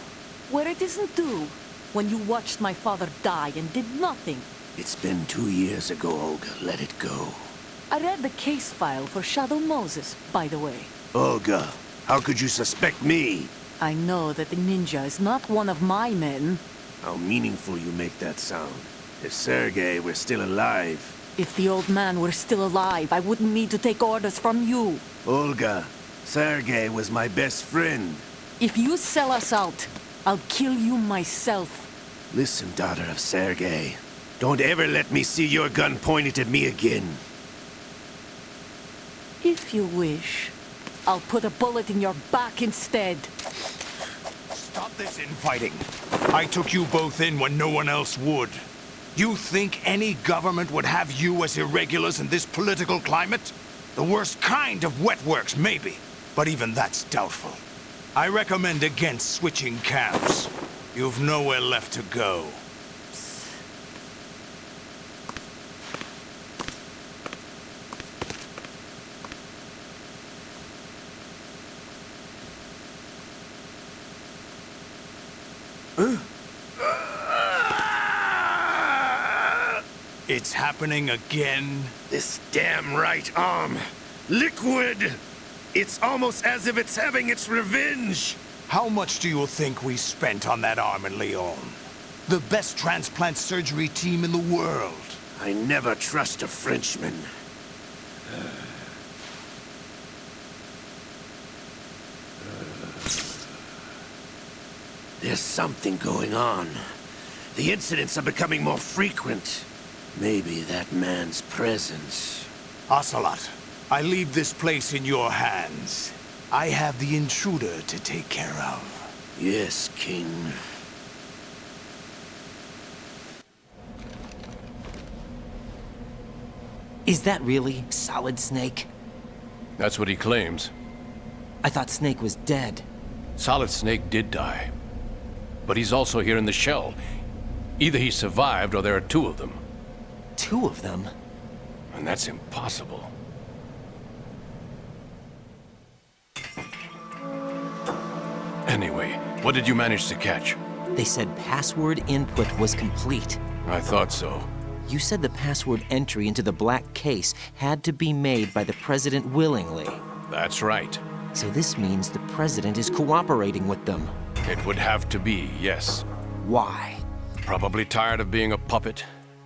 [SPEAKER 15] Where it isn't due? When you watched my father die and did nothing.
[SPEAKER 14] It's been 2 years ago, Olga. Let it go.
[SPEAKER 15] I read the case file for Shadow Moses, by the way.
[SPEAKER 14] Olga, how could you suspect me?
[SPEAKER 15] I know that the ninja is not one of my men.
[SPEAKER 14] How meaningful you make that sound. If Sergei were still alive...
[SPEAKER 15] If the old man were still alive, I wouldn't need to take orders from you.
[SPEAKER 14] Olga, Sergei was my best friend.
[SPEAKER 15] If you sell us out, I'll kill you myself.
[SPEAKER 14] Listen, daughter of Sergei. Don't ever let me see your gun pointed at me again.
[SPEAKER 15] If you wish, I'll put a bullet in your back instead.
[SPEAKER 12] Stop this infighting. I took you both in when no one else would. You think any government would have you as irregulars in this political climate? The worst kind of wet works, maybe. But even that's doubtful. I recommend against switching camps. You've nowhere left to go. It's happening again?
[SPEAKER 14] This damn right arm. Liquid! It's almost as if it's having its revenge!
[SPEAKER 12] How much do you think we spent on that arm in Lyon? The best transplant surgery team in the world.
[SPEAKER 14] I never trust a Frenchman. There's something going on. The incidents are becoming more frequent. Maybe that man's presence.
[SPEAKER 12] Ocelot, I leave this place in your hands. I have the intruder to take care of.
[SPEAKER 14] Yes, King.
[SPEAKER 6] Is that really Solid Snake?
[SPEAKER 1] That's what he claims.
[SPEAKER 6] I thought Snake was dead.
[SPEAKER 1] Solid Snake did die. But he's also here in the shell. Either he survived or there are two of them.
[SPEAKER 6] Two of them?
[SPEAKER 1] And that's impossible. Anyway, what did you manage to catch?
[SPEAKER 6] They said password input was complete.
[SPEAKER 1] I thought so.
[SPEAKER 6] You said the password entry into the black case had to be made by the President willingly.
[SPEAKER 1] That's right.
[SPEAKER 6] So this means the President is cooperating with them.
[SPEAKER 1] It would have to be, yes.
[SPEAKER 6] Why?
[SPEAKER 1] Probably tired of being a puppet,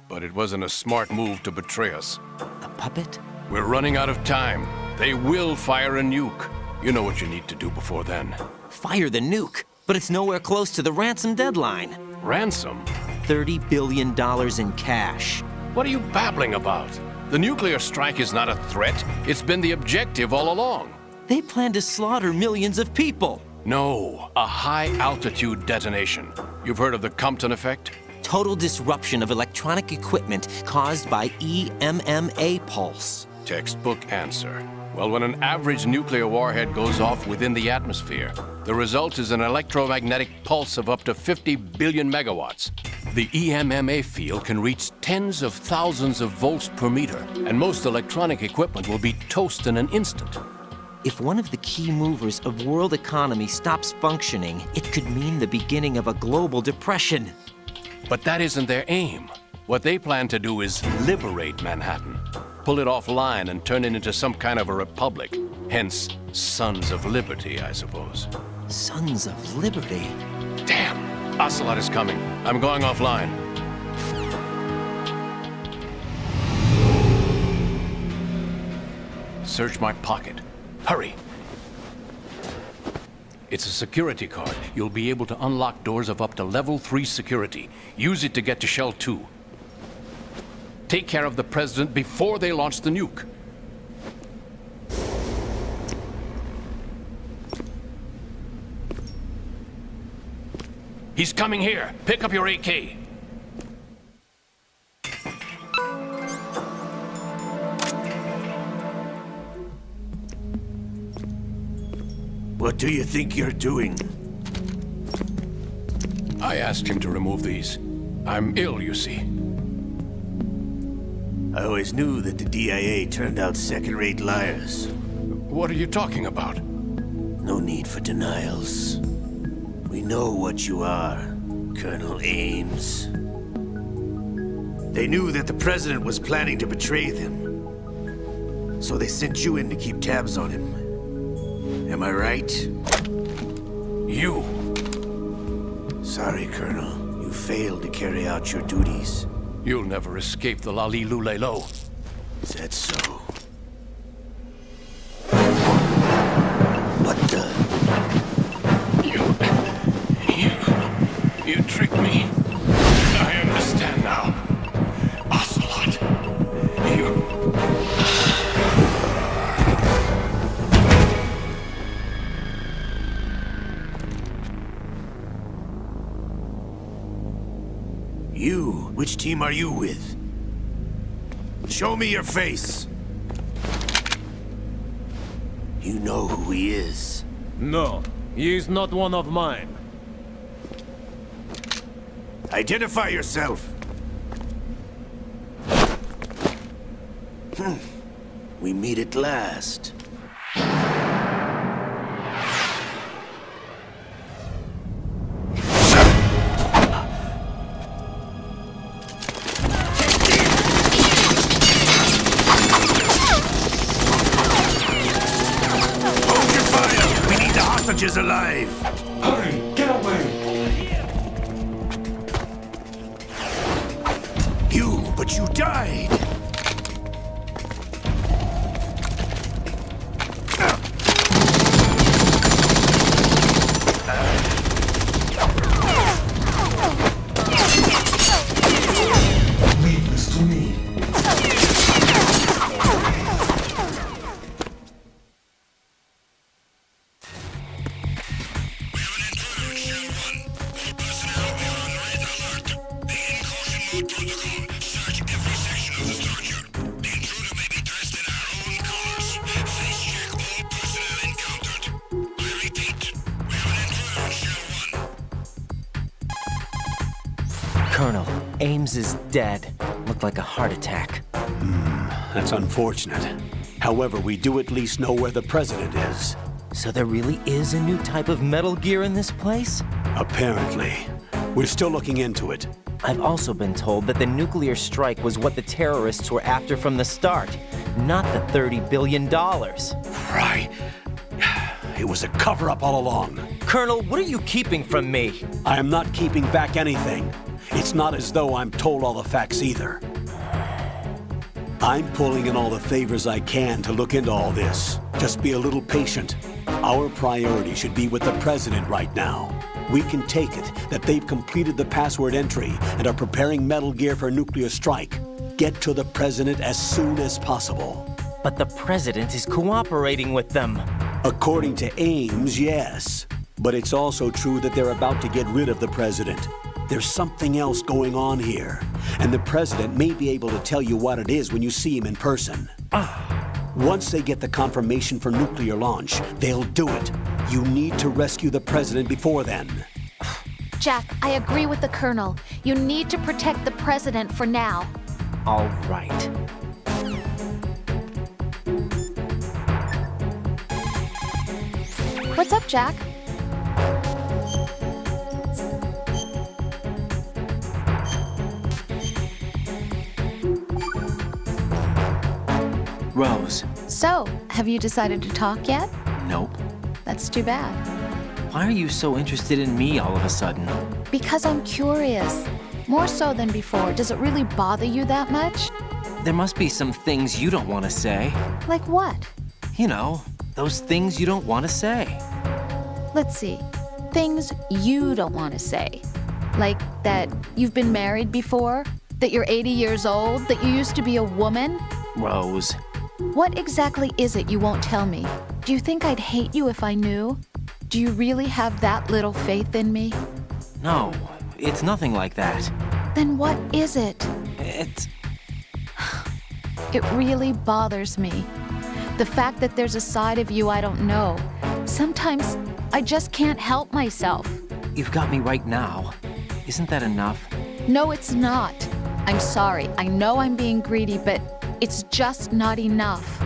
[SPEAKER 1] but it wasn't a smart move to betray us.
[SPEAKER 6] A puppet?
[SPEAKER 1] We're running out of time. They will fire a nuke. You know what you need to do before then.
[SPEAKER 6] Fire the nuke? But it's nowhere close to the ransom deadline.
[SPEAKER 1] Ransom?
[SPEAKER 6] $30 billion in cash.
[SPEAKER 1] What are you babbling about? The nuclear strike is not a threat. It's been the objective all along.
[SPEAKER 6] They plan to slaughter millions of people.
[SPEAKER 1] No, a high-altitude detonation. You've heard of the Compton effect?
[SPEAKER 6] Total disruption of electronic equipment caused by EMMA pulse.
[SPEAKER 1] Textbook answer. Well, when an average nuclear warhead goes off within the atmosphere, the result is an electromagnetic pulse of up to 50 billion megawatts. The EMMA field can reach tens of thousands of volts per meter, and most electronic equipment will be toast in an instant.
[SPEAKER 6] If one of the key movers of world economy stops functioning, it could mean the beginning of a global depression.
[SPEAKER 1] But that isn't their aim. What they plan to do is liberate Manhattan. Pull it offline and turn it into some kind of a republic. Hence, Sons of Liberty, I suppose.
[SPEAKER 6] Sons of Liberty?
[SPEAKER 1] Damn! Ocelot is coming. I'm going offline. Search my pocket. Hurry! It's a security card. You'll be able to unlock doors of up to level 3 security. Use it to get to Shell 2. Take care of the President before they launch the nuke. He's coming here. Pick up your AK.
[SPEAKER 14] What do you think you're doing?
[SPEAKER 1] I asked him to remove these. I'm ill, you see.
[SPEAKER 14] I always knew that the DIA turned out second-rate liars.
[SPEAKER 1] What are you talking about?
[SPEAKER 14] No need for denials. We know what you are, Colonel Ames. They knew that the President was planning to betray them. So they sent you in to keep tabs on him. Am I right?
[SPEAKER 1] You.
[SPEAKER 14] Sorry, Colonel. You failed to carry out your duties.
[SPEAKER 1] You'll never escape the Lali Lulelo.
[SPEAKER 14] Is that so? What the?
[SPEAKER 1] You tricked me. I understand now. Ocelot.
[SPEAKER 14] You? Which team are you with? Show me your face. You know who he is.
[SPEAKER 13] No, he is not one of mine.
[SPEAKER 14] Identify yourself. We meet at last. Hold your fire! We need the hostages alive!
[SPEAKER 18] Hurry! Get away!
[SPEAKER 14] But you died!
[SPEAKER 18] Leave this to me.
[SPEAKER 6] Colonel, Ames is dead. Looked like a heart attack.
[SPEAKER 8] That's unfortunate. However, we do at least know where the President is.
[SPEAKER 6] So there really is a new type of Metal Gear in this place?
[SPEAKER 8] Apparently. We're still looking into it.
[SPEAKER 6] I've also been told that the nuclear strike was what the terrorists were after from the start, not the $30 billion.
[SPEAKER 8] Right. It was a cover-up all along.
[SPEAKER 6] Colonel, what are you keeping from me?
[SPEAKER 8] I am not keeping back anything. It's not as though I'm told all the facts either. I'm pulling in all the favors I can to look into all this. Just be a little patient. Our priority should be with the President right now. We can take it that they've completed the password entry and are preparing Metal Gear for nuclear strike. Get to the President as soon as possible.
[SPEAKER 6] But the President is cooperating with them.
[SPEAKER 8] According to Ames, yes. But it's also true that they're about to get rid of the President. There's something else going on here, and the President may be able to tell you what it is when you see him in person. Once they get the confirmation for nuclear launch, they'll do it. You need to rescue the President before then.
[SPEAKER 10] Jack, I agree with the Colonel. You need to protect the President for now.
[SPEAKER 6] All right.
[SPEAKER 10] What's up, Jack?
[SPEAKER 6] Rose.
[SPEAKER 10] So, have you decided to talk yet?
[SPEAKER 6] Nope.
[SPEAKER 10] That's too bad.
[SPEAKER 6] Why are you so interested in me all of a sudden?
[SPEAKER 10] Because I'm curious. More so than before. Does it really bother you that much?
[SPEAKER 6] There must be some things you don't want to say.
[SPEAKER 10] Like what?
[SPEAKER 6] You know, those things you don't want to say.
[SPEAKER 10] Let's see. Things you don't want to say. Like that you've been married before, that you're 80 years old, that you used to be a woman.
[SPEAKER 6] Rose.
[SPEAKER 10] What exactly is it you won't tell me? Do you think I'd hate you if I knew? Do you really have that little faith in me?
[SPEAKER 6] No, it's nothing like that.
[SPEAKER 10] Then what is it?
[SPEAKER 6] It's...
[SPEAKER 10] It really bothers me. The fact that there's a side of you I don't know. Sometimes I just can't help myself.
[SPEAKER 6] You've got me right now. Isn't that enough?
[SPEAKER 10] No, it's not. I'm sorry. I know I'm being greedy, but it's just not enough.